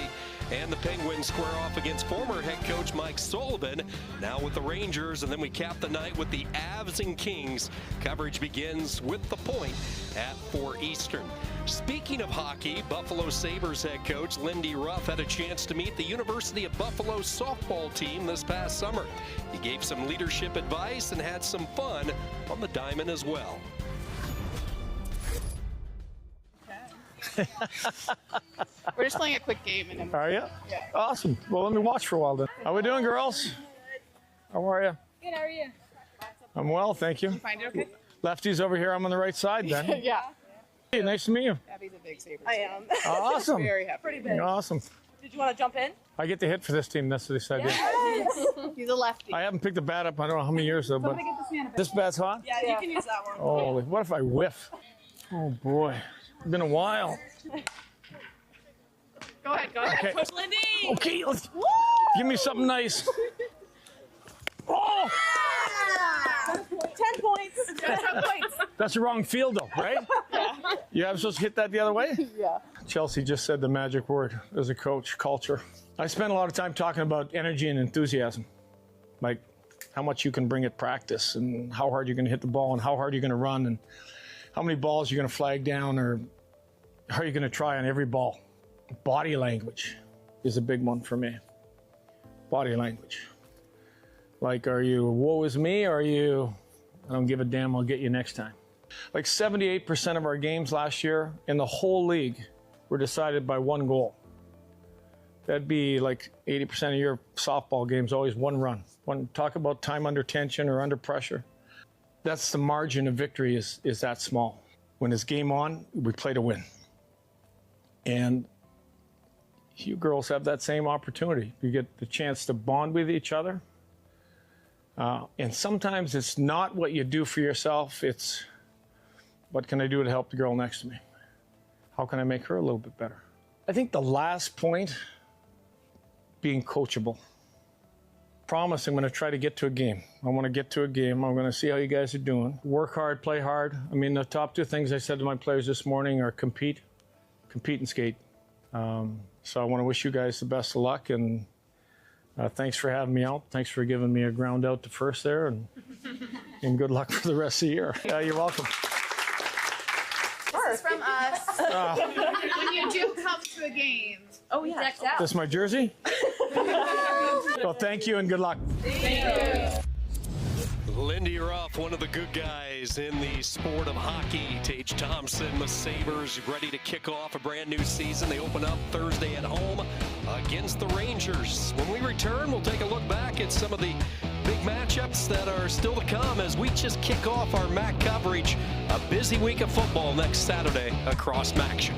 and the Penguins square off against former head coach Mike Sullivan, now with the Rangers, and then we cap the night with the Avs and Kings. Coverage begins with the point at 4 Eastern. Speaking of hockey, Buffalo Sabres head coach Lindy Ruff had a chance to meet the University of Buffalo softball team this past summer. He gave some leadership advice and had some fun on the diamond as well. We're just playing a quick game. And Are you? Yeah. Awesome. Well, let me watch for a while then. How we doing, girls? How are you? Good, how are you? I'm well, thank you. You find it okay? Lefty's over here. I'm on the right side then. Yeah. Hey, nice to meet you. Abby's a big Sabres. I am. Awesome. Very happy. Pretty big. Awesome. Did you want to jump in? I get to hit for this team. That's what they said. He's a lefty. I haven't picked a bat up. I don't know how many years though, but Get this man a bit. this bat's hot. Yeah, you can use that one. Holy, what if I whiff? Oh boy, it's been a while. Go ahead, go ahead. Okay. Push Lindy. Okay, let's give me something nice. Oh, 10 points. 10 points. that's the wrong field though, right? Yeah. I'm supposed to hit that the other way? Yeah. Chelsea just said the magic word as a coach, culture. I spend a lot of time talking about energy and enthusiasm, like how much you can bring at practice and how hard you're going to hit the ball and how hard you're going to run and how many balls you're going to flag down or how you're going to try on every ball. Body language is a big one for me. Body language. Like, are you woe is me or are you, I don't give a damn, I'll get you next time. Like 78% of our games last year in the whole league were decided by one goal. That'd be like 80% of your softball games, always one run. Talk about time under tension or under pressure. That's the margin of victory is that small. When it's game on, we play to win. And you girls have that same opportunity. You get the chance to bond with each other. And sometimes it's not what you do for yourself, it's what can I do to help the girl next to me? How can I make her a little bit better? I think the last point, being coachable. Promise I'm going to try to get to a game. I want to get to a game. I'm going to see how you guys are doing. Work hard, play hard. I mean, the top two things I said to my players this morning are compete and skate. So I want to wish you guys the best of luck, and thanks for having me out. Thanks for giving me a ground out to first there, and good luck for the rest of the year. You're welcome. This is from us. When you do come to a game. Oh, yeah. Decked out. This is my jersey? Well, thank you and good luck. Lindy Ruff, one of the good guys in the sport of hockey. Tage Thompson, the Sabres, ready to kick off a brand new season. They open up Thursday at home against the Rangers. When we return, we'll take a look back at some of the big matchups that are still to come as we just kick off our MAC coverage. A busy week of football next Saturday across MACtion.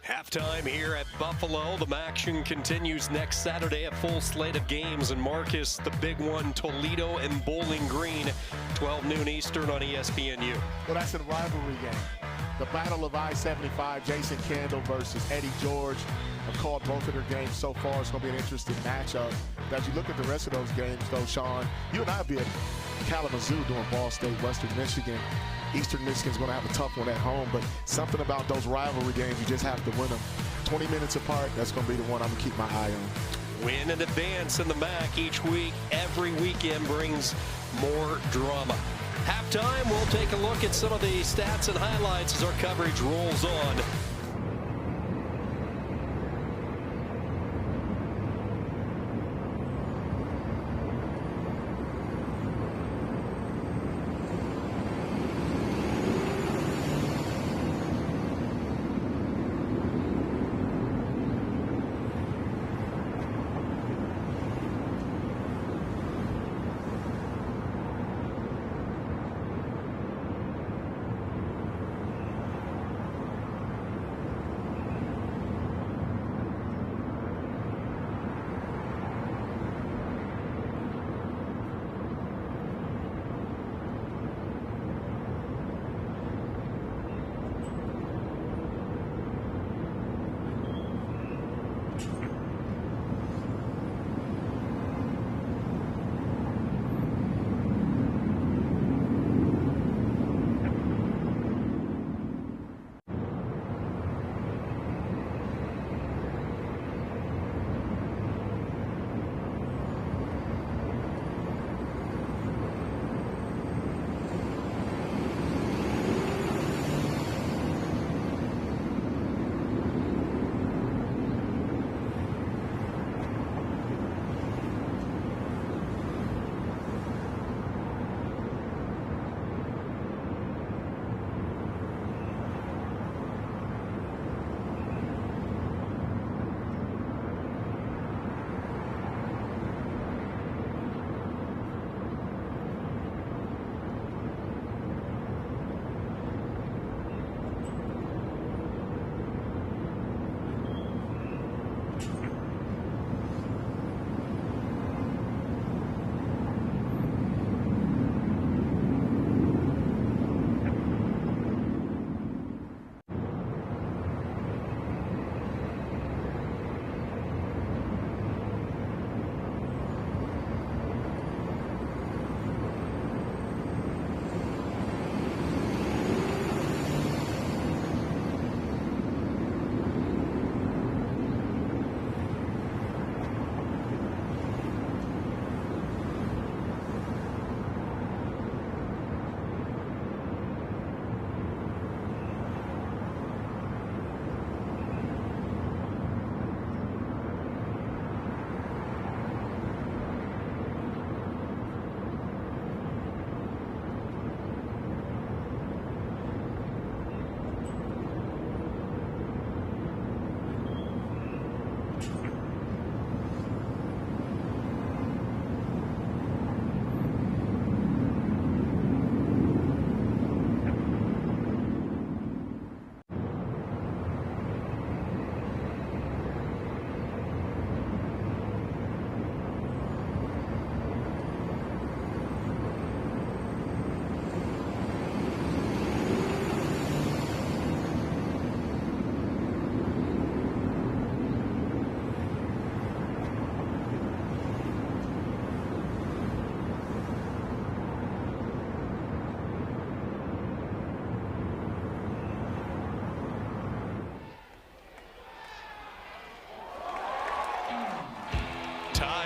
Halftime here at Buffalo. The action continues next Saturday, a full slate of games. And Marcus, the big one, Toledo and Bowling Green, 12 noon Eastern on ESPNU. Well, that's a rivalry game. The Battle of I-75, Jason Kendall versus Eddie George. I've called both of their games so far. It's going to be an interesting matchup. But as you look at the rest of those games, though, Sean, you and I will be at Kalamazoo doing Ball State, Western Michigan. Eastern Michigan's going to have a tough one at home, but something about those rivalry games, you just have to win them 20 minutes apart. That's going to be the one I'm going to keep my eye on. Win and advance in the MAC each week. Every weekend brings more drama. Halftime, we'll take a look at some of the stats and highlights as our coverage rolls on.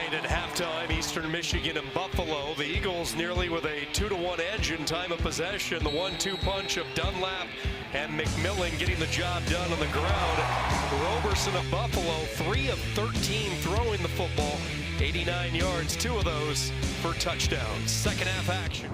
At halftime, Eastern Michigan and Buffalo. The Eagles nearly with a 2-1 edge in time of possession. The 1-2 punch of Dunlap and McMillan getting the job done on the ground. Roberson of Buffalo, 3 of 13 throwing the football, 89 yards, 2 of those for touchdowns. Second half action.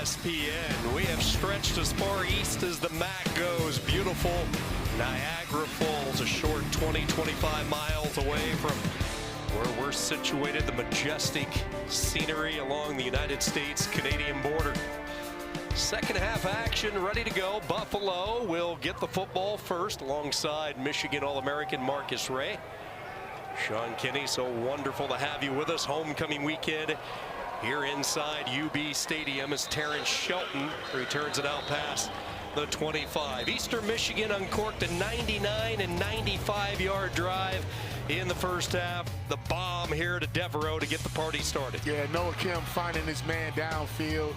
ESPN. We have stretched as far east as the map goes. Beautiful Niagara Falls, a short 20-25 miles away from where we're situated, the majestic scenery along the United States-Canadian border. Second half action ready to go. Buffalo will get the football first alongside Michigan All-American Marcus Ray. Sean Kinney, so wonderful to have you with us. Homecoming weekend here inside UB Stadium as Terrence Shelton returns it out past the 25. Eastern Michigan uncorked a 99 and 95-yard drive in the first half. The bomb here to Devereaux to get the party started. Yeah, Noah Kim finding his man downfield.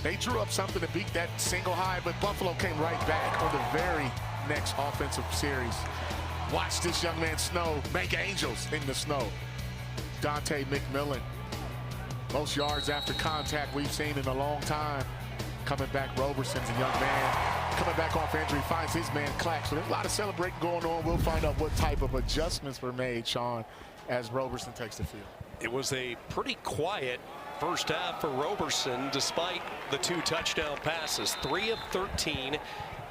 They drew up something to beat that single high, but Buffalo came right back on the very next offensive series. Watch this young man Snow make angels in the snow. Dante McMillan, most yards after contact we've seen in a long time. Coming back, Roberson's a young man. Coming back off injury, finds his man Clack. So there's a lot of celebrating going on. We'll find out what type of adjustments were made, Sean, as Roberson takes the field. It was a pretty quiet first half for Roberson, despite the 2 touchdown passes. 3 of 13,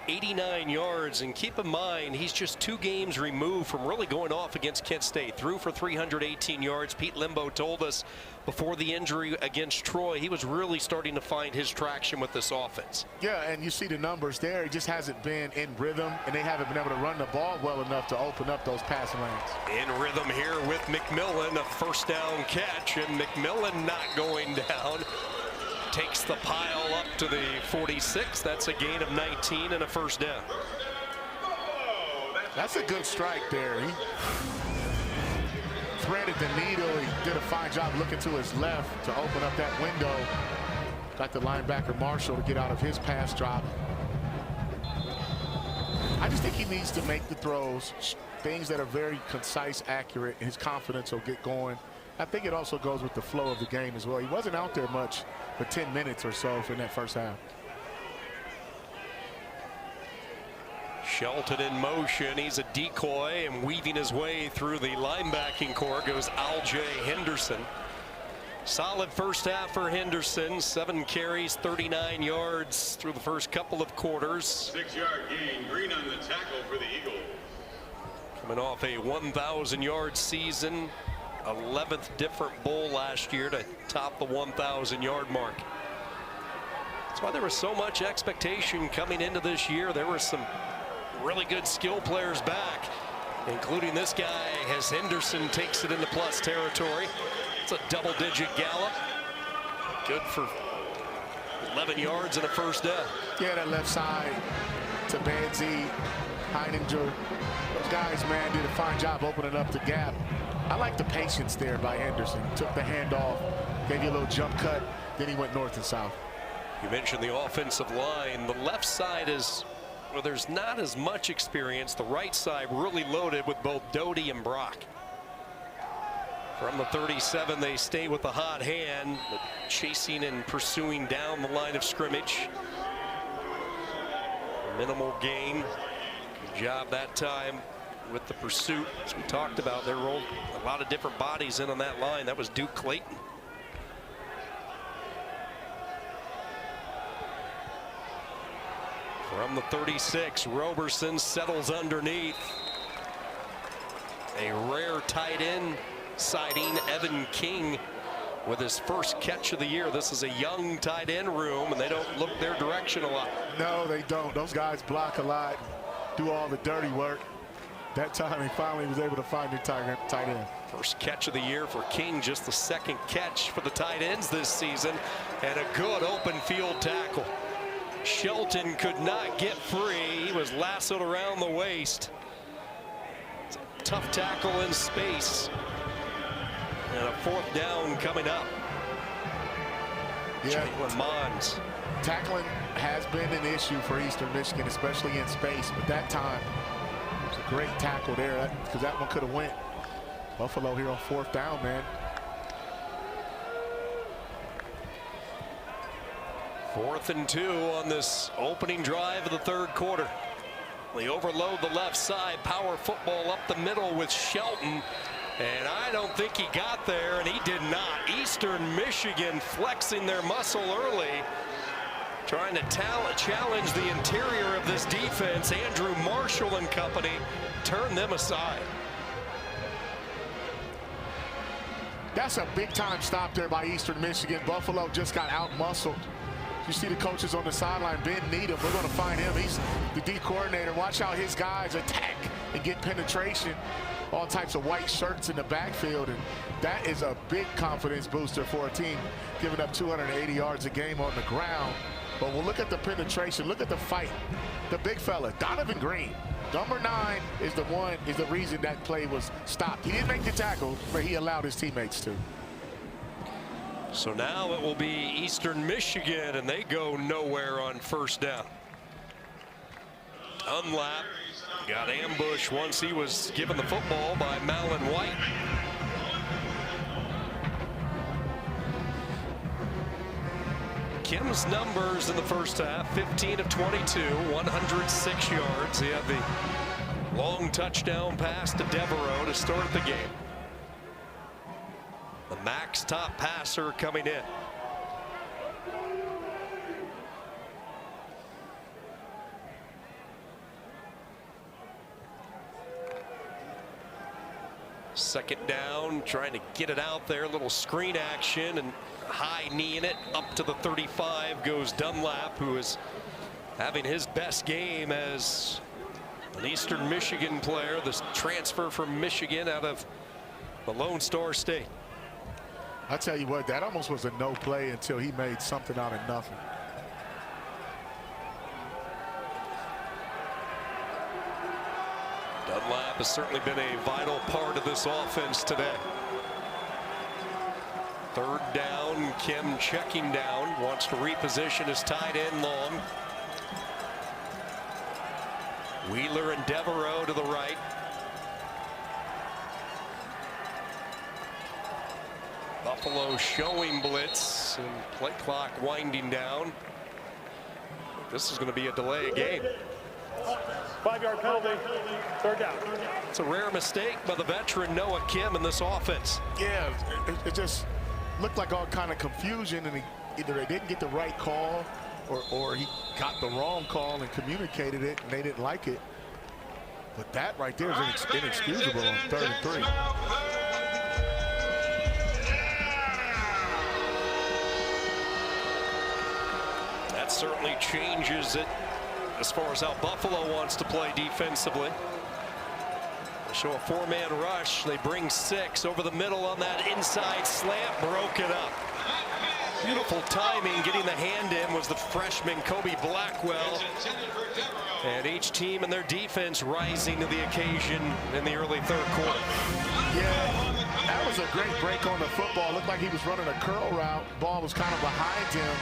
89 yards. And keep in mind, he's just 2 games removed from really going off against Kent State. Threw for 318 yards. Pete Limbo told us before the injury against Troy, he was really starting to find his traction with this offense. Yeah, and you see the numbers there. He just hasn't been in rhythm, and they haven't been able to run the ball well enough to open up those passing lanes. In rhythm here with McMillan, a first down catch, and McMillan not going down. Takes the pile up to the 46. That's a gain of 19 and a first down. That's a good strike there. He threaded the needle. He did a fine job looking to his left to open up that window. Got the linebacker Marshall to get out of his pass drop. I just think he needs to make the throws, things that are very concise, accurate, and his confidence will get going. I think it also goes with the flow of the game as well. He wasn't out there much for 10 minutes or so in that first half. Shelton in motion. He's a decoy and weaving his way through the linebacking core goes Al-J Henderson. Solid first half for Henderson. 7 carries, 39 yards through the first couple of quarters. 6-yard gain. Green on the tackle for the Eagles. Coming off a 1,000-yard season. 11th different bowl last year to top the 1,000-yard mark. That's why there was so much expectation coming into this year. There were some really good skill players back, including this guy as Henderson takes it into plus territory. It's a double-digit gallop. Good for 11 yards and a first down. Yeah, that left side to Banzi, Heininger. Those guys, man, did a fine job opening up the gap. I like the patience there by Henderson. Took the handoff, gave you a little jump cut, then he went north and south. You mentioned the offensive line. The left side is, well, there's not as much experience. The right side really loaded with both Doty and Brock. From the 37, they stay with the hot hand, but chasing and pursuing down the line of scrimmage. Minimal gain. Good job that time with the pursuit. As we talked about, there rolled a lot of different bodies in on that line. That was Duke Clayton. From the 36, Roberson settles underneath. A rare tight end sighting, Evan King with his first catch of the year. This is a young tight end room, and they don't look their direction a lot. No, they don't. Those guys block a lot, do all the dirty work. That time he finally was able to find the tight end. First catch of the year for King, just the second catch for the tight ends this season, and a good open field tackle. Shelton could not get free. He was lassoed around the waist. It's a tough tackle in space. And a fourth down coming up. Yeah, Jalen Mons. Tackling has been an issue for Eastern Michigan, especially in space, but that time it was a great tackle there because that one could have went. Buffalo here on fourth down, man. 4th and 2 on this opening drive of the third quarter. They overload the left side, power football up the middle with Shelton. And I don't think he got there, and he did not. Eastern Michigan flexing their muscle early, trying to challenge the interior of this defense. Andrew Marshall and company turned them aside. That's a big-time stop there by Eastern Michigan. Buffalo just got out-muscled. You see the coaches on the sideline, Ben Needham. We're going to find him. He's the D coordinator. Watch how his guys attack and get penetration. All types of white shirts in the backfield. And that is a big confidence booster for a team giving up 280 yards a game on the ground. But we'll look at the penetration. Look at the fight. The big fella, Donovan Green. Number 9 is the reason that play was stopped. He didn't make the tackle, but he allowed his teammates to. So now it will be Eastern Michigan, and they go nowhere on first down. Dunlap got ambushed once he was given the football by Malin White. Kim's numbers in the first half, 15 of 22, 106 yards. He had the long touchdown pass to Devereaux to start the game. The Mac's top passer coming in. Second down, trying to get it out there, a little screen action and high knee in it. Up to the 35 goes Dunlap, who is having his best game as an Eastern Michigan player. This transfer from Michigan out of the Lone Star State. I tell you what, that almost was a no play until he made something out of nothing. Dunlap has certainly been a vital part of this offense today. Third down, Kim checking down, wants to reposition his tight end long. Wheeler and Devereaux to the right. Buffalo showing blitz and play clock winding down. This is going to be a delay game. 5-yard penalty, third down. It's a rare mistake by the veteran Noah Kim in this offense. Yeah, it just looked like all kind of confusion, and either they didn't get the right call or he got the wrong call and communicated it and they didn't like it. But that right there is inexcusable on 3rd and 3. That certainly changes it as far as how Buffalo wants to play defensively. They show a 4-man rush. They bring 6 over the middle on that inside slant. Broke it up. Beautiful timing. Getting the hand in was the freshman Kobe Blackwell. And each team and their defense rising to the occasion in the early 3rd quarter. Yeah, that was a great break on the football. Looked like he was running a curl route. Ball was kind of behind him.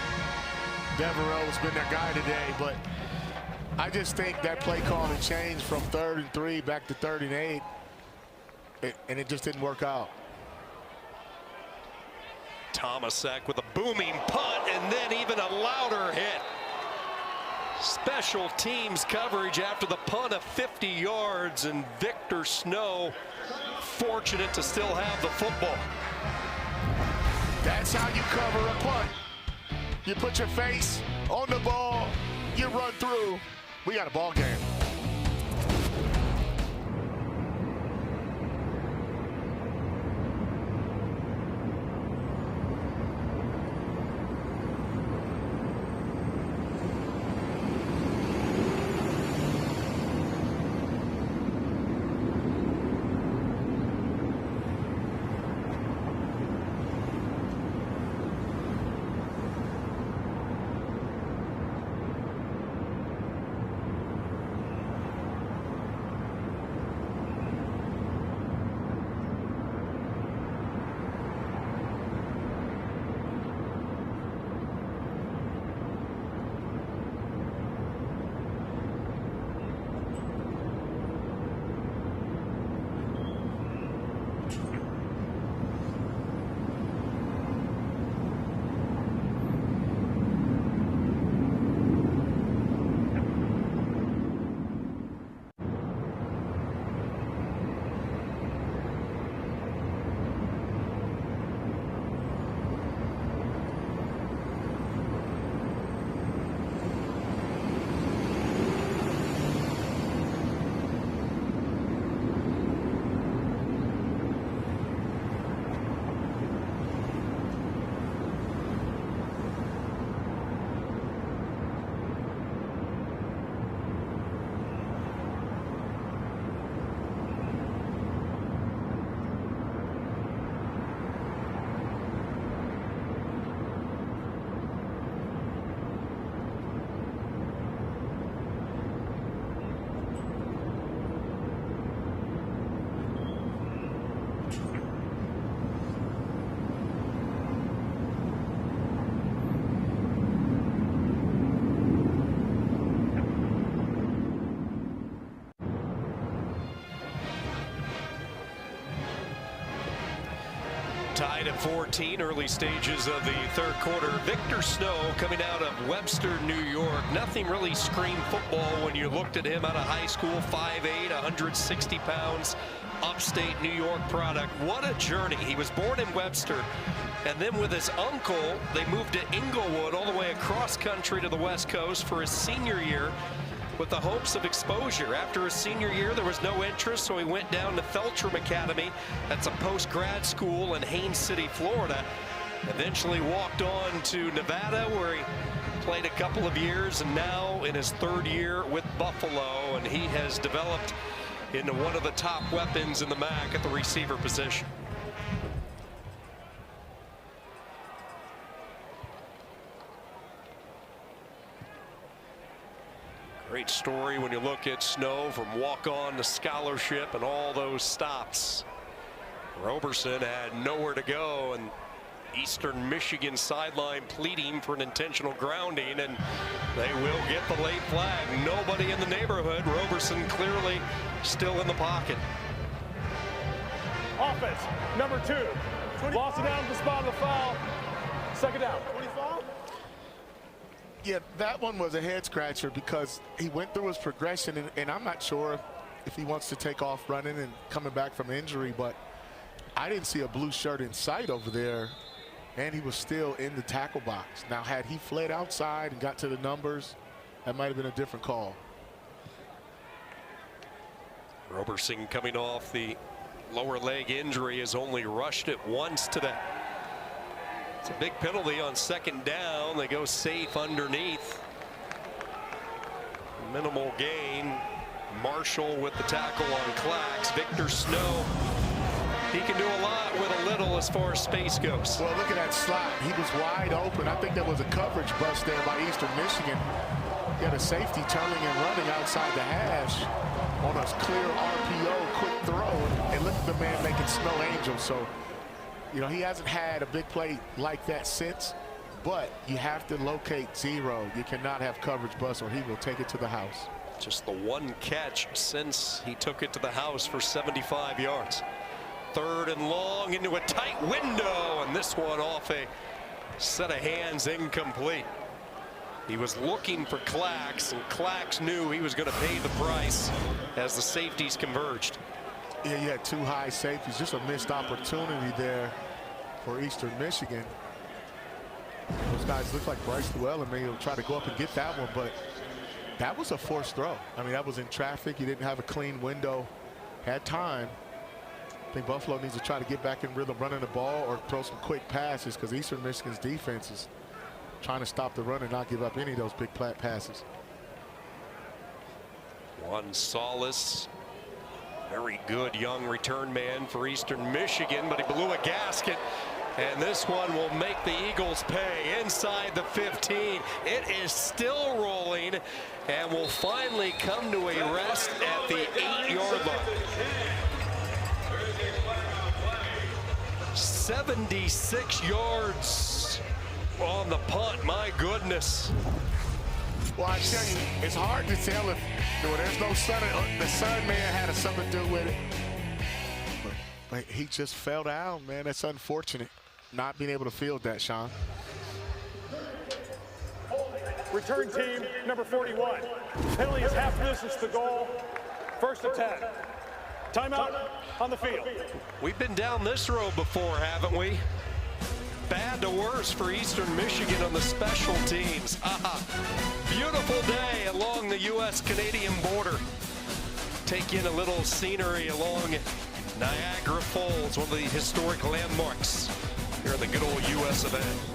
Devereaux's been their guy today, but I just think that play call had changed from 3rd and 3 back to 3rd and 8, and it just didn't work out. Tomasek with a booming punt and then even a louder hit. Special teams coverage after the punt of 50 yards, and Victor Snow fortunate to still have the football. That's how you cover a punt. You put your face on the ball, you run through. We got a ball game. Tied at 14, early stages of the third quarter. Victor Snow coming out of Webster, New York. Nothing really screamed football when you looked at him out of high school. 5'8", 160 pounds, upstate New York product. What a journey. He was born in Webster, and then with his uncle, they moved to Inglewood all the way across country to the West Coast for his senior year, with the hopes of exposure. After his senior year, there was no interest, so he went down to Feltram Academy. That's a post-grad school in Haines City, Florida. Eventually walked on to Nevada, where he played a couple of years, and now in his third year with Buffalo, and he has developed into one of the top weapons in the MAC at the receiver position. Great story when you look at Snow, from walk-on to scholarship and all those stops. Roberson had nowhere to go, and Eastern Michigan sideline pleading for an intentional grounding, and they will get the late flag. Nobody in the neighborhood. Roberson clearly still in the pocket. Offense, number 2. Lost it down to the spot of the foul. Second down. 25. Yeah, that one was a head scratcher because he went through his progression, and I'm not sure if he wants to take off running and coming back from injury, but I didn't see a blue shirt in sight over there, and he was still in the tackle box. Now, had he fled outside and got to the numbers, that might have been a different call. Roberson, coming off the lower leg injury, has only rushed it once today. It's a big penalty on second down. They go safe underneath. Minimal gain. Marshall with the tackle on Clax. Victor Snow, he can do a lot with a little as far as space goes. Well, look at that slot. He was wide open. I think that was a coverage bust there by Eastern Michigan. He had a safety turning and running outside the hash on a clear RPO, quick throw. And look at the man making snow angels. So, you know, he hasn't had a big play like that since, but you have to locate zero. You cannot have coverage bust or he will take it to the house. Just the one catch since he took it to the house for 75 yards. Third and long into a tight window, and this one off a set of hands, incomplete. He was looking for Clax, and Clax knew he was going to pay the price as the safeties converged. Yeah, you had 2 high safeties. Just a missed opportunity there for Eastern Michigan. Those guys look like Bryce Llewellyn. Maybe he'll try to go up and get that one, but that was a forced throw. I mean, that was in traffic. He didn't have a clean window. Had time. I think Buffalo needs to try to get back in rhythm running the ball or throw some quick passes, because Eastern Michigan's defense is trying to stop the run and not give up any of those big passes. Juan Solis, very good young return man for Eastern Michigan, but he blew a gasket. And this one will make the Eagles pay inside the 15. It is still rolling and will finally come to a rest at the 8-yard line. 76 yards on the punt. My goodness. Well, I tell you, it's hard to tell if there's no sun. The sun man had something to do with it. But he just fell down, man. That's unfortunate. Not being able to field that, Sean. Return team, number 41. Penalty is half distance to goal. First and 10. Timeout on the field. We've been down this road before, haven't we? Bad to worse for Eastern Michigan on the special teams. Beautiful day along the U.S.-Canadian border. Take in a little scenery along Niagara Falls, one of the historic landmarks here in the good old U.S. of A.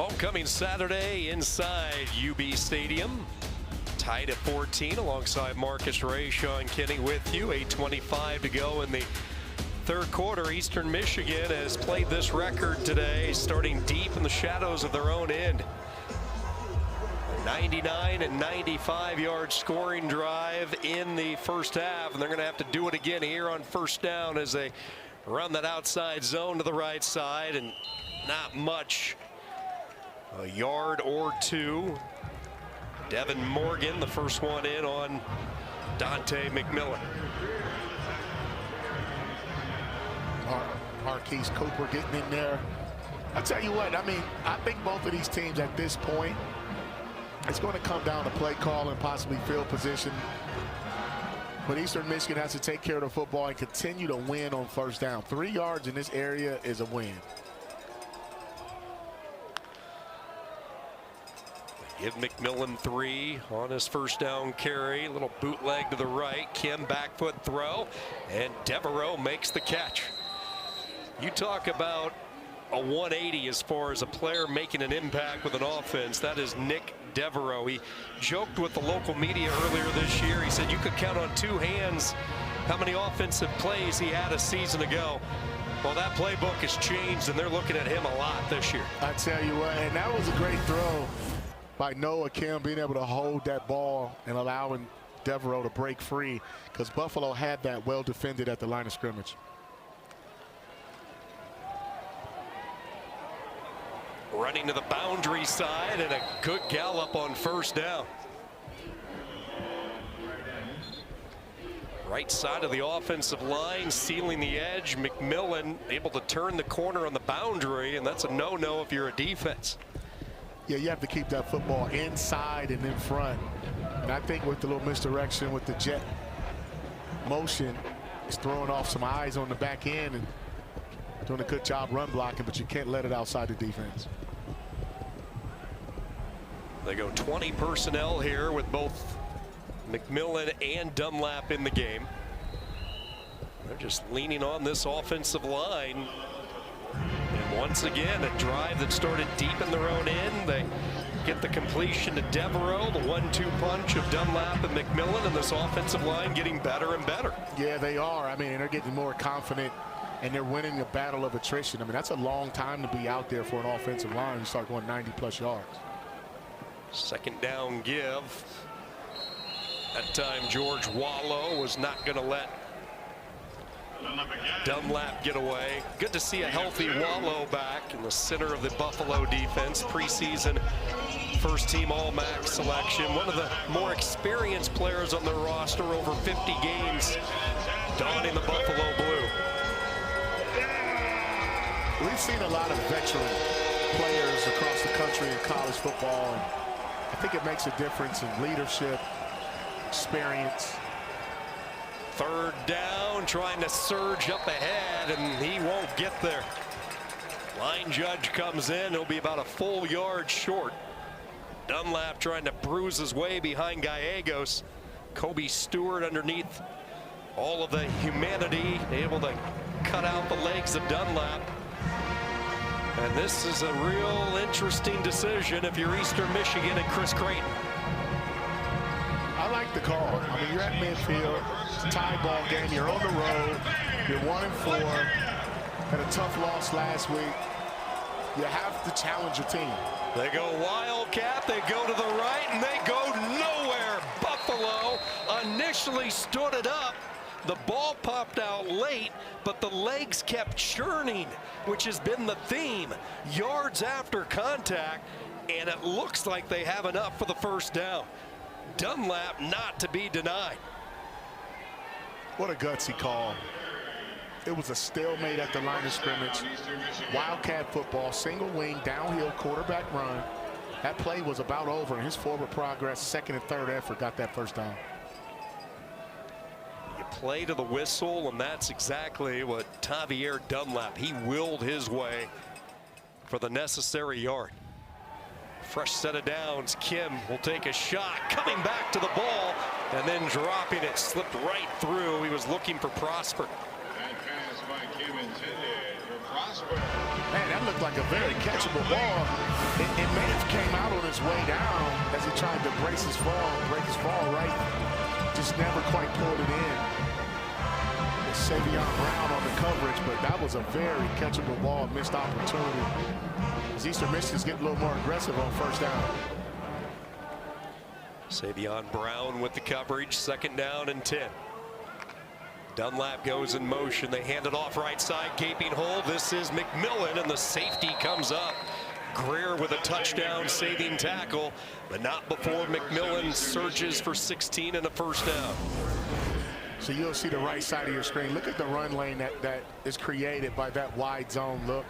Homecoming Saturday inside UB Stadium. Tied at 14 alongside Marcus Ray, Sean Kinney with you. 8:25 to go in the third quarter. Eastern Michigan has played this record today, starting deep in the shadows of their own end. 99 and 95-yard scoring drive in the first half, and they're going to have to do it again here on first down as they run that outside zone to the right side, and not much. A yard or two. Devin Morgan, the first one in on Dante McMillan. Marquise Cooper getting in there. I'll tell you what, I mean, I think both of these teams at this point, it's going to come down to play call and possibly field position. But Eastern Michigan has to take care of the football and continue to win on first down. 3 yards in this area is a win. Give McMillan 3 on his first down carry. A little bootleg to the right. Kim back foot throw. And Devereaux makes the catch. You talk about a 180 as far as a player making an impact with an offense. That is Nick Devereaux. He joked with the local media earlier this year. He said you could count on 2 hands how many offensive plays he had a season ago. Well, that playbook has changed, and they're looking at him a lot this year. I tell you what, and that was a great throw by Noah Kim, being able to hold that ball and allowing Devereaux to break free, because Buffalo had that well defended at the line of scrimmage. Running to the boundary side, and a good gallop on first down. Right side of the offensive line, sealing the edge. McMillan able to turn the corner on the boundary, and that's a no-no if you're a defense. Yeah, you have to keep that football inside and in front. And I think with the little misdirection with the jet motion, it's throwing off some eyes on the back end and doing a good job run blocking, but you can't let it outside the defense. They go 20 personnel here with both McMillan and Dunlap in the game. They're just leaning on this offensive line. And once again, a drive that started deep in their own end. They get the completion to Devereaux, the 1-2 punch of Dunlap and McMillan, and this offensive line getting better and better. Yeah, they are. I mean, they're getting more confident, and they're winning the battle of attrition. I mean, that's a long time to be out there for an offensive line. You start going 90-plus yards. Second down give. That time George Wallow was not going to let Dunlap get away. Good to see a healthy Wallow back in the center of the Buffalo defense. Preseason first-team All-MAC selection. One of the more experienced players on their roster, over 50 games donning the Buffalo Blue. We've seen a lot of veteran players across the country in college football, and I think it makes a difference in leadership, experience. Third down, trying to surge up ahead, and he won't get there. Line judge comes in. He'll be about a full yard short. Dunlap trying to bruise his way behind Gallegos. Kobe Stewart underneath all of the humanity, able to cut out the legs of Dunlap. And this is a real interesting decision if you're Eastern Michigan and Chris Creighton. I like the call. I mean, you're at midfield. It's a tie ball game. You're on the road. You're 1-4. Had a tough loss last week. You have to challenge your team. They go Wildcat. They go to the right, and they go nowhere. Buffalo initially stood it up. The ball popped out late, but the legs kept churning, which has been the theme. Yards after contact, and it looks like they have enough for the first down. Dunlap not to be denied. What a gutsy call. It was a stalemate at the line of scrimmage. Wildcat football, single wing, downhill quarterback run. That play was about over, and his forward progress, second and third effort, got that first down. You play to the whistle, and that's exactly what Tavier Dunlap, he willed his way for the necessary yard. Fresh set of downs. Kim will take a shot, coming back to the ball, and then dropping it, slipped right through. He was looking for Prosper. That pass by Kim intended for Prosper. Man, that looked like a very catchable ball. It may have came out on his way down as he tried to break his fall right. Just never quite pulled it in. It's Savion Brown on the coverage, but that was a very catchable ball, missed opportunity. As Eastern Michigan's getting a little more aggressive on first down. Savion Brown with the coverage, 2nd down and 10. Dunlap goes in motion. They hand it off right side, gaping hole. This is McMillan, and the safety comes up. Greer with a touchdown saving tackle, but not before McMillan surges for 16 and a 1st down. So you'll see the right side of your screen. Look at the run lane that is created by that wide zone look.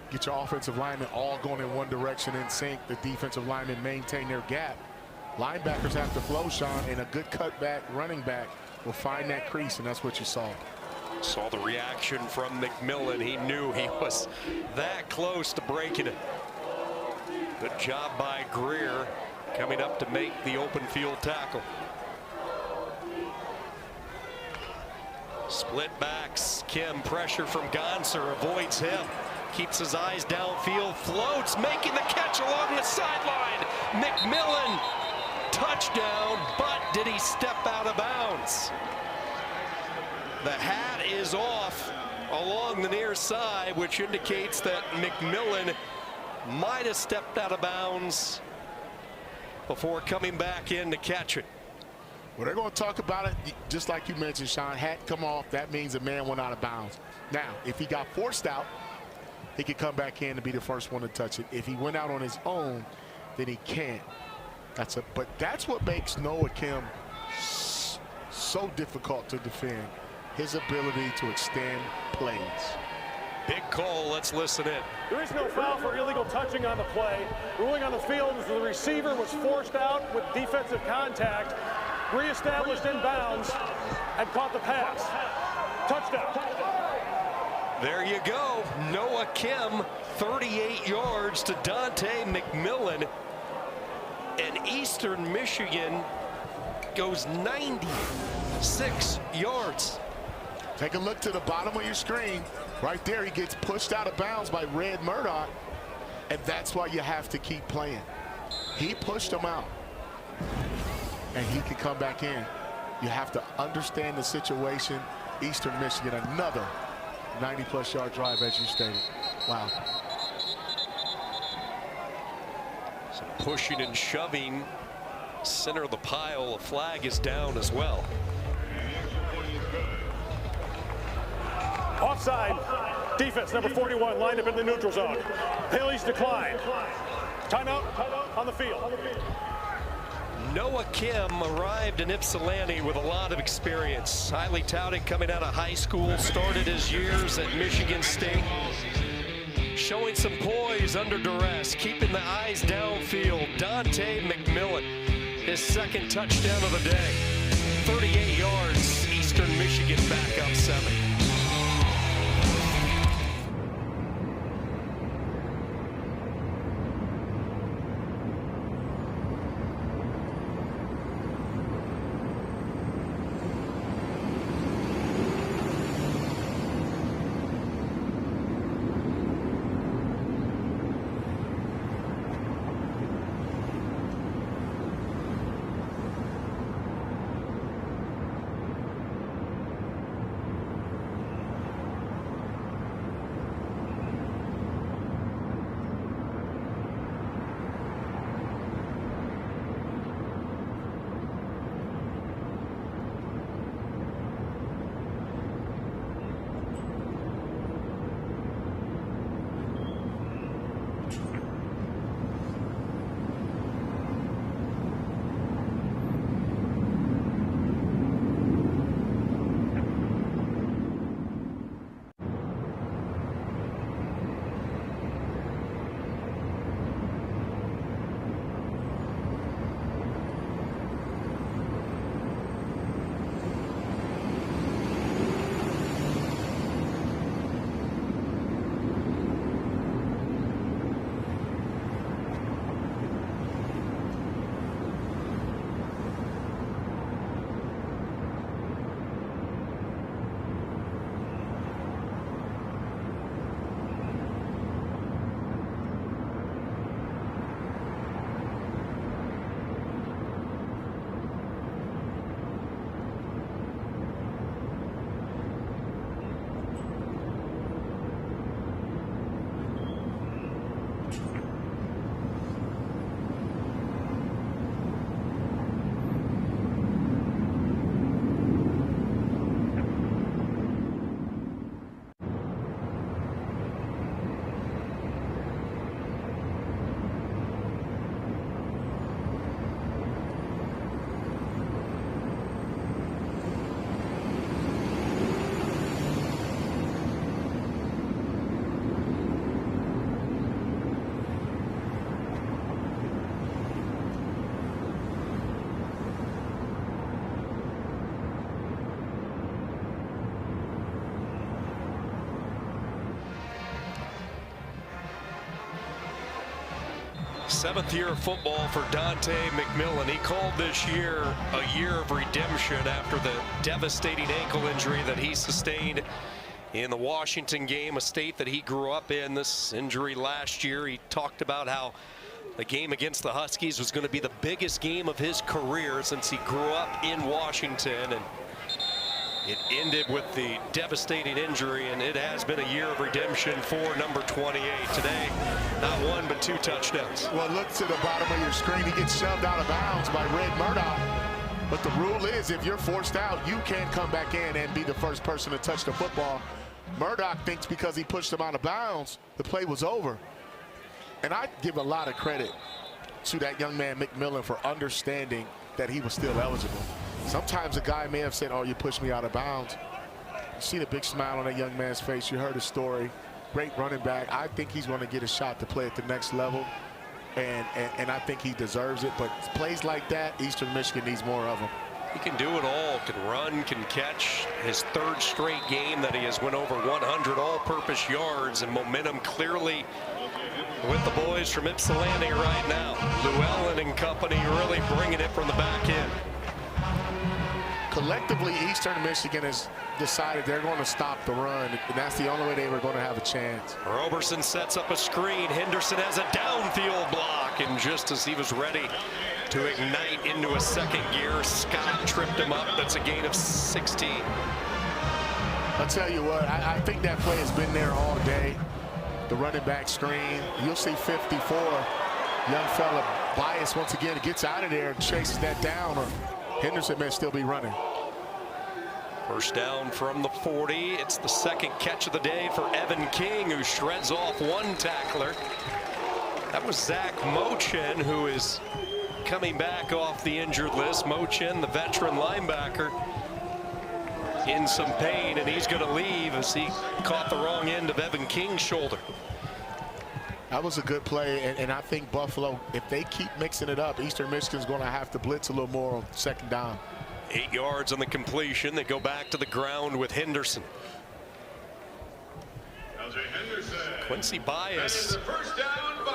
Get your offensive linemen all going in one direction in sync. The defensive linemen maintain their gap. Linebackers have to flow, Sean, and a good cutback running back will find that crease, and that's what you saw. Saw the reaction from McMillan. He knew he was that close to breaking it. Good job by Greer coming up to make the open field tackle. Split backs. Kim, pressure from Gonser, avoids him. Keeps his eyes downfield, floats, making the catch along the sideline. McMillan, touchdown, but did he step out of bounds? The hat is off along the near side, which indicates that McMillan might have stepped out of bounds before coming back in to catch it. Well, they're going to talk about it, just like you mentioned, Sean. Hat come off, that means the man went out of bounds. Now, if he got forced out, he could come back in and be the first one to touch it. If he went out on his own, then he can't. But that's what makes Noah Kim so difficult to defend. His ability to extend plays. Big call. Let's listen in. There is no foul for illegal touching on the play. Ruling on the field is the receiver was forced out with defensive contact, reestablished in bounds, and caught the pass. Touchdown. There you go. Noah Kim, 38 yards to Dante McMillan. And Eastern Michigan goes 96 yards. Take a look to the bottom of your screen. Right there, he gets pushed out of bounds by Red Murdoch, and that's why you have to keep playing. He pushed him out, and he can come back in. You have to understand the situation. Eastern Michigan, another 90-plus yard drive, as you stated. Wow. Some pushing and shoving. Center of the pile, a flag is down as well. Offside. Defense number 41 lined up in the neutral zone. Haley's declined. Timeout on the field. Noah Kim arrived in Ypsilanti with a lot of experience. Highly touted coming out of high school, started his years at Michigan State. Showing some poise under duress, keeping the eyes downfield. Dante McMillan, his 2nd touchdown of the day. 38 yards, Eastern Michigan back up 7. 7th year of football for Dante McMillan. He called this year a year of redemption after the devastating ankle injury that he sustained in the Washington game, a state that he grew up in. This injury last year, he talked about how the game against the Huskies was going to be the biggest game of his career since he grew up in Washington, and it ended with the devastating injury, and it has been a year of redemption for number 28 today. Not one, but 2 touchdowns. Well, look to the bottom of your screen. He gets shoved out of bounds by Red Murdoch. But the rule is if you're forced out, you can come back in and be the first person to touch the football. Murdoch thinks because he pushed him out of bounds, the play was over. And I give a lot of credit to that young man, McMillan, for understanding that he was still eligible. Sometimes a guy may have said, oh, you pushed me out of bounds. You see the big smile on that young man's face. You heard his story. Great running back. I think he's going to get a shot to play at the next level. And I think he deserves it. But plays like that, Eastern Michigan needs more of them. He can do it all. Can run, can catch. His 3rd straight game that he has went over 100 all-purpose yards, and momentum clearly with the boys from Ypsilanti right now. Llewellyn and company really bringing it from the back end. Collectively, Eastern Michigan has decided they're going to stop the run, and that's the only way they were going to have a chance. Roberson sets up a screen. Henderson has a downfield block, and just as he was ready to ignite into a 2nd gear, Scott tripped him up. That's a gain of 16. I'll tell you what, I think that play has been there all day. The running back screen. You'll see 54. Young fella bias once again, gets out of there and chases that down, or Henderson may still be running. First down from the 40. It's the 2nd catch of the day for Evan King, who shreds off 1 tackler. That was Zach Mochin, who is coming back off the injured list. Mochin, the veteran linebacker, in some pain, and he's going to leave as he caught the wrong end of Evan King's shoulder. That was a good play, and I think Buffalo, if they keep mixing it up, Eastern Michigan's going to have to blitz a little more on 2nd down. 8 yards on the completion. They go back to the ground with Henderson. Quincy Bias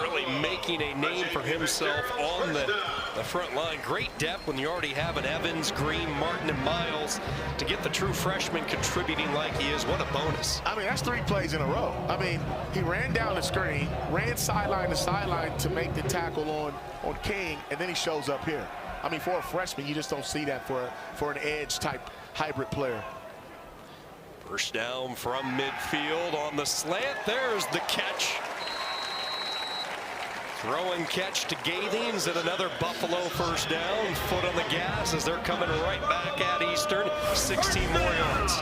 really making a name for himself on the front line. Great depth when you already have an Evans, Green, Martin, and Miles. To get the true freshman contributing like he is, what a bonus. I mean, that's 3 plays in a row. I mean, he ran down the screen, ran sideline to sideline to make the tackle on King, and then he shows up here. I mean, for a freshman, you just don't see that for an edge-type hybrid player. First down from midfield on the slant. There's the catch. Throw and catch to Gathings, and another Buffalo first down. Foot on the gas as they're coming right back at Eastern. 16 more yards.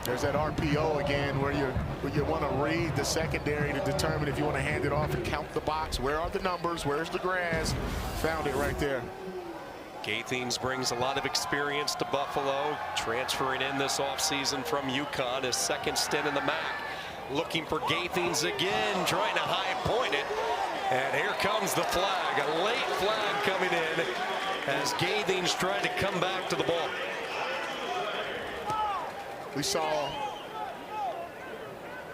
There's that RPO again where you want to read the secondary to determine if you want to hand it off and count the box. Where are the numbers? Where's the grass? Found it right there. Gathings brings a lot of experience to Buffalo, transferring in this offseason from UConn, his 2nd stint in the MAC. Looking for Gathings again, trying to high point it. And here comes the flag, a late flag coming in as Gathings tried to come back to the ball. We saw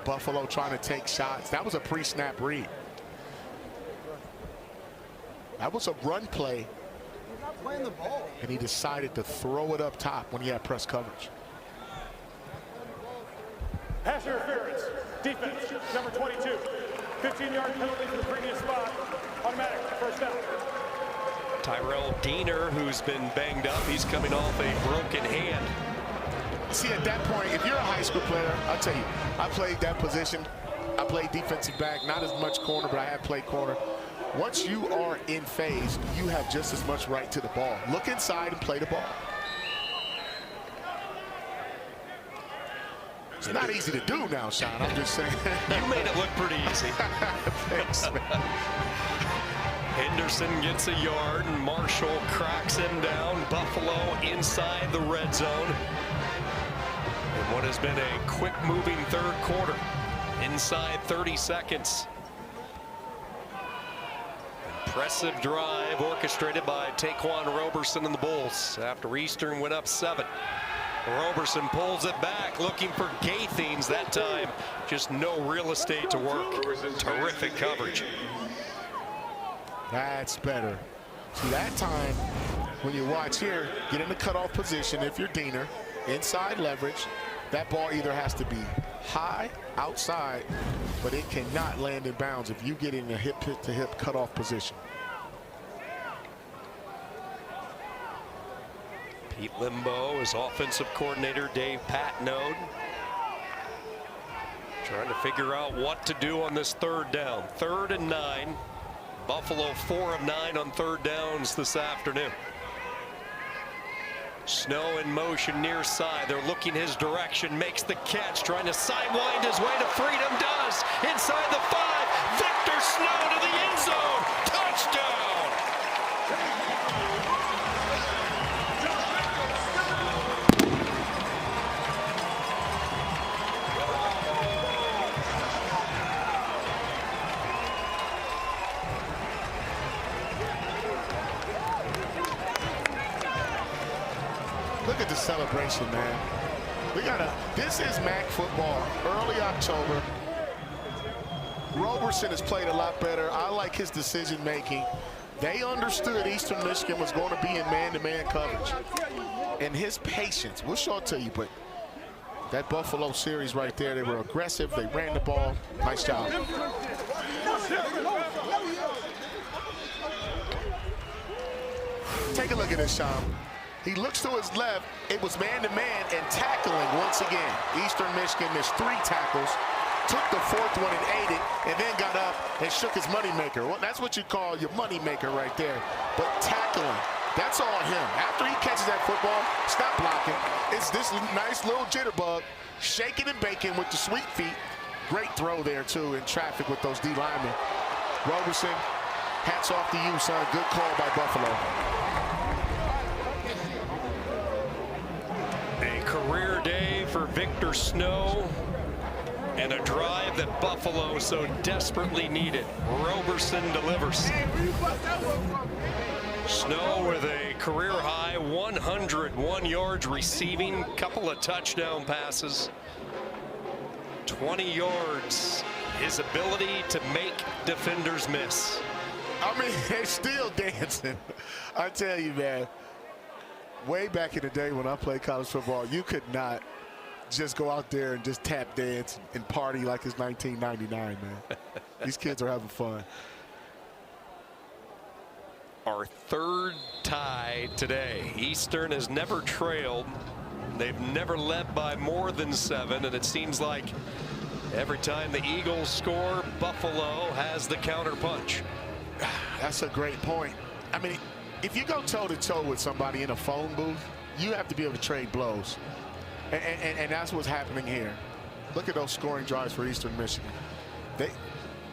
Buffalo trying to take shots. That was a pre-snap read. That was a run play. Playing the ball. And he decided to throw it up top when he had press coverage. Pass interference. Defense, number 22. 15-yard penalty for the previous spot. Automatic first down. Tyrell Diener, who's been banged up, he's coming off a broken hand. See, at that point, if you're a high school player, I'll tell you, I played that position. I played defensive back, not as much corner, but I have played corner. Once you are in phase, you have just as much right to the ball. Look inside and play the ball. It's not easy to do now, Sean. I'm just saying. You made it look pretty easy. Thanks, man. Henderson gets a yard, and Marshall cracks him down. Buffalo inside the red zone. In what has been a quick-moving 3rd quarter. Inside 30 seconds. Impressive drive orchestrated by Taquan Roberson and the Bulls after Eastern went up 7. Roberson pulls it back, looking for Gathings. That time, just no real estate to work. Terrific coverage. That's better. See, that time, when you watch here, get in the cutoff position if you're Diener, inside leverage. That ball either has to be high, outside, but it cannot land in bounds if you get in a hip-to-hip cutoff position. Pete Limbo is offensive coordinator Dave Patnode. Trying to figure out what to do on this third down. 3rd and 9. Buffalo 4 of 9 on third downs this afternoon. Snow in motion near side. They're looking his direction. Makes the catch. Trying to sidewind his way to freedom. Does. Inside the 5. Victor Snow to the end zone. Touchdown. Look at the celebration, man. This is MAC football, early October. Roberson has played a lot better. I like his decision making. They understood Eastern Michigan was going to be in man-to-man coverage. And his patience, we'll show it to you, but that Buffalo series right there, they were aggressive, they ran the ball. Nice job. Take a look at this, Sean. He looks to his left. It was man-to-man and tackling once again. Eastern Michigan missed 3 tackles, took the 4th one and ate it, and then got up and shook his moneymaker. Well, that's what you call your moneymaker right there. But tackling, that's all him. After he catches that football, stop blocking. It's this nice little jitterbug, shaking and baking with the sweet feet. Great throw there, too, in traffic with those D linemen. Roberson, hats off to you, son. Good call by Buffalo. Career day for Victor Snow and a drive that Buffalo so desperately needed. Roberson delivers. Snow with a career high 101 yards receiving, couple of touchdown passes, 20 yards. His ability to make defenders miss. I mean, they're still dancing. I tell you, man. Way back in the day when I played college football, you could not just go out there and just tap dance and party like it's 1999, man. These kids are having fun. Our 3rd tie today. Eastern has never trailed. They've never led by more than 7, and it seems like every time the Eagles score, Buffalo has the counter punch. That's a great point. I mean, if you go toe-to-toe with somebody in a phone booth, you have to be able to trade blows. And that's what's happening here. Look at those scoring drives for Eastern Michigan.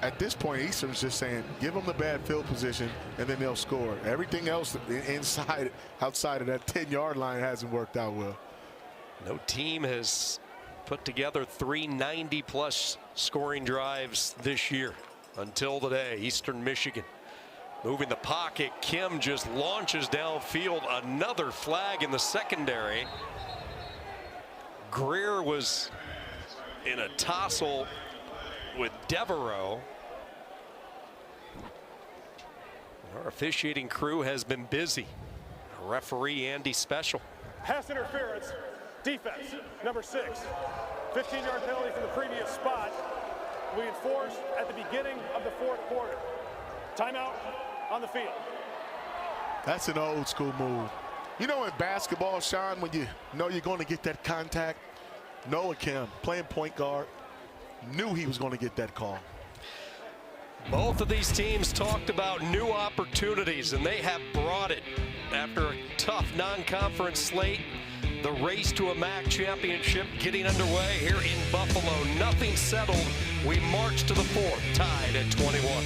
At this point, Eastern's just saying, give them the bad field position, and then they'll score. Everything else outside of that 10-yard line hasn't worked out well. No team has put together 390-plus scoring drives this year until today. Eastern Michigan. Moving the pocket, Kim just launches downfield. Another flag in the secondary. Greer was in a tussle with Devereaux. Our officiating crew has been busy. Referee Andy Special. Pass interference, defense, number 6. 15-yard penalty from the previous spot. We enforced at the beginning of the 4th quarter. Timeout on the field. That's an old school move. You know, in basketball, Sean, when you know you're going to get that contact, Noah Kim, playing point guard, knew he was going to get that call. Both of these teams talked about new opportunities, and they have brought it. After a tough non-conference slate, the race to a MAC championship getting underway here in Buffalo. Nothing settled. We march to the 4th, tied at 21.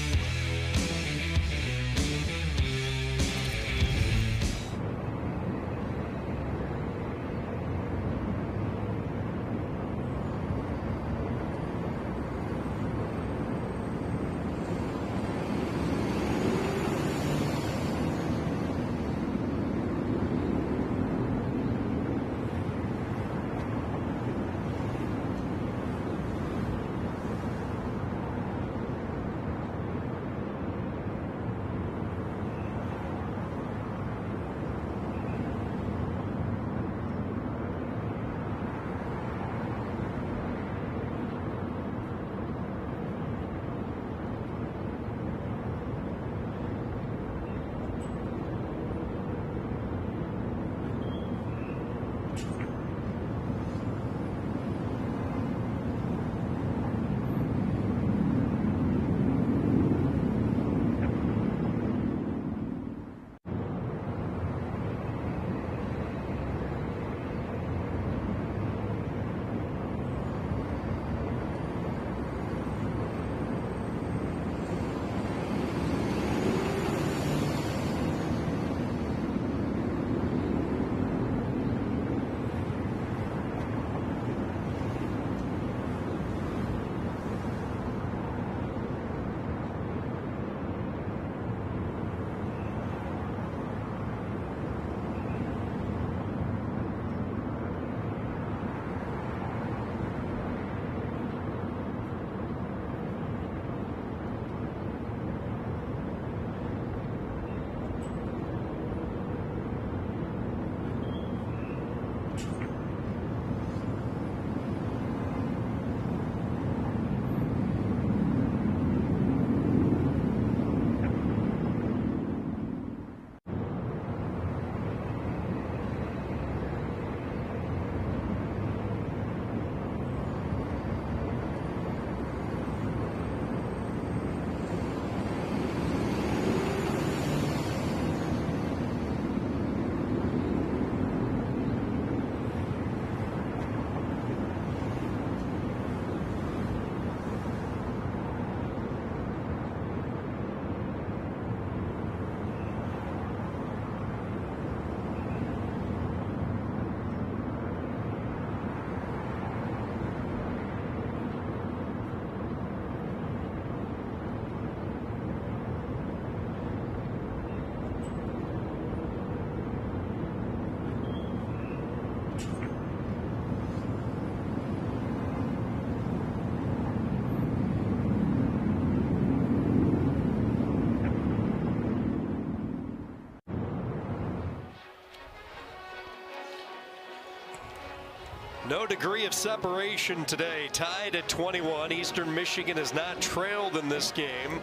No degree of separation today. Tied at 21. Eastern Michigan has not trailed in this game.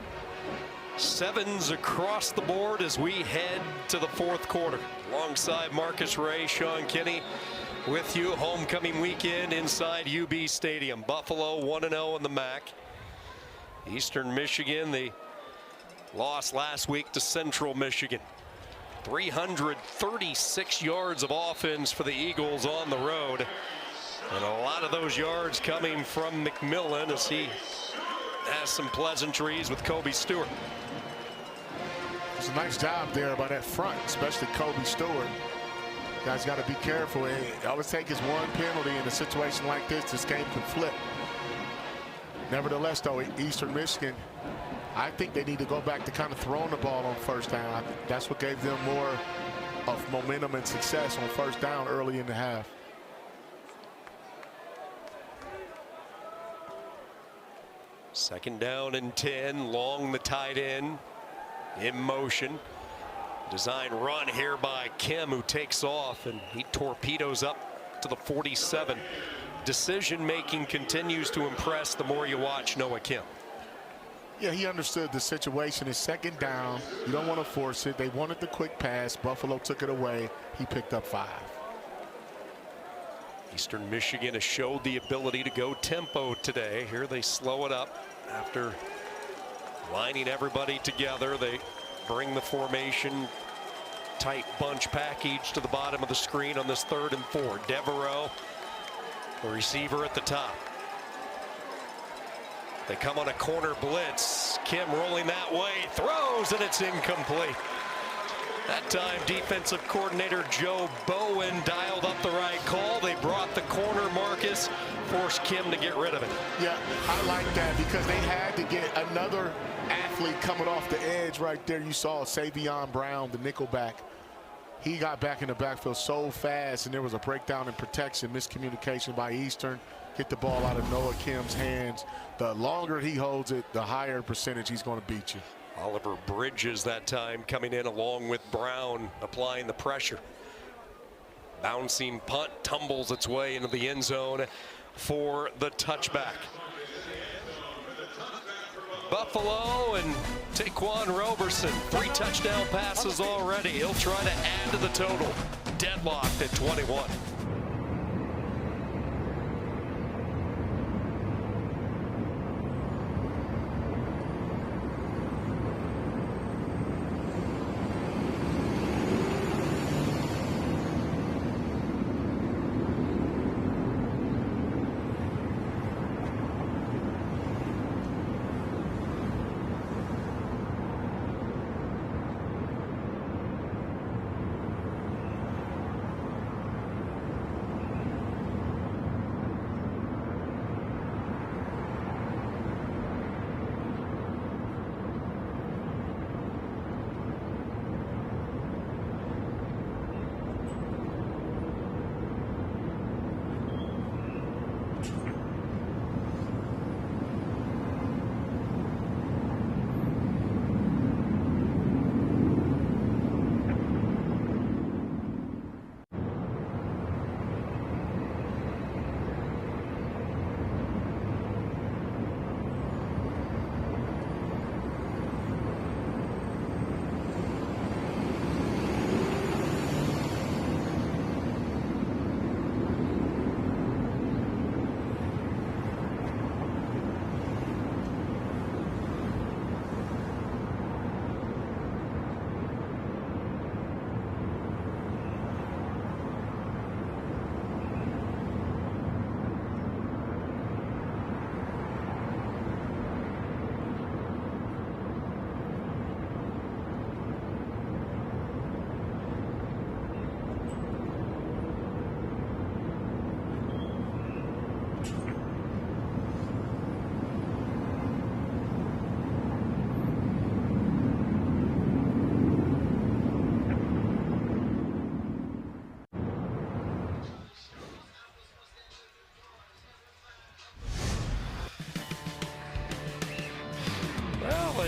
7s across the board as we head to the 4th quarter. Alongside Marcus Ray, Sean Kinney with you. Homecoming weekend inside UB Stadium. Buffalo 1-0 in the MAC. Eastern Michigan, the loss last week to Central Michigan. 336 yards of offense for the Eagles on the road. And a lot of those yards coming from McMillan as he has some pleasantries with Kobe Stewart. It's a nice job there by that front, especially Kobe Stewart. Guys got to be careful. All it takes is one penalty in a situation like this game can flip. Nevertheless, though, Eastern Michigan, I think they need to go back to kind of throwing the ball on first down. I think that's what gave them more of momentum and success on first down early in the half. Second down and 10. Long, the tight end in motion. Design run here by Kim, who takes off, and he torpedoes up to the 47. Decision making continues to impress the more you watch Noah Kim. Yeah, he understood the situation. It's second down. You don't want to force it. They wanted the quick pass. Buffalo took it away. He picked up 5. Eastern Michigan has showed the ability to go tempo today. Here they slow it up after lining everybody together. They bring the formation tight bunch package to the bottom of the screen on this 3rd and 4. Devereaux, the receiver at the top. They come on a corner blitz. Kim rolling that way, throws, and it's incomplete. That time, defensive coordinator Joe Bowen dialed up the right call. They brought the corner, Marcus, forced Kim to get rid of it. Yeah, I like that because they had to get another athlete coming off the edge right there. You saw Savion Brown, the nickelback. He got back in the backfield so fast, and there was a breakdown in protection, miscommunication by Eastern. Get the ball out of Noah Kim's hands. The longer he holds it, the higher percentage he's going to beat you. Oliver Bridges that time coming in along with Brown, applying the pressure. Bouncing punt tumbles its way into the end zone for the touchback. Buffalo and Taquan Roberson, 3 touchdown passes already. He'll try to add to the total. Deadlocked at 21.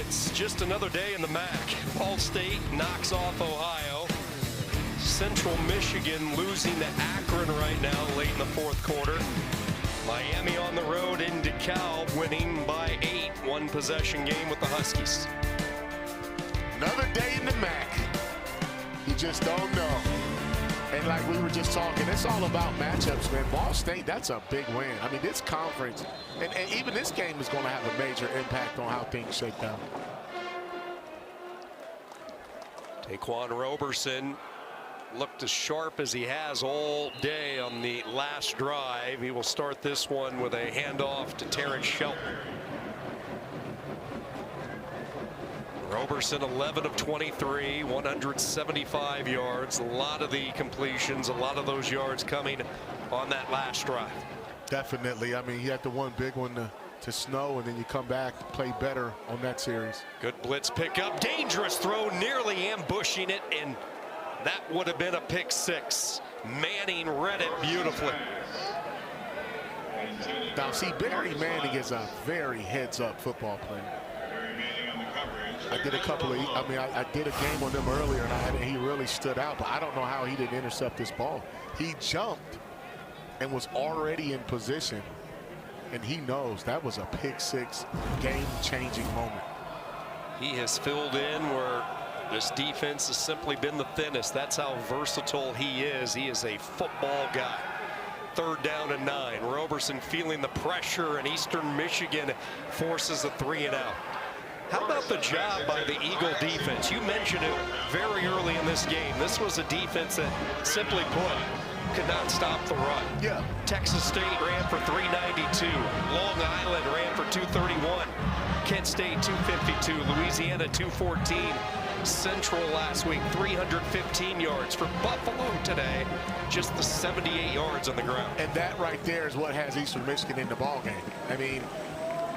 It's just another day in the MAC. Ball State knocks off Ohio Central Michigan losing to Akron right now late in the fourth quarter. Miami on the road in DeKalb, winning by 8. One possession game with the Huskies. Another day in the MAC. You just don't know. And like we were just talking, it's all about matchups, man. Ball State, that's a big win. I mean, this conference, and even this game is going to have a major impact on how things shake down. Taquan Roberson looked as sharp as he has all day on the last drive. He will start this one with a handoff to Terrence Shelton. Roberson 11 of 23, 175 yards. A lot of the completions, a lot of those yards coming on that last drive. Definitely. I mean, he had the one big one to Snow, and then you come back to play better on that series. Good blitz pickup, dangerous throw, nearly ambushing it, and that would have been a pick six. Manning read it beautifully. Now, see, Barry Manning is a very heads-up football player. I did a couple of, I did a game on them earlier, and he really stood out, but I don't know how he didn't intercept this ball. He jumped and was already in position, and he knows that was a pick six, game-changing moment. He has filled in where this defense has simply been the thinnest. That's how versatile he is. He is a football guy. 3rd down and 9. Roberson feeling the pressure, and Eastern Michigan forces a 3-and-out. How about the job by the Eagle defense? You mentioned it very early in this game. This was a defense that, simply put, could not stop the run. Yeah. Texas State ran for 392. Long Island ran for 231. Kent State 252. Louisiana 214. Central last week 315 yards. For Buffalo today, just the 78 yards on the ground. And that right there is what has Eastern Michigan in the ballgame. I mean,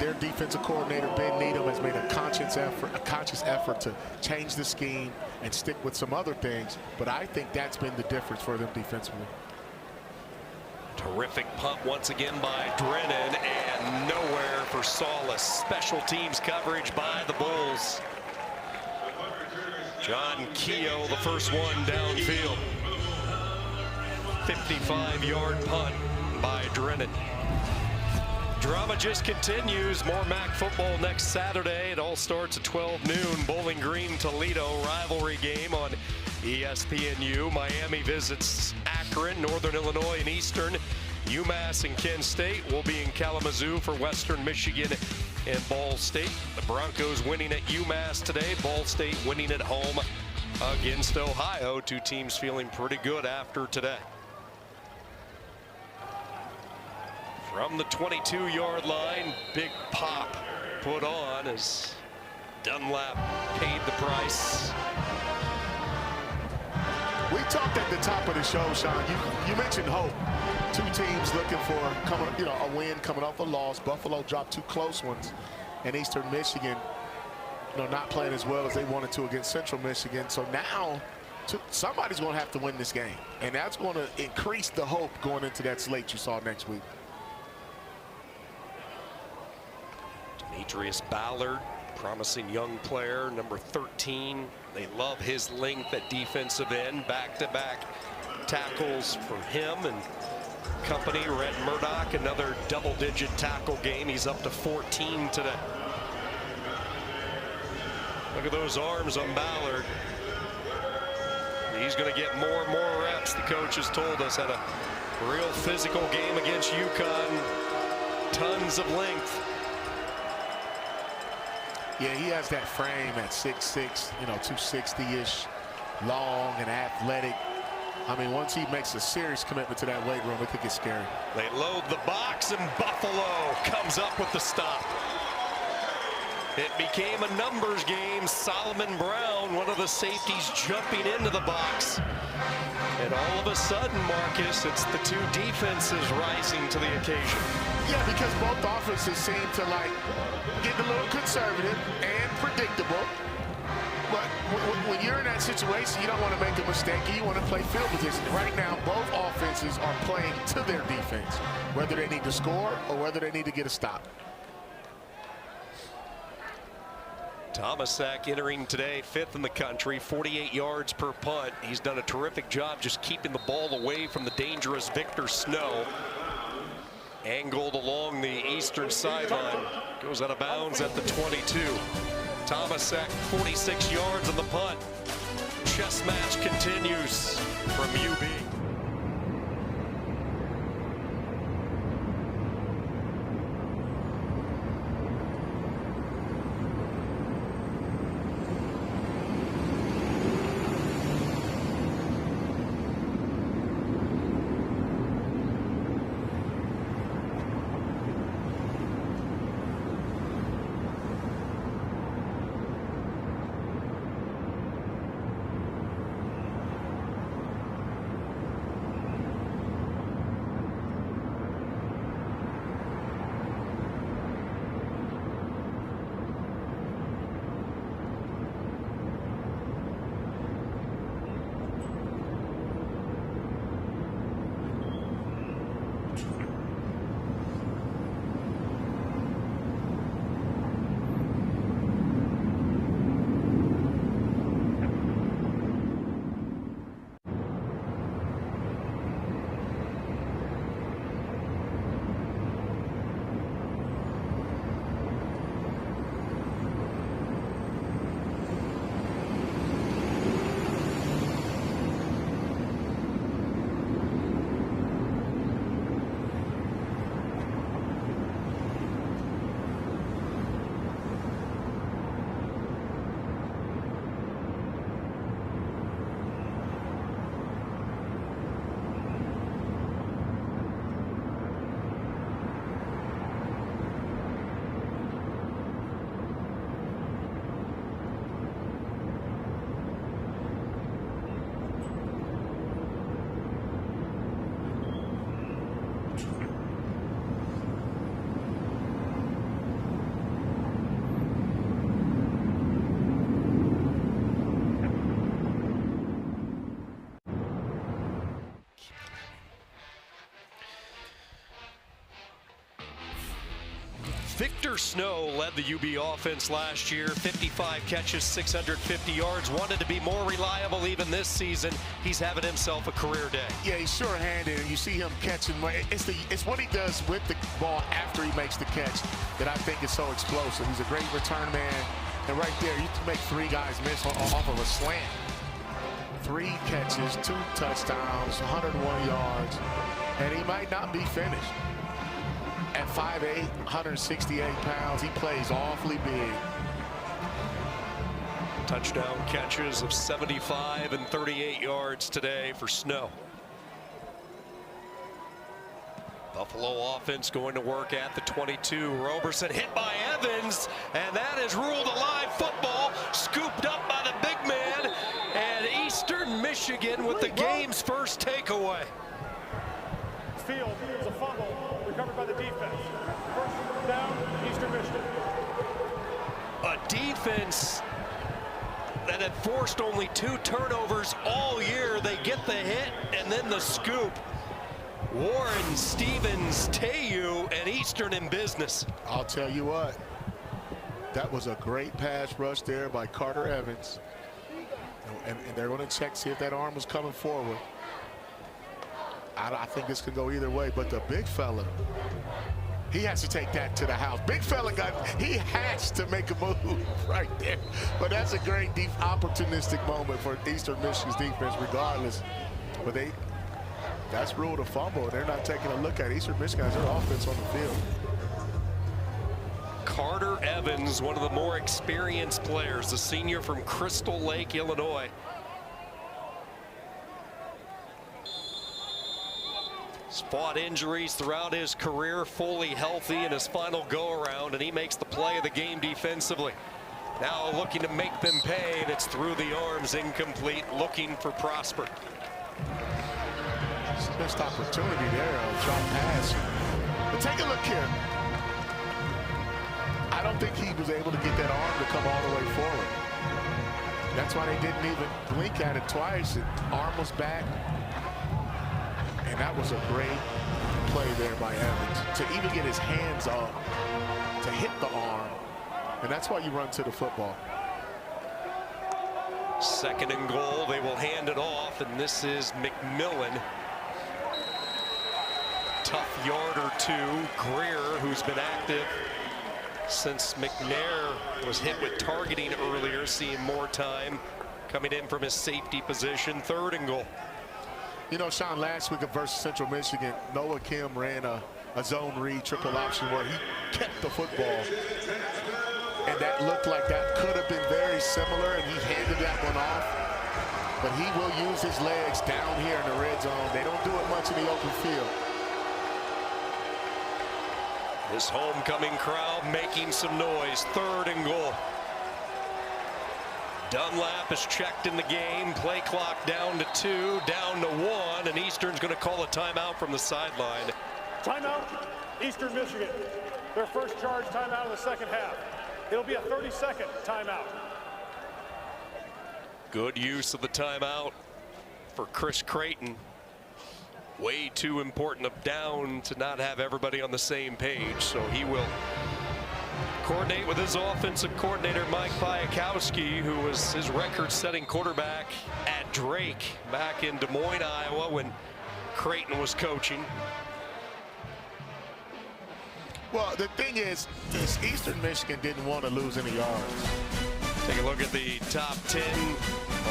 their defensive coordinator, Ben Needham, has made a conscious effort to change the scheme and stick with some other things. But I think that's been the difference for them defensively. Terrific punt once again by Drennan, and nowhere for Salas. Special teams coverage by the Bulls. John Keogh, the first one downfield. 55-yard punt by Drennan. Drama just continues. More MAC football next Saturday. It all starts at 12 noon. Bowling Green, Toledo rivalry game on ESPNU. Miami visits Akron, Northern Illinois, and Eastern. UMass and Kent State will be in Kalamazoo for Western Michigan and Ball State. The Broncos winning at UMass today. Ball State winning at home against Ohio. Two teams feeling pretty good after today. From the 22-yard line, big pop put on as Dunlap paid the price. We talked at the top of the show, Sean. You mentioned hope. Two teams looking for a win coming off a loss. Buffalo dropped 2 close ones, and Eastern Michigan, not playing as well as they wanted to against Central Michigan. So now somebody's going to have to win this game, and that's going to increase the hope going into that slate you saw next week. Demetrius Ballard, promising young player, number 13. They love his length at defensive end. Back-to-back tackles for him and company. Red Murdoch, another double-digit tackle game. He's up to 14 today. Look at those arms on Ballard. He's going to get more and more reps. The coach has told us, had a real physical game against UConn. Tons of length. Yeah, he has that frame at 6'6", 260-ish, long and athletic. I mean, once he makes a serious commitment to that weight room, it could get scary. They load the box, and Buffalo comes up with the stop. It became a numbers game. Solomon Brown, one of the safeties, jumping into the box. And all of a sudden, Marcus, it's the two defenses rising to the occasion. Yeah, because both offenses seem to get a little conservative and predictable. But when you're in that situation, you don't want to make a mistake. You want to play field position. Right now, both offenses are playing to their defense, whether they need to score or whether they need to get a stop. Tomasak entering today 5th in the country, 48 yards per punt. He's done a terrific job just keeping the ball away from the dangerous Victor Snow. Angled along the eastern sideline, goes out of bounds at the 22. Tomasak 46 yards on the punt. Chess match continues from UB. Victor Snow led the UB offense last year, 55 catches, 650 yards. Wanted to be more reliable even this season. He's having himself a career day. Yeah, he's sure-handed, and you see him catching. It's what he does with the ball after he makes the catch that I think is so explosive. He's a great return man, and right there, you can make 3 guys miss off of a slant. 3 catches, 2 touchdowns, 101 yards, and he might not be finished. At 5'8", 168 pounds, he plays awfully big. Touchdown catches of 75 and 38 yards today for Snow. Buffalo offense going to work at the 22. Roberson hit by Evans, and that is ruled a live football. Scooped up by the big man, and Eastern Michigan with the game's first takeaway. Field is a fumble recovered by the defense. First down, Eastern Michigan. A defense that had forced only 2 turnovers all year. They get the hit and then the scoop. Warren, Stevens, Teyu, and Eastern in business. I'll tell you what, that was a great pass rush there by Carter Evans. And they're going to check, see if that arm was coming forward. I think this could go either way, but the big fella, he has to take that to the house. Big fella he has to make a move right there. But that's a great opportunistic moment for Eastern Michigan's defense regardless. But that's ruled a fumble. They're not taking a look at it. Eastern Michigan has their offense on the field. Carter Evans, one of the more experienced players, the senior from Crystal Lake, Illinois. He's fought injuries throughout his career, fully healthy in his final go-around, and he makes the play of the game defensively. Now looking to make them pay, and it's through the arms, incomplete, looking for Prosper. It's the best opportunity there, a drop pass. But take a look here. I don't think he was able to get that arm to come all the way forward. That's why they didn't even blink at it twice. The arm was back. And that was a great play there by Evans to even get his hands up to hit the arm And that's why you run to the football. 2nd and goal. They will hand it off, and this is McMillan. Tough yard or two. Greer, who's been active since McNair was hit with targeting earlier, seeing more time coming in from his safety position. 3rd and goal. You know, Sean, last week versus Central Michigan, Noah Kim ran a zone read triple option where he kept the football. And that looked like that could have been very similar, and he handed that one off. But he will use his legs down here in the red zone. They don't do it much in the open field. This homecoming crowd making some noise. 3rd and goal. Dunlap is checked in the game. Play clock down to 2, down to 1, and Eastern's going to call a timeout from the sideline. Timeout, Eastern Michigan. Their first charge timeout of the 2nd half. It'll be a 30-second timeout. Good use of the timeout for Chris Creighton. Way too important of down to not have everybody on the same page, so he will coordinate with his offensive coordinator Mike Fiakowski, who was his record-setting quarterback at Drake back in Des Moines, Iowa, when Creighton was coaching. Well, the thing is Eastern Michigan didn't want to lose any yards. Take a look at the top 10.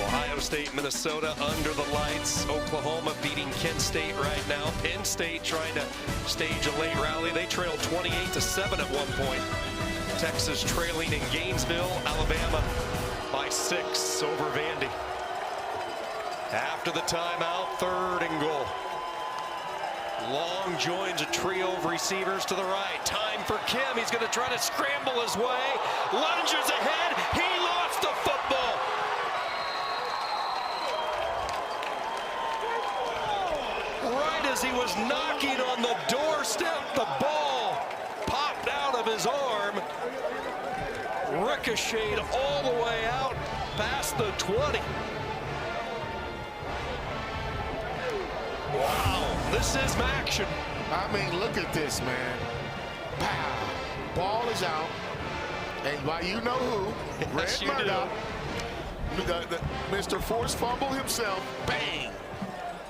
Ohio State, Minnesota under the lights. Oklahoma beating Kent State right now. Penn State trying to stage a late rally. They trailed 28-7 at one point. Texas trailing in Gainesville. Alabama by 6 over Vandy. After the timeout, 3rd and goal. Long joins a trio of receivers to the right. Time for Kim. He's going to try to scramble his way. Lunges ahead. He lost the football. Right as he was knocking on the doorstep, the ball popped out of his arm. Ricocheted all the way out past the 20. Wow, this is action. I mean, look at this, man. Pow. Ball is out. And by you know who, Yes, Red Murdoch, Mr. Forced Fumble himself, bang.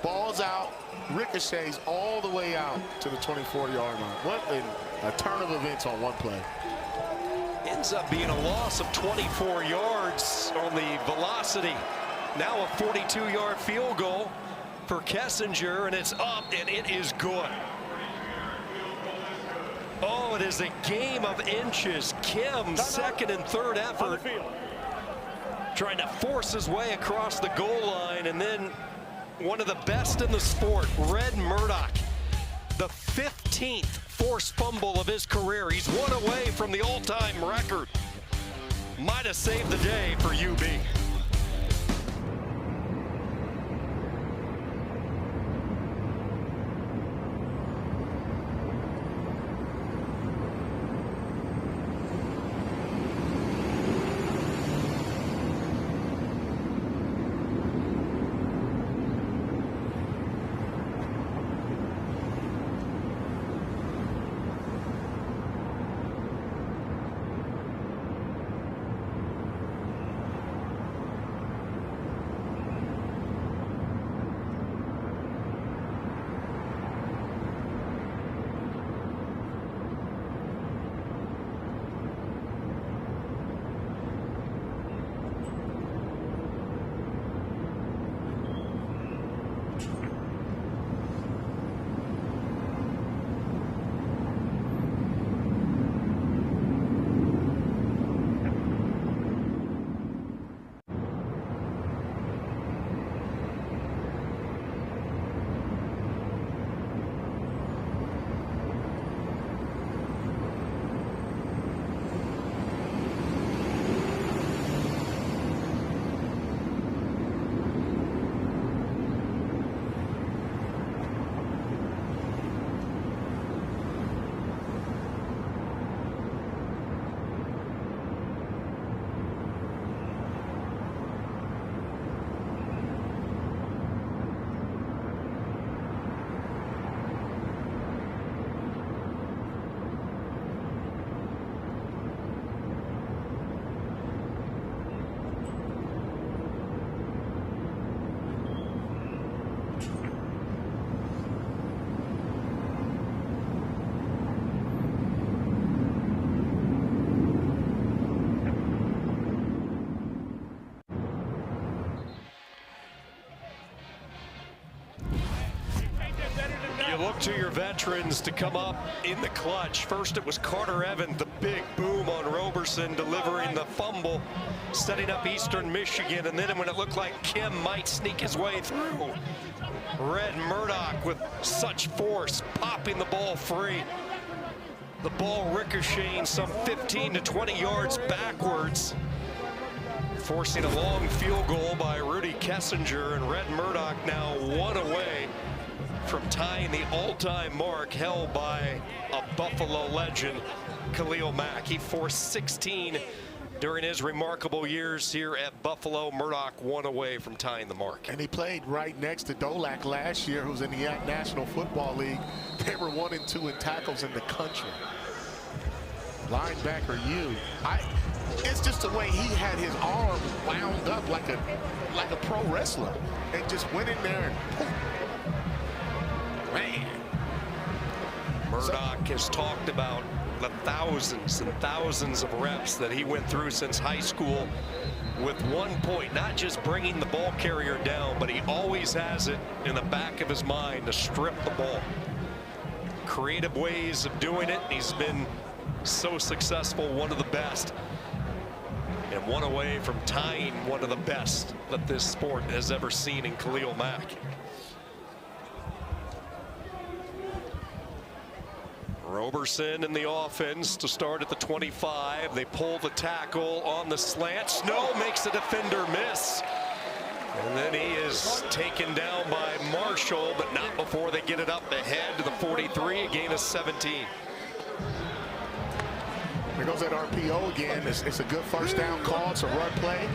Ball's out, ricochets all the way out to the 24-yard line. What a turn of events on one play. Ends up being a loss of 24 yards on the velocity. Now a 42-yard field goal for Kessinger, and it's up, and it is good. Oh, it is a game of inches. Kim's 2nd and 3rd effort, trying to force his way across the goal line, and then one of the best in the sport, Red Murdoch, the 15th forced fumble of his career. He's one away from the all-time record. Might have saved the day for UB. You look to your veterans to come up in the clutch. First it was Carter Evans, the big boom on Roberson, delivering the fumble, setting up Eastern Michigan. And then when it looked like Kim might sneak his way through, Red Murdoch with such force, popping the ball free. The ball ricocheting some 15 to 20 yards backwards, forcing a long field goal by Rudy Kessinger, and Red Murdoch now one away from tying the all-time mark held by a Buffalo legend, Khalil Mack. He forced 16 during his remarkable years here at Buffalo. Murdoch one away from tying the mark. And he played right next to Dolak last year, who's in the National Football League. They were 1 and 2 in tackles in the country. Linebacker it's just the way he had his arm wound up like a pro wrestler and just went in there and poof. Man. Murdoch has talked about the thousands and thousands of reps that he went through since high school, with one point, not just bringing the ball carrier down, but he always has it in the back of his mind to strip the ball. Creative ways of doing it. He's been so successful, one of the best, and one away from tying one of the best that this sport has ever seen in Khalil Mack. Roberson in the offense to start at the 25. They pull the tackle on the slant. Snow makes the defender miss. And then he is taken down by Marshall, but not before they get it up ahead to the 43, a gain of 17. There goes that RPO again. It's a good first down call. It's a run play.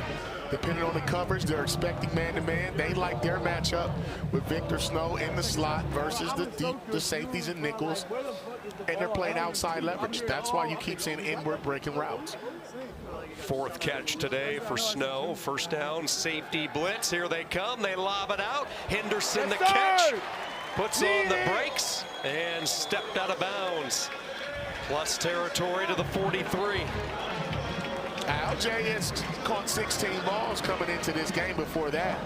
Depending on the coverage, they're expecting man-to-man. They like their matchup with Victor Snow in the slot versus the safeties and nickels. And they're playing outside leverage. That's why you keep seeing inward breaking routes. Fourth catch today for Snow. First down, safety blitz. Here they come. They lob it out. Henderson the catch. Puts on the brakes and stepped out of bounds. Plus territory to the 43. LJ has caught 16 balls coming into this game before that.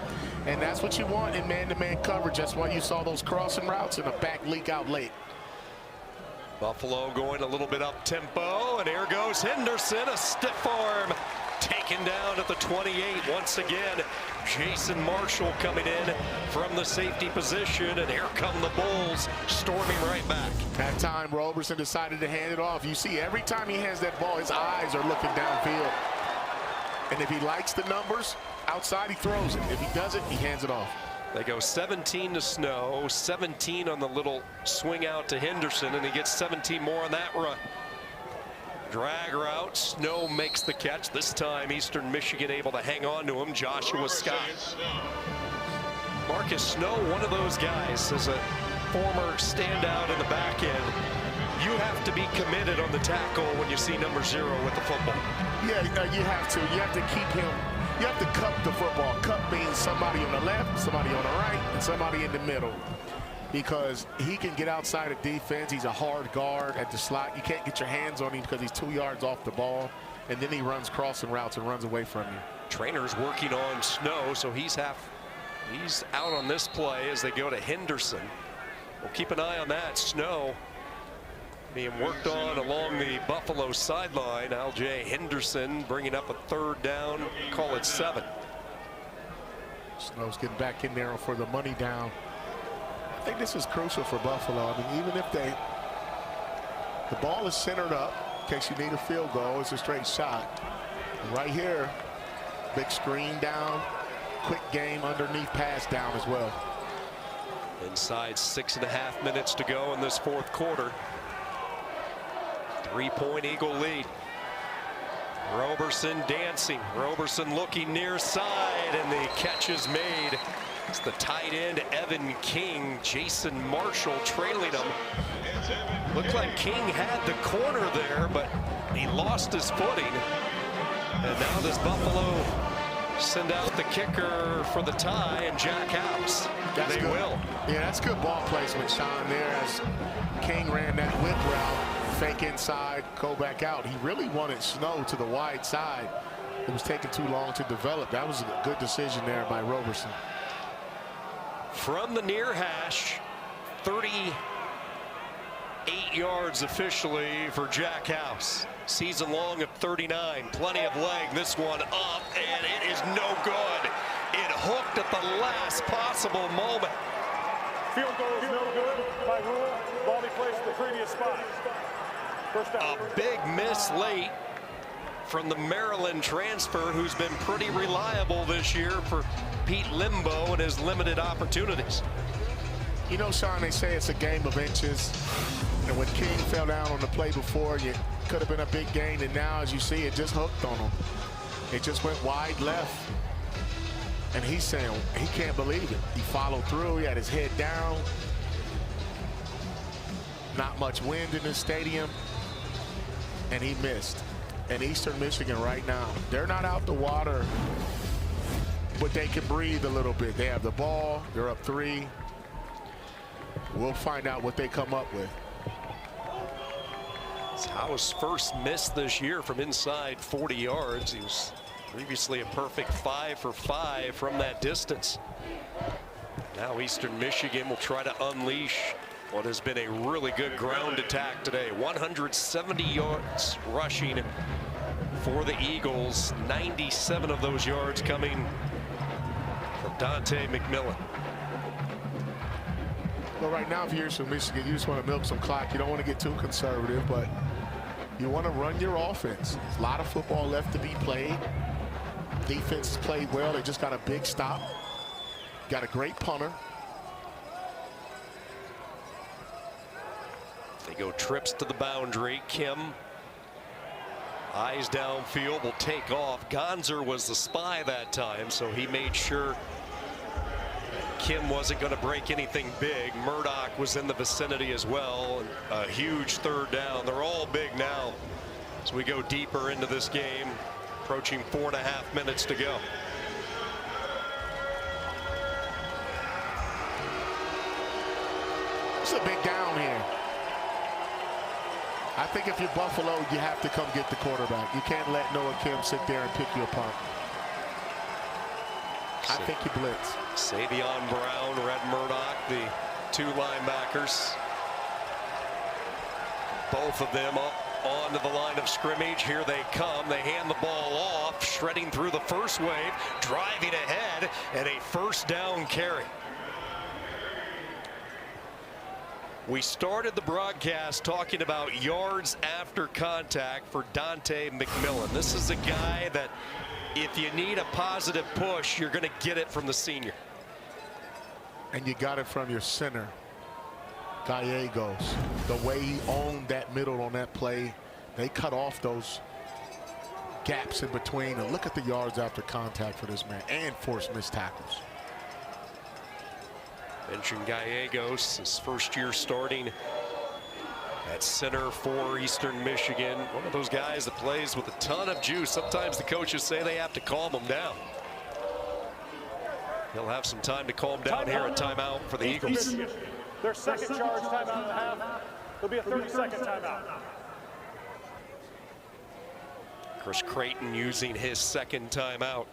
And that's what you want in man-to-man coverage. That's why you saw those crossing routes and a back leak out late. Buffalo going a little bit up tempo, and here goes Henderson, a stiff arm taken down at the 28 once again. Jason Marshall coming in from the safety position, and here come the Bulls storming right back. That time Roberson decided to hand it off. You see every time he has that ball, his eyes are looking downfield. And if he likes the numbers outside, he throws it. If he doesn't, he hands it off. They go 17 to Snow, 17 on the little swing out to Henderson, and he gets 17 more on that run. Drag route, Snow makes the catch. This time Eastern Michigan able to hang on to him. Joshua Scott. Marcus Snow, one of those guys, as a former standout in the back end. You have to be committed on the tackle when you see number 0 with the football. Yeah, you have to. You have to keep him. You have to cup the football. Cup means somebody on the left, somebody on the right, and somebody in the middle. Because he can get outside of defense. He's a hard guard at the slot. You can't get your hands on him because he's 2 yards off the ball. And then he runs crossing routes and runs away from you. Trainer's working on Snow, so he's out on this play as they go to Henderson. We'll keep an eye on that. Snow being worked on along the Buffalo sideline. L.J. Henderson bringing up a third down. Call it 7. Snow's getting back in there for the money down. I think this is crucial for Buffalo. I mean, even if the ball is centered up, in case you need a field goal, it's a straight shot. Right here, big screen down, quick game underneath pass down as well. Inside 6.5 minutes to go in this fourth quarter. 3-point Eagle lead. Roberson dancing. Roberson looking near side, and the catch is made. It's the tight end, Evan King. Jason Marshall trailing him. Looked like King had the corner there, but he lost his footing. And now does Buffalo send out the kicker for the tie and Jack House? They will. Yeah, that's good ball placement, Sean, there as King ran that whip route, fake inside, go back out. He really wanted Snow to the wide side. It was taking too long to develop. That was a good decision there by Roberson. From the near hash, 38 yards officially for Jack House. Season long of 39. Plenty of leg. This one up, and it is no good. It hooked at the last possible moment. Field goal is no good by rule. Ball be placed at the previous spot. First down. A big miss late from the Maryland transfer, who's been pretty reliable this year for Pete Limbo and his limited opportunities. You know, Sean, they say it's a game of inches. And when King fell down on the play before, it could have been a big gain. And now, as you see, it just hooked on him. It just went wide left. And he's saying he can't believe it. He followed through. He had his head down. Not much wind in the stadium. And he missed. And Eastern Michigan right now, they're not out the water, but they can breathe a little bit. They have the ball. They're up 3. We'll find out what they come up with. It's Howe's first miss this year from inside 40 yards. He was previously a perfect 5 for 5 from that distance. Now Eastern Michigan will try to unleash what has been a really good ground attack today. 170 yards rushing for the Eagles. 97 of those yards coming from Dante McMillan. Well, right now, if you're from Michigan, you just want to milk some clock. You don't want to get too conservative, but you want to run your offense. There's a lot of football left to be played. Defense has played well. They just got a big stop. Got a great punter. They go trips to the boundary. Kim, eyes downfield, will take off. Gonzer was the spy that time, so he made sure Kim wasn't going to break anything big. Murdoch was in the vicinity as well. A huge third down. They're all big now as we go deeper into this game, approaching 4.5 minutes to go. It's a big down here. I think if you're Buffalo, you have to come get the quarterback. You can't let Noah Kim sit there and pick you apart. I think you blitz. Savion Brown, Red Murdoch, the 2 linebackers. Both of them up onto the line of scrimmage. Here they come. They hand the ball off, shredding through the first wave, driving ahead, and a first down carry. We started the broadcast talking about yards after contact for Dante McMillan. This is a guy that if you need a positive push, you're going to get it from the senior. And you got it from your center, Gallegos. The way he owned that middle on that play, they cut off those gaps in between. And look at the yards after contact for this man, and forced missed tackles. Mentioned Gallegos, his first year starting at center for Eastern Michigan. One of those guys that plays with a ton of juice. Sometimes the coaches say they have to calm him down. He'll have some time to calm down here at timeout for the Eagles. Their second charge timeout and a half. There'll be a 30-second timeout. Chris Creighton using his second timeout.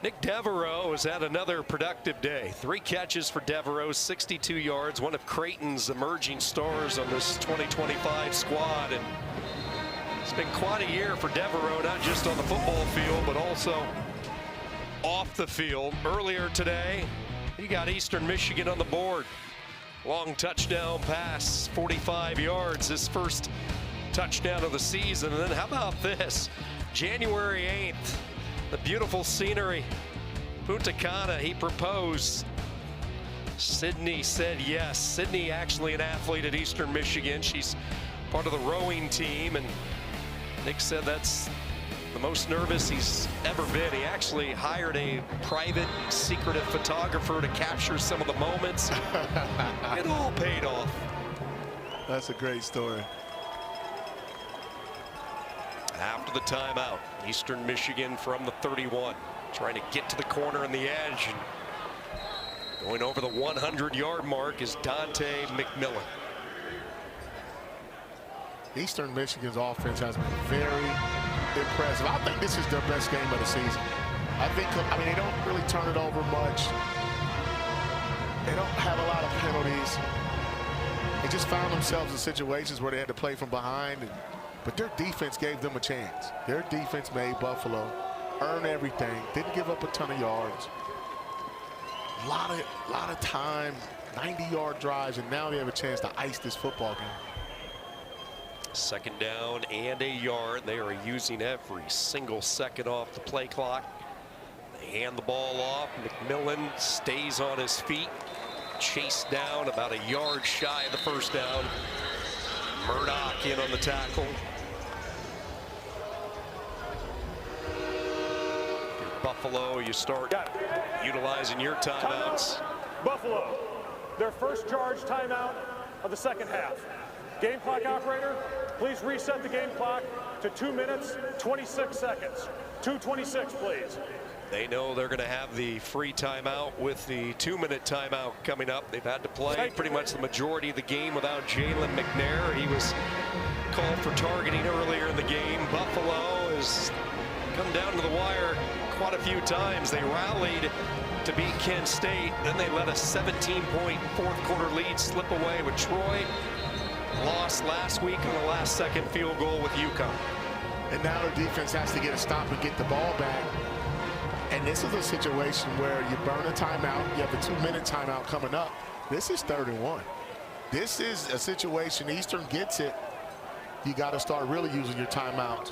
Nick Devereaux has had another productive day. 3 catches for Devereaux, 62 yards, one of Creighton's emerging stars on this 2025 squad. And it's been quite a year for Devereaux, not just on the football field, but also off the field. Earlier today, he got Eastern Michigan on the board. Long touchdown pass, 45 yards, his first touchdown of the season. And then how about this? January 8th. The beautiful scenery, Punta Cana, he proposed. Sydney said yes. Sydney actually an athlete at Eastern Michigan. She's part of the rowing team, and Nick said that's the most nervous he's ever been. He actually hired a private, secretive photographer to capture some of the moments. It all paid off. That's a great story. After the timeout, Eastern Michigan from the 31, trying to get to the corner and the edge. And going over the 100-yard mark is Dante McMillan. Eastern Michigan's offense has been very impressive. I think this is their best game of the season. I mean, they don't really turn it over much. They don't have a lot of penalties. They just found themselves in situations where they had to play from behind, but their defense gave them a chance. Their defense made Buffalo earn everything, didn't give up a ton of yards. A lot of time, 90-yard drives, and now they have a chance to ice this football game. Second down and a yard. They are using every single second off the play clock. They hand the ball off. McMillan stays on his feet. Chased down about a yard shy of the first down. Murdoch in on the tackle. Buffalo, you start utilizing your timeouts. Buffalo, their first charge timeout of the second half. Game clock operator, please reset the game clock to 2 minutes, 26 seconds. 2:26, please. They know they're going to have the free timeout with the 2-minute timeout coming up. They've had to play pretty much the majority of the game without Jalen McNair. He was called for targeting earlier in the game. Buffalo has come down to the wire quite a few times. They rallied to beat Kent State. Then they let a 17-point fourth-quarter lead slip away with Troy. Lost last week on the last-second field goal with UConn. And now their defense has to get a stop and get the ball back. And this is a situation where you burn a timeout. You have a 2-minute timeout coming up. This is 3rd and 1. This is a situation, Eastern gets it. You got to start really using your timeout.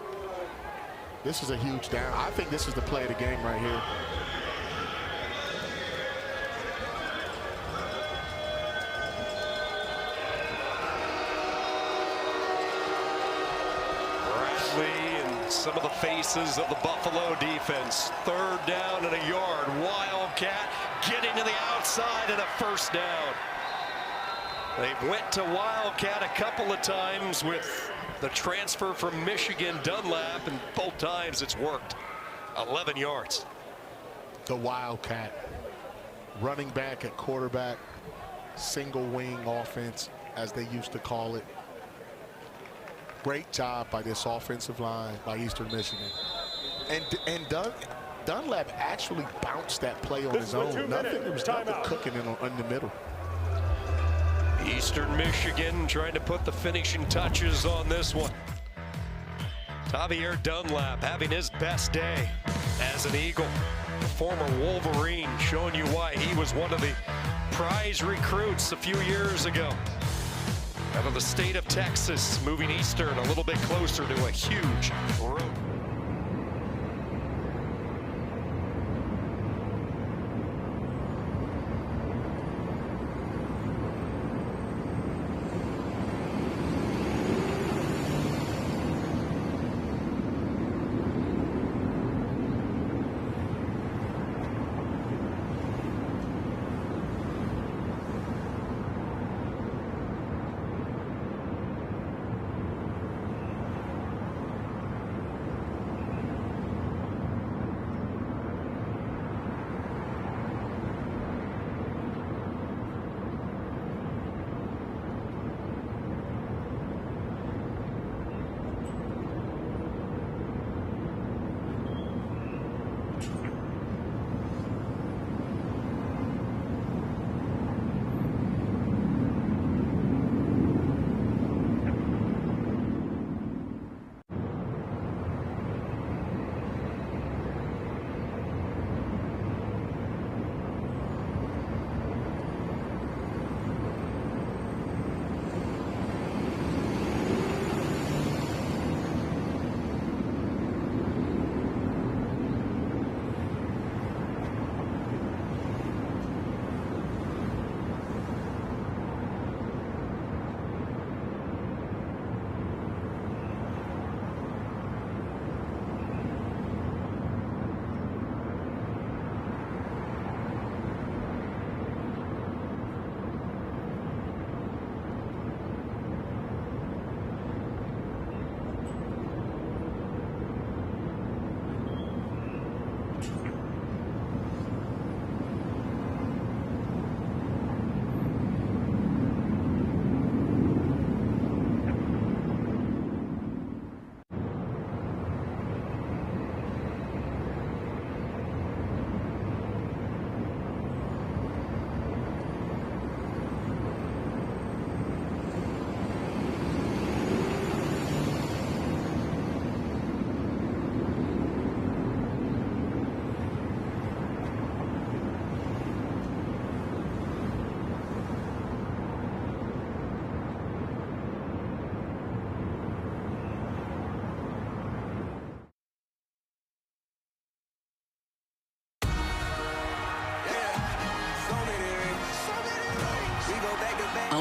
This is a huge down. I think this is the play of the game right here. Some of the faces of the Buffalo defense. 3rd down and a yard. Wildcat getting to the outside and a first down. They went to Wildcat a couple of times with the transfer from Michigan, Dunlap, and both times it's worked. 11 yards. The Wildcat. Running back at quarterback. Single wing offense, as they used to call it. Great job by this offensive line by Eastern Michigan. And Dunlap actually bounced that play on his own. There was nothing cooking in the middle. Eastern Michigan trying to put the finishing touches on this one. Javier Dunlap having his best day as an Eagle. The former Wolverine, showing you why he was one of the prize recruits a few years ago. Out of the state of Texas, moving Eastern a little bit closer to a huge road.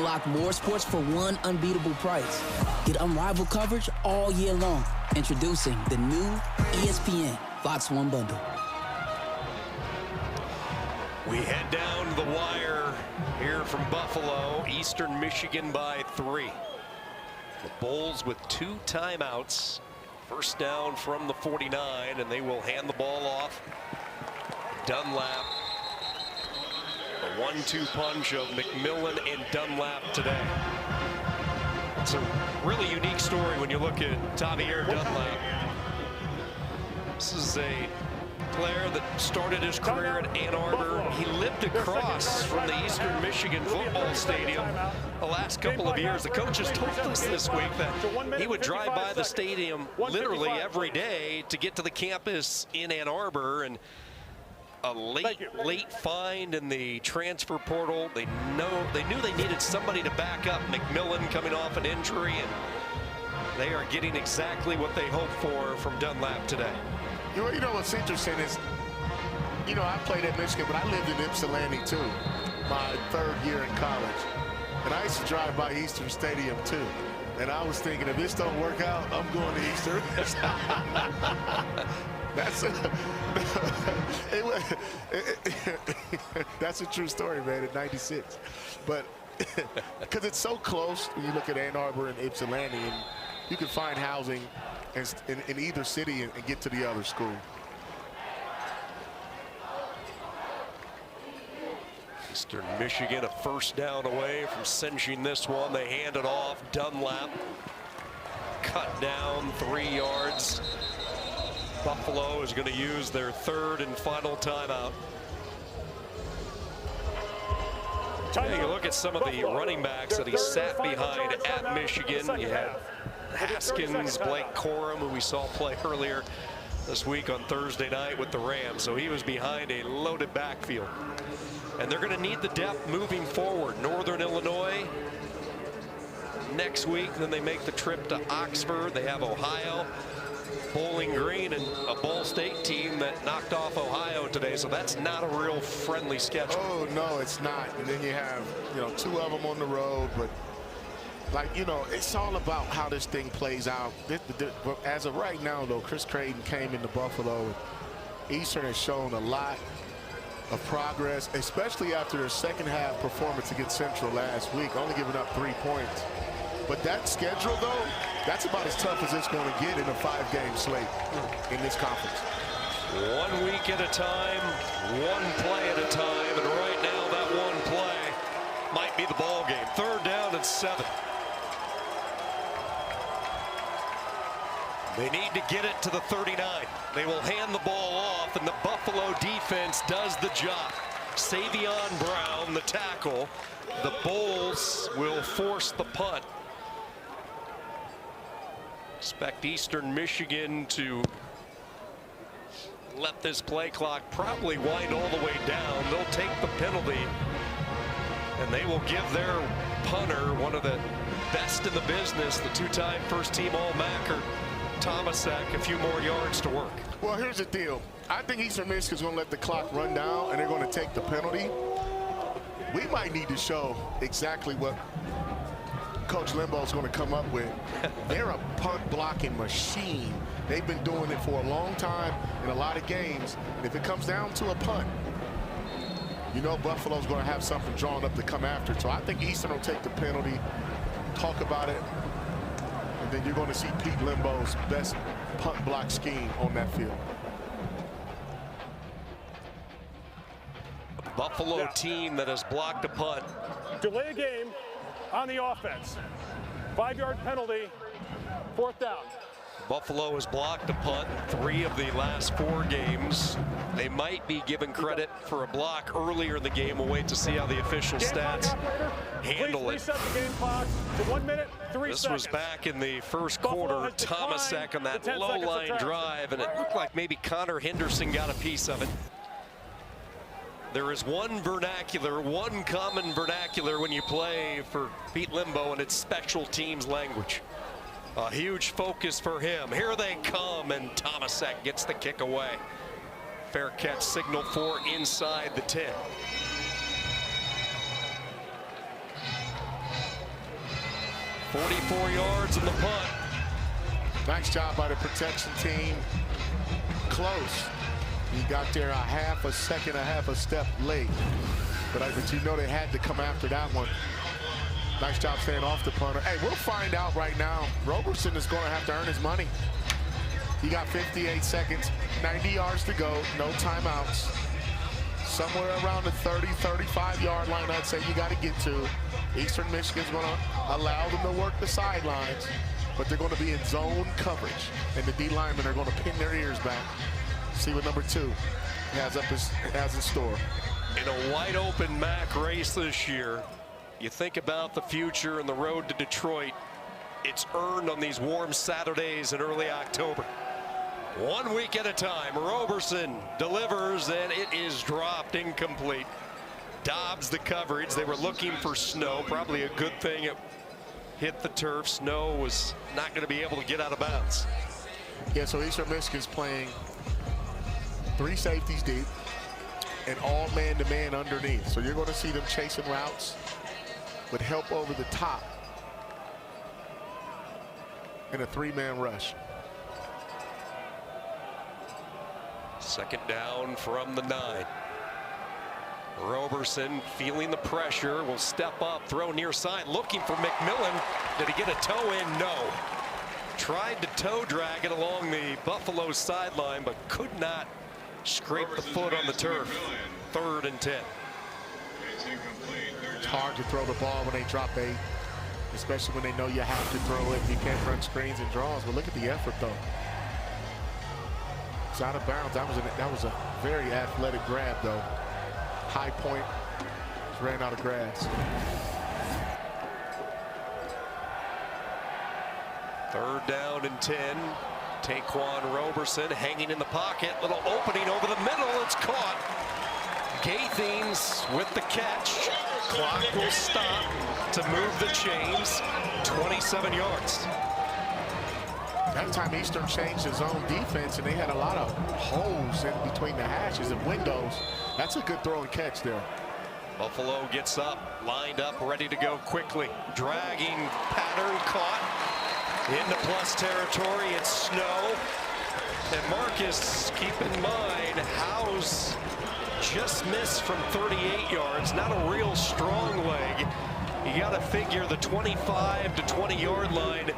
Unlock more sports for one unbeatable price. Get unrivaled coverage all year long. Introducing the new ESPN Fox One bundle. We head down the wire here from Buffalo, Eastern Michigan by 3. The Bulls with 2 timeouts. First down from the 49, and they will hand the ball off. Dunlap. The 1-2 punch of McMillan and Dunlap today. It's a really unique story when you look at Javier Dunlap. This is a player that started his career in Ann Arbor. He lived across from the Eastern Michigan football stadium the last couple of years. The coaches told us this week that he would drive by the stadium literally every day to get to the campus in Ann Arbor. And a late find in the transfer portal. They knew they needed somebody to back up McMillan coming off an injury, and they are getting exactly what they hoped for from Dunlap today. You know what's interesting is, I played at Michigan, but I lived in Ypsilanti too, my 3rd year in college. And I used to drive by Eastern Stadium too. And I was thinking, if this don't work out, I'm going to Eastern. That's a true story, man, in '96. But because it's so close, when you look at Ann Arbor and Ypsilanti, and you can find housing in either city and get to the other school. Eastern Michigan a first down away from cinching this one. They hand it off. Dunlap cut down 3 yards. Buffalo is going to use their 3rd and final timeout. Yeah, you look at some of the running backs that he sat behind at Michigan. You have Haskins, Blake Corum, who we saw play earlier this week on Thursday night with the Rams. So he was behind a loaded backfield. And they're going to need the depth moving forward. Northern Illinois next week. Then they make the trip to Oxford. They have Ohio, Bowling Green, and a Ball State team that knocked off Ohio today. So that's not a real friendly schedule. Oh, no, it's not. And then you have, 2 of them on the road. But, it's all about how this thing plays out. As of right now, though, Chris Creighton came into Buffalo. Eastern has shown a lot of progress, especially after their second half performance against Central last week, only giving up 3 points. But that schedule, though, that's about as tough as it's going to get in a 5-game slate in this conference. 1 week at a time, 1 play at a time, and right now that 1 play might be the ball game. 3rd down and 7. They need to get it to the 39. They will hand the ball off, and the Buffalo defense does the job. Savion Brown, the tackle. The Bulls will force the punt. Expect Eastern Michigan to let this play clock probably wind all the way down. They'll take the penalty, and they will give their punter, one of the best in the business, the 2-time first-team All-Macker, Thomasek, a few more yards to work. Well, here's the deal. I think Eastern Michigan's going to let the clock run down, and they're going to take the penalty. We might need to show exactly what Coach Limbo's going to come up with. They're a punt blocking machine. They've been doing it for a long time in a lot of games. And if it comes down to a punt, Buffalo's going to have something drawn up to come after. So I think Eastern will take the penalty, talk about it, and then you're going to see Pete Limbo's best punt block scheme on that field. A Buffalo team that has blocked a punt. Delay a game on the offense. 5-yard penalty, 4th down. Buffalo has blocked a punt in 3 of the last 4 games. They might be given credit for a block earlier in the game. We'll wait to see how the official stats handle it. Reset the game clock to 1 minute, 3 This seconds. was back in the first quarter. Thomasek on that low-line drive, and it looked like maybe Connor Henderson got a piece of it. There is one common vernacular when you play for Pete Limbo, and it's special teams language. A huge focus for him. Here they come, and Thomasek gets the kick away. Fair catch signal for inside the 10. 44 yards in the punt. Nice job by the protection team. Close. He got there a half a second, a half a step late. But you know they had to come after that one. Nice job staying off the punter. Hey, we'll find out right now. Roberson is going to have to earn his money. He got 58 seconds, 90 yards to go, no timeouts. Somewhere around the 30, 35-yard line, I'd say you got to get to. Eastern Michigan's going to allow them to work the sidelines, but they're going to be in zone coverage, and the D linemen are going to pin their ears back. See what number 2 has in store. In a wide-open MAC race this year, you think about the future and the road to Detroit. It's earned on these warm Saturdays in early October. 1 week at a time. Roberson delivers, and it is dropped incomplete. Dobbs the coverage. They were looking for snow. Probably a good thing it hit the turf. Snow was not going to be able to get out of bounds. Yeah, so Eastern Michigan's playing 3 safeties deep and all man-to-man underneath. So you're going to see them chasing routes with help over the top and a 3-man rush. Second down from the 9. Roberson feeling the pressure, will step up, throw near side, looking for McMillan. Did he get a toe in? No. Tried to toe drag it along the Buffalo sideline, but could not scrape the foot on the turf. 3rd and 10. It's hard to throw the ball when they drop 8, especially when they know you have to throw it. You can't run screens and draws, but look at the effort, though. It's out of bounds. That was a very athletic grab, though. High point, just ran out of grass. 3rd down and 10. Taquan Roberson hanging in the pocket. Little opening over the middle. It's caught. Gaithens with the catch. Clock will stop to move the chains. 27 yards. That time Eastern changed his own defense, and they had a lot of holes in between the hashes and windows. That's a good throw and catch there. Buffalo gets up, lined up, ready to go quickly. Dragging pattern caught into plus territory. It's snow. And Marcus, keep in mind, House just missed from 38 yards. Not a real strong leg. You got to figure the 25 to 20-yard line,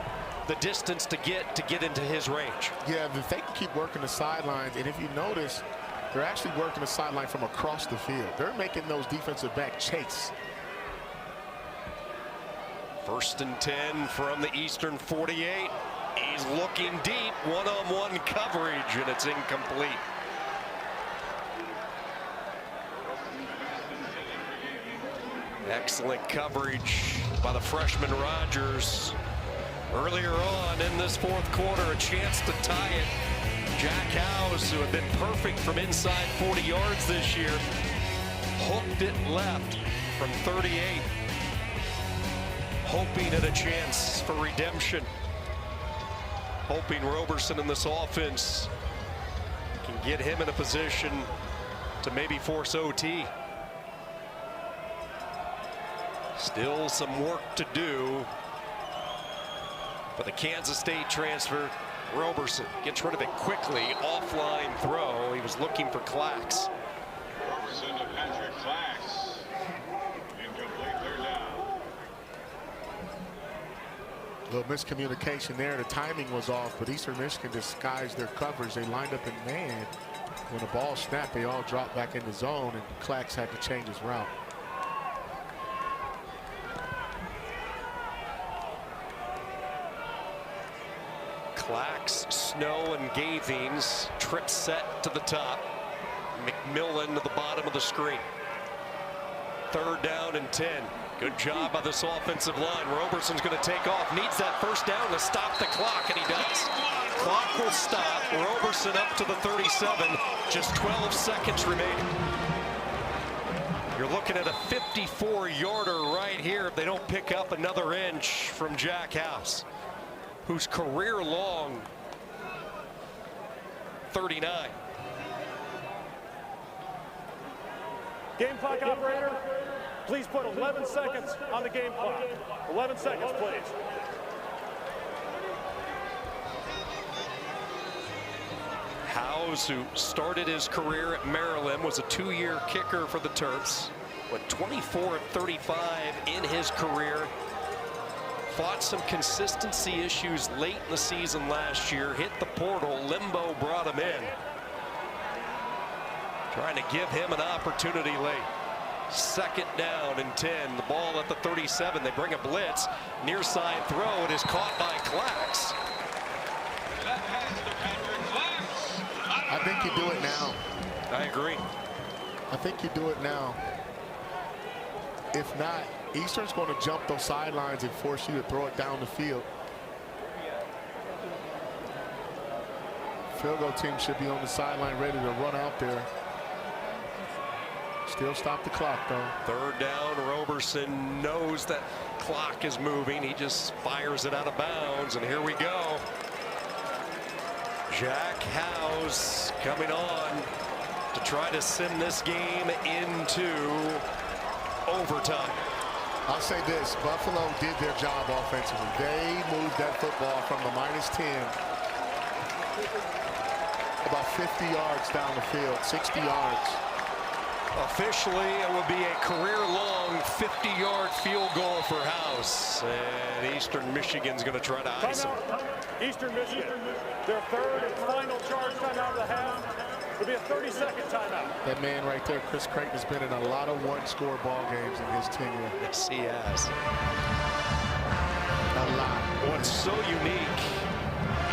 the distance to get into his range. Yeah, if they can keep working the sidelines, and if you notice, they're actually working the sideline from across the field. They're making those defensive back chase. 1st and 10 from the Eastern 48. He's looking deep, one-on-one coverage, and it's incomplete. Excellent coverage by the freshman Rogers. Earlier on in this 4th quarter, a chance to tie it. Jack House, who had been perfect from inside 40 yards this year, hooked it left from 38, hoping at a chance for redemption. Hoping Roberson in this offense can get him in a position to maybe force OT. Still some work to do. But the Kansas State transfer, Roberson gets rid of it quickly. Offline throw. He was looking for Clax. Roberson to Patrick Clax. Incomplete, 3rd down. A little miscommunication there. The timing was off, but Eastern Michigan disguised their coverage. They lined up in man. When the ball snapped, they all dropped back in the zone, and Clax had to change his route. Clax, Snow, and Gaithens. Trip set to the top. McMillan to the bottom of the screen. 3rd down and 10. Good job by this offensive line. Roberson's going to take off. Needs that 1st down to stop the clock, and he does. Clock will stop. Roberson up to the 37. Just 12 seconds remaining. You're looking at a 54-yarder right here if they don't pick up another inch from Jack House, whose career long 39. Game clock operator. Please put 11 seconds on the game clock. 11 seconds, please. Howes, who started his career at Maryland, was a 2-year kicker for the Terps. With 24 of 35 in his career. Fought some consistency issues late in the season last year. Hit the portal. Limbo brought him in. Trying to give him an opportunity late. 2nd down and 10. The ball at the 37. They bring a blitz. Near side throw. It is caught by Clax. I think you do it now. I agree. I think you do it now. If not, Eastern's going to jump those sidelines and force you to throw it down the field. Field goal team should be on the sideline ready to run out there. Still stop the clock, though. 3rd down. Roberson knows that clock is moving. He just fires it out of bounds, and here we go. Jack Howes coming on to try to send this game into overtime. I'll say this, Buffalo did their job offensively. They moved that football from the -10 about 50 yards down the field, 60 yards. Officially, it will be a career-long 50-yard field goal for House. And Eastern Michigan's going to try to ice him. Eastern Michigan, their 3rd and final charge timeout of the half. It'll be a 30-second timeout. That man right there, Chris Creighton, has been in a lot of one-score ball games in his tenure. Yes, he has. A lot. What's so unique,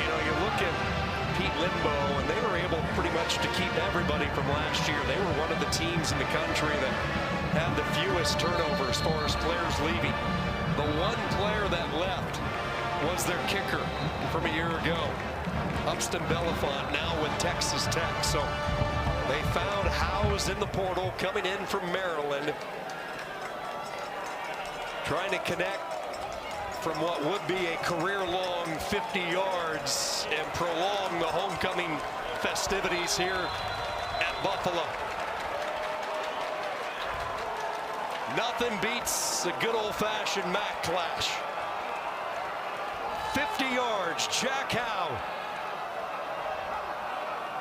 you know, you look at Pete Limbo, and they were able pretty much to keep everybody from last year. They were one of the teams in the country that had the fewest turnovers as far as players leaving. The one player that left was their kicker from a year ago. Upston Belafont now with Texas Tech. So they found Howes in the portal coming in from Maryland. Trying to connect from what would be a career-long 50 yards and prolong the homecoming festivities here at Buffalo. Nothing beats a good old-fashioned MAC clash. 50 yards, Jack Howe.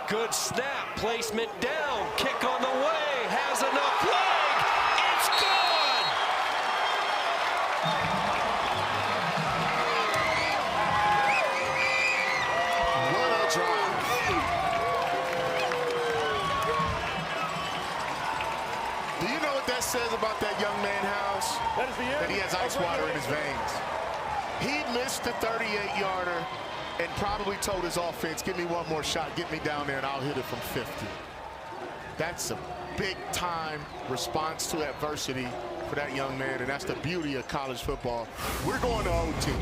Good snap, placement down, kick on the way, has enough leg, it's gone! What a drive. Do you know what that says about that young man, House? That is the end. That he has ice water in his veins. He missed the 38-yarder and probably told his offense, give me one more shot, get me down there and I'll hit it from 50. That's a big-time response to adversity for that young man, and that's the beauty of college football. We're going to OT.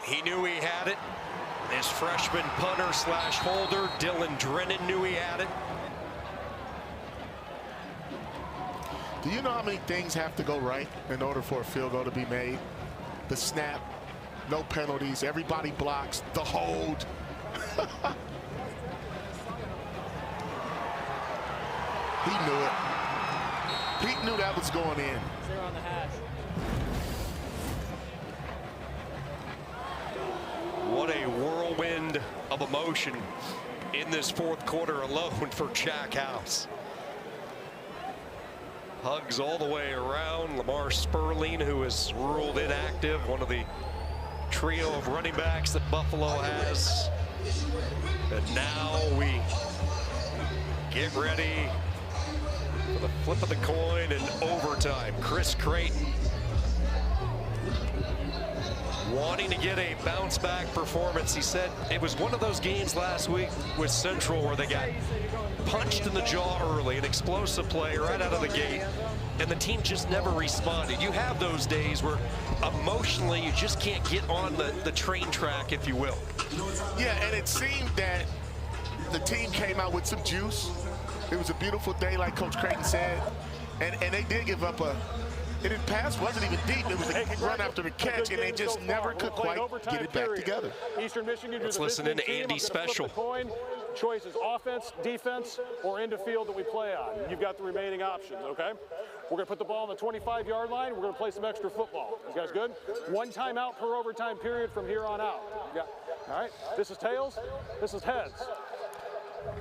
He knew he had it. His freshman punter slash holder, Dylan Drennan, knew he had it. Do you know how many things have to go right in order for a field goal to be made? The snap, no penalties, everybody blocks, the hold. He knew it. He knew that was going in. 0 on the hash. What a whirlwind of emotion in this 4th quarter alone for Jack House. Hugs all the way around. Lamar Sperling, who is ruled inactive, one of the trio of running backs that Buffalo has. And now we get ready for the flip of the coin and overtime. Chris Creighton wanting to get a bounce back performance. He said it was one of those games last week with Central where they got punched in the jaw early, an explosive play right out of the gate, and the team just never responded. You have those days where emotionally you just can't get on the train track, if you will. Yeah, and it seemed that the team came out with some juice. It was a beautiful day, like Coach Creighton said, and they did give up a, and the pass wasn't even deep. It was a run after the catch, and they just never could quite get it back together. Eastern Michigan. Let's listen in to Andy Special. choice is offense, defense, or end of field that we play on. You've got the remaining options, okay? We're going to put the ball on the 25-yard line. We're going to play some extra football. You guys good? 1 timeout per overtime period from here on out. Yeah. All right. This is tails. This is heads.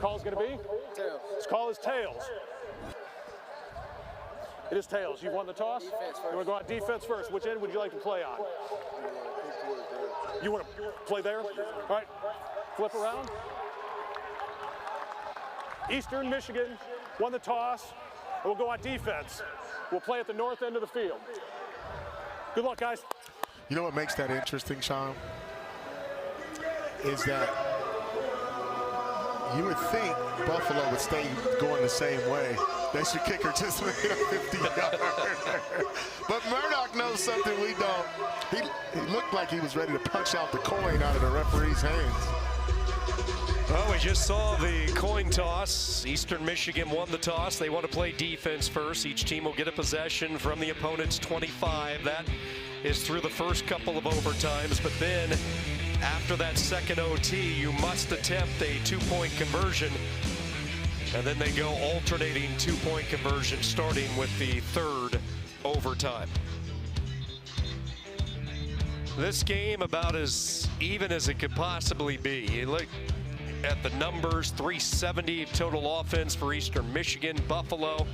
Call's going to be? Tails. This call is tails. It is tails. You've won the toss? Defense first. You want to go on defense first. Which end would you like to play on? You want to play there? All right. Flip around. Eastern Michigan won the toss. And we'll go on defense. We'll play at the north end of the field. Good luck, guys. You know what makes that interesting, Sean? Is that you would think Buffalo would stay going the same way. That's your kicker just made a 50-yard. But Murdoch knows something we don't. He looked like he was ready to punch out the coin out of the referee's hands. Well, we just saw the coin toss. Eastern Michigan won the toss. They want to play defense first. Each team will get a possession from the opponent's 25. That is through the first couple of overtimes. But then, after that second OT, you must attempt a 2-point conversion. And then they go alternating 2-point conversion, starting with the third overtime. This game about as even as it could possibly be. You look at the numbers, 370 total offense for Eastern Michigan. Buffalo,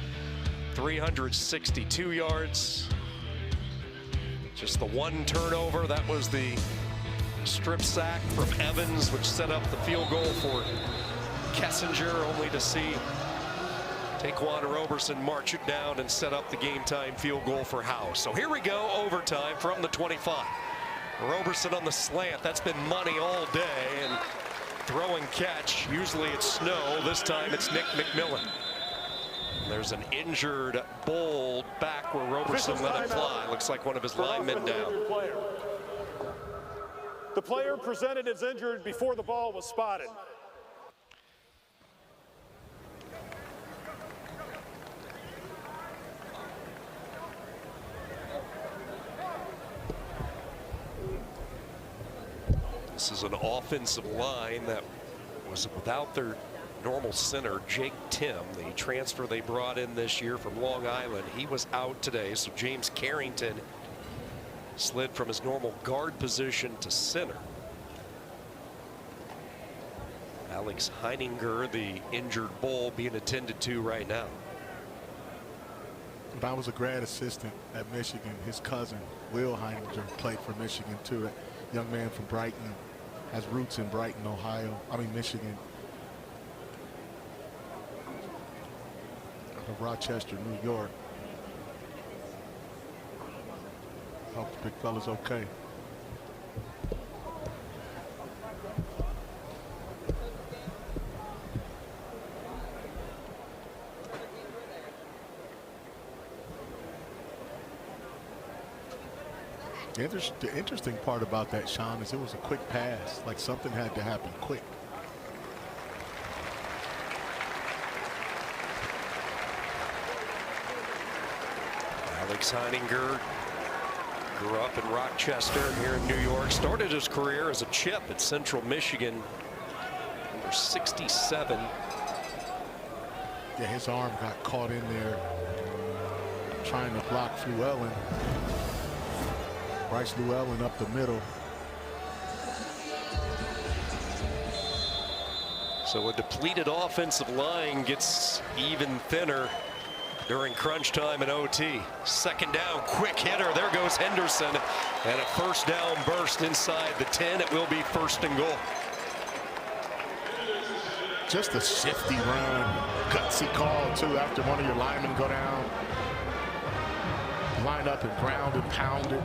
362 yards. Just the 1 turnover. That was the strip sack from Evans, which set up the field goal for Kessinger, only to see Taquan Roberson march it down and set up the game-time field goal for Howe. So here we go, overtime from the 25. Roberson on the slant. That's been money all day, and throw and catch. Usually it's Snow. This time it's Nick McMillan. There's an injured Bull back where Roberson let it fly. Looks like one of his linemen down. The player presented as injured before the ball was spotted. This is an offensive line that was without their normal center, Jake Tim, the transfer they brought in this year from Long Island. He was out today, so James Carrington slid from his normal guard position to center. Alex Heininger, the injured Bull, being attended to right now. But I was a grad assistant at Michigan. His cousin, Will Heininger, played for Michigan too. A young man from Brighton, has roots in Brighton, Michigan. Out of Rochester, New York. Hope the big fella's okay. The interesting part about that, Sean, is it was a quick pass. Like something had to happen quick. Alex Heininger grew up in Rochester here in New York. Started his career as a chip at Central Michigan. Number 67. Yeah, his arm got caught in there trying to block Llewellyn. Bryce Llewellyn up the middle. So a depleted offensive line gets even thinner during crunch time and OT. Second down, quick hitter. There goes Henderson. And a first down burst inside the 10. It will be first and goal. Just a shifty run. Gutsy call, too, after one of your linemen go down. Lined up and ground and pounded.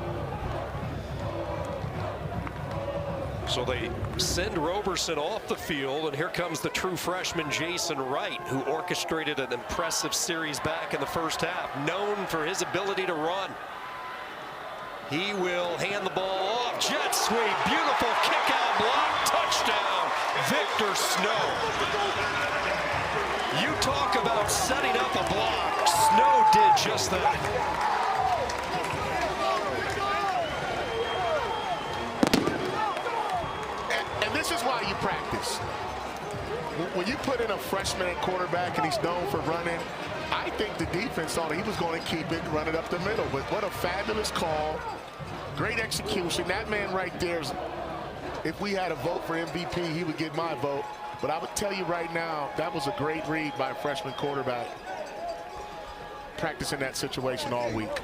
So they send Roberson off the field, and here comes the true freshman Jason Wright, who orchestrated an impressive series back in the first half, known for his ability to run. He will hand the ball off. Jet sweep, beautiful kick out block, touchdown, Victor Snow. You talk about setting up a block. Snow did just that. This is why you practice. when you put in a freshman at quarterback and he's known for running, I think the defense thought he was going to keep it, run it up the middle. But what a fabulous call. Great execution. That man right there, if we had a vote for MVP, he would get my vote. But I would tell you right now, that was a great read by a freshman quarterback. Practicing that situation all week.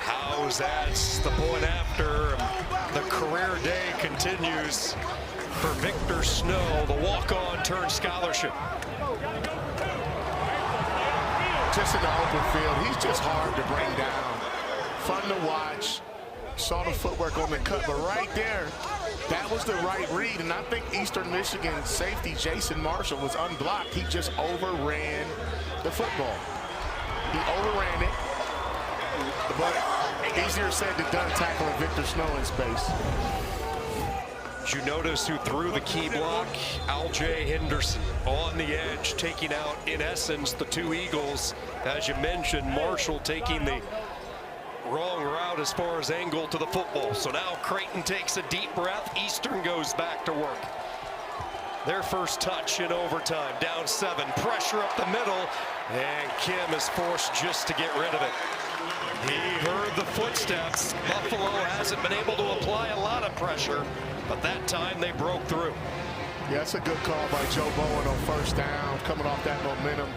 Howes that's the point after. The career day continues for Victor Snow, the walk-on turned scholarship. Just in the open field, he's just hard to bring down. Fun to watch. Saw the footwork on the cut, but right there, that was the right read. And I think Eastern Michigan safety Jason Marshall was unblocked. He just overran the football. He overran it, but easier said than done tackling Victor Snow in space. Did you notice who threw the key block? Al-Jay Henderson on the edge, taking out, in essence, the two Eagles. As you mentioned, Marshall taking the wrong route as far as angle to the football. So now Creighton takes a deep breath. Eastern goes back to work. Their first touch in overtime, down 7, pressure up the middle, and Kim is forced just to get rid of it. He heard the footsteps. Buffalo hasn't been able to apply a lot of pressure, but that time they broke through. Yeah, that's a good call by Joe Bowen on first down, coming off that momentum.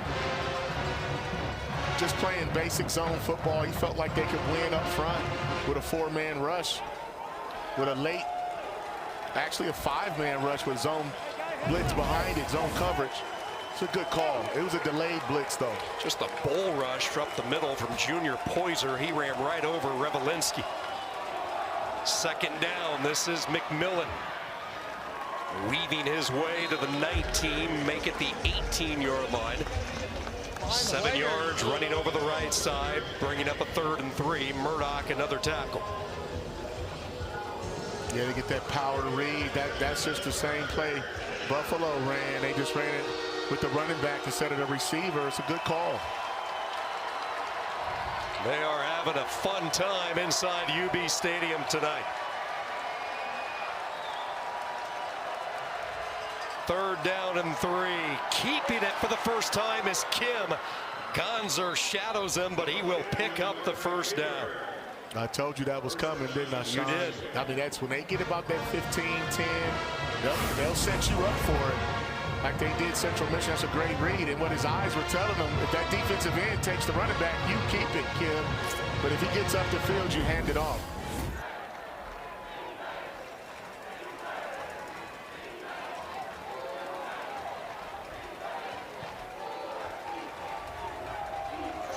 Just playing basic zone football. He felt like they could win up front with a 4-man rush, with a late, actually a 5-man rush with zone blitz behind it, zone coverage. It's a good call. It was a delayed blitz, though. Just a bull rush up the middle from Junior Poyser. He ran right over Revelinski. Second down, this is McMillan. Weaving his way to the 19, make it the 18-yard line. 7 yards, running over the right side, bringing up a 3rd and 3. Murdoch, another tackle. Yeah, they get that power to read. That's just the same play Buffalo ran. They just ran it with the running back instead of the receiver. It's a good call. They are having a fun time inside UB Stadium tonight. 3rd down and 3. Keeping it for the first time is Kim. Gonzer shadows him, but he will pick up the first down. I told you that was coming, didn't I, Sean? You did. I mean, that's when they get about that 15, 10, they'll set you up for it. Like they did Central Michigan. That's a great read. And what his eyes were telling him, if that defensive end takes the running back, you keep it, Kim. But if he gets up the field, you hand it off.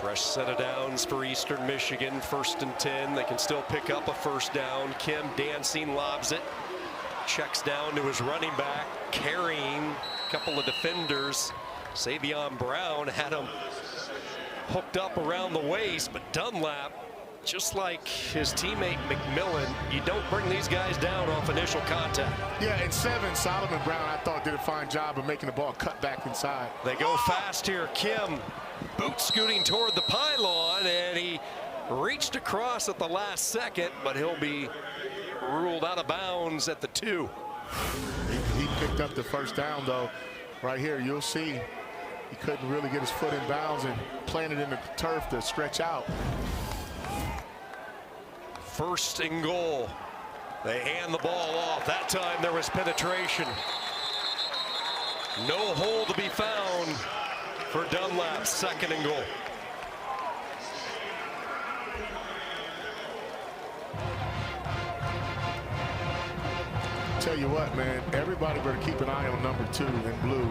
Fresh set of downs for Eastern Michigan. 1st and 10. They can still pick up a first down. Kim dancing, lobs it. Checks down to his running back, carrying a couple of defenders. Savion Brown had him hooked up around the waist, but Dunlap, just like his teammate McMillan, you don't bring these guys down off initial contact. Yeah, and 7, Solomon Brown, I thought, did a fine job of making the ball cut back inside. They go fast here. Kim boot scooting toward the pylon, and he reached across at the last second, but he'll be ruled out of bounds at the 2. He picked up the first down, though. Right here, you'll see he couldn't really get his foot in bounds and planted in the turf to stretch out. 1st and goal. They hand the ball off. That time there was penetration. No hole to be found for Dunlap. 2nd and goal. Tell you what, man, everybody better keep an eye on number 2 in blue.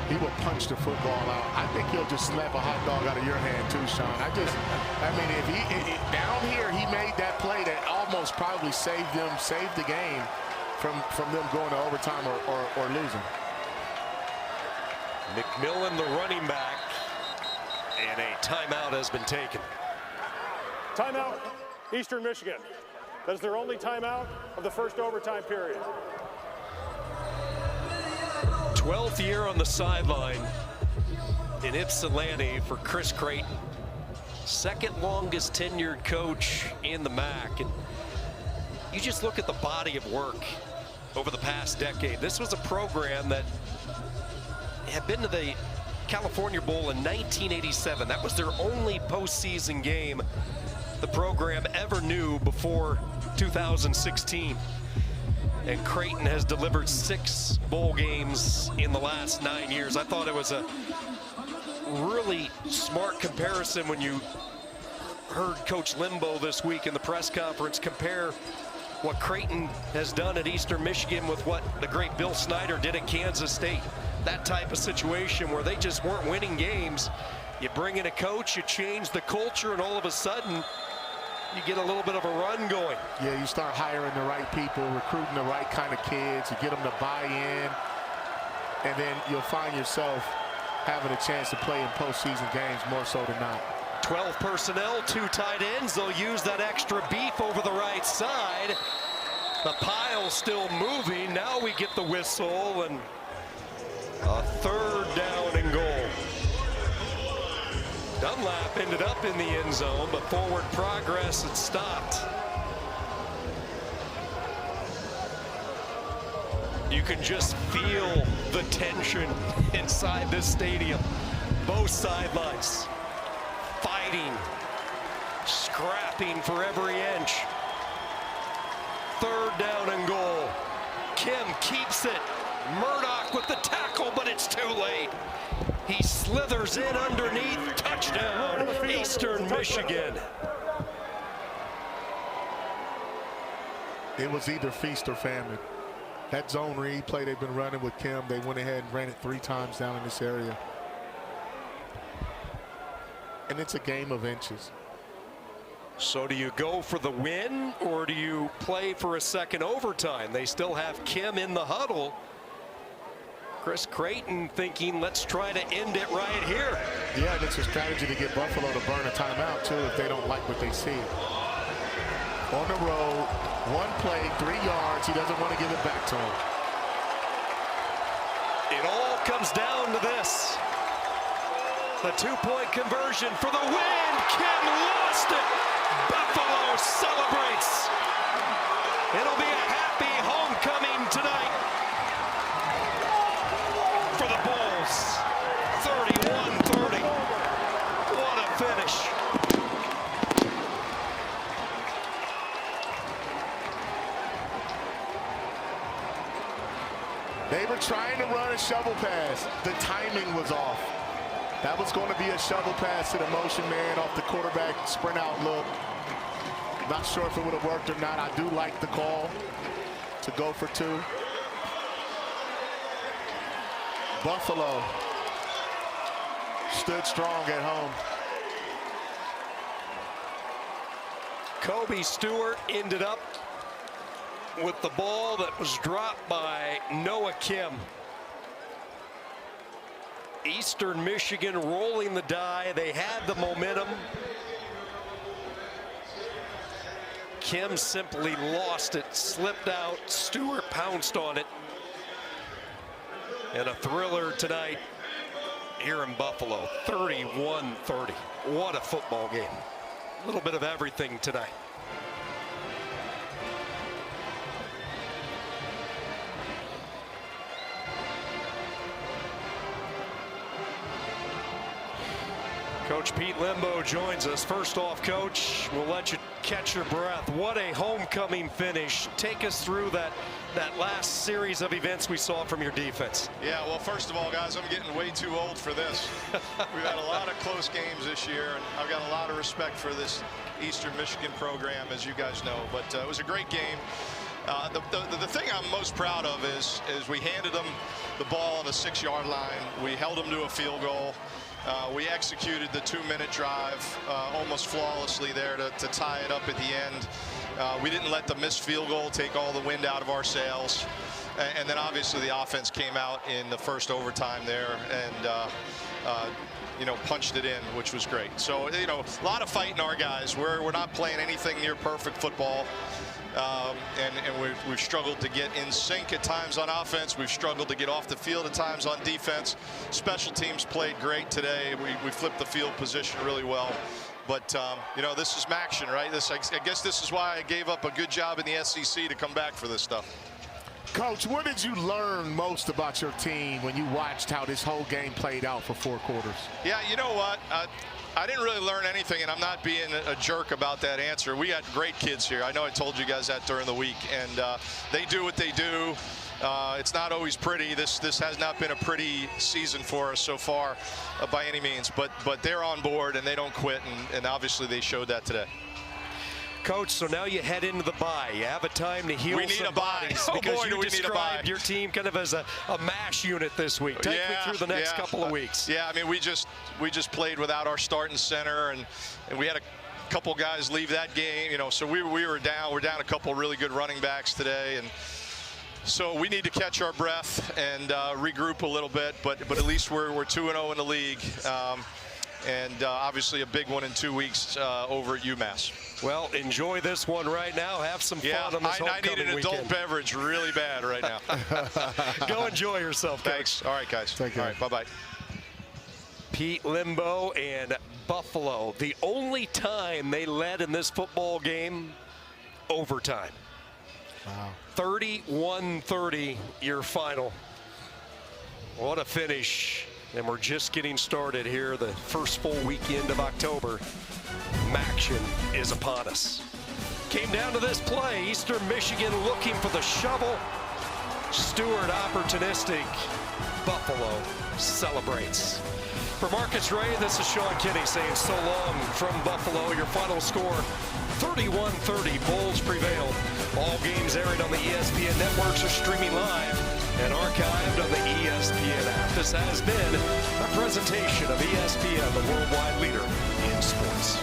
He will punch the football out. I think he'll just slap a hot dog out of your hand too, Sean. I mean, if he down here, he made that play that almost probably saved the game from them going to overtime or losing. McMillan, the running back, and a timeout has been taken. Timeout, Eastern Michigan. That is their only timeout of the first overtime period. 12th year on the sideline in Ypsilanti for Chris Creighton. 2nd longest tenured coach in the MAC. And you just look at the body of work over the past decade. This was a program that had been to the California Bowl in 1987. That was their only postseason game the program ever knew before 2016. And Creighton has delivered 6 bowl games in the last 9 years. I thought it was a really smart comparison when you heard Coach Limbo this week in the press conference compare what Creighton has done at Eastern Michigan with what the great Bill Snyder did at Kansas State. That type of situation where they just weren't winning games. You bring in a coach, you change the culture, and all of a sudden you get a little bit of a run going. Yeah, you start hiring the right people, recruiting the right kind of kids, you get them to buy in, and then you'll find yourself having a chance to play in postseason games more so than not. 12 personnel, 2 tight ends. They'll use that extra beef over the right side. The pile still moving. Now we get the whistle and a 3rd down and goal. Dunlap ended up in the end zone, but forward progress had stopped. You can just feel the tension inside this stadium. Both sidelines fighting, scrapping for every inch. 3rd down and goal. Kim keeps it. Murdoch with the tackle, but it's too late. He slithers in underneath. Touchdown, Eastern Michigan. It was either feast or famine. That zone read play they've been running with Kim, they went ahead and ran it 3 times down in this area. And it's a game of inches. So do you go for the win or do you play for a second overtime? They still have Kim in the huddle. Chris Creighton thinking, let's try to end it right here. Yeah, and it's a strategy to get Buffalo to burn a timeout, too, if they don't like what they see. On the road, 1 play, 3 yards. He doesn't want to give it back to him. It all comes down to this. The 2-point conversion for the win. Kim lost it. Buffalo celebrates. It'll be a happy homecoming tonight for the Bulls. 31-30. What a finish. They were trying to run a shovel pass. The timing was off. That was going to be a shovel pass to the motion man off the quarterback sprint out look. Not sure if it would have worked or not. I do like the call to go for 2. Buffalo stood strong at home. Kobe Stewart ended up with the ball that was dropped by Noah Kim. Eastern Michigan rolling the die. They had the momentum. Kim simply lost it, slipped out. Stewart pounced on it. And a thriller tonight here in Buffalo, 31-30. What a football game. A little bit of everything tonight. Coach Pete Limbo joins us. First off, Coach, we'll let you catch your breath. What a homecoming finish. Take us through that last series of events we saw from your defense. Yeah, well, first of all, guys, I'm getting way too old for this. We've had a lot of close games this year, and I've got a lot of respect for this Eastern Michigan program, as you guys know. But it was a great game. The thing I'm most proud of is we handed them the ball on the 6-yard line. We held them to a field goal. We executed the 2-minute drive almost flawlessly there to tie it up at the end. We didn't let the missed field goal take all the wind out of our sails. And then obviously the offense came out in the first overtime there and punched it in, which was great. So, a lot of fighting our guys. We're not playing anything near perfect football. And we've struggled to get in sync at times on offense. We've struggled to get off the field at times on defense. Special teams played great today. We flipped the field position really well. But, this is action, right? I guess this is why I gave up a good job in the SEC to come back for this stuff. Coach, what did you learn most about your team when you watched how this whole game played out for 4 quarters? Yeah, you know what? I didn't really learn anything, and I'm not being a jerk about that answer. We got great kids here. I know I told you guys that during the week, and they do what they do. It's not always pretty. This has not been a pretty season for us so far by any means, but they're on board and they don't quit, and obviously they showed that today. Coach, so now you head into the bye. You have a time to heal. We need a bye. Oh boy, you do we need a bye. Your team kind of as a MASH unit this week. Take me through the next couple of weeks. Yeah, I mean, we just played without our starting center, and we had a couple guys leave that game. You know, so we were down. We're down a couple really good running backs today, and so we need to catch our breath and regroup a little bit. But at least we're 2-0 in the league. And obviously a big one in 2 weeks over at UMass. Well, enjoy this one right now. Have some fun on this homecoming I need an adult beverage really bad right now. Go enjoy yourself, Coach. Thanks. All right, guys. Take care. All right, bye-bye. Pete Limbo and Buffalo. The only time they led in this football game, overtime. Wow. 31-30, your final. What a finish. And we're just getting started here, the first full weekend of October. Action is upon us. Came down to this play. Eastern Michigan looking for the shovel. Stewart opportunistic. Buffalo celebrates. For Marcus Ray, this is Sean Kinney saying so long from Buffalo. Your final score, 31-30. Bulls prevail. All games airing on the ESPN networks are streaming live and archived on the ESPN app. This has been a presentation of ESPN, the worldwide leader in sports.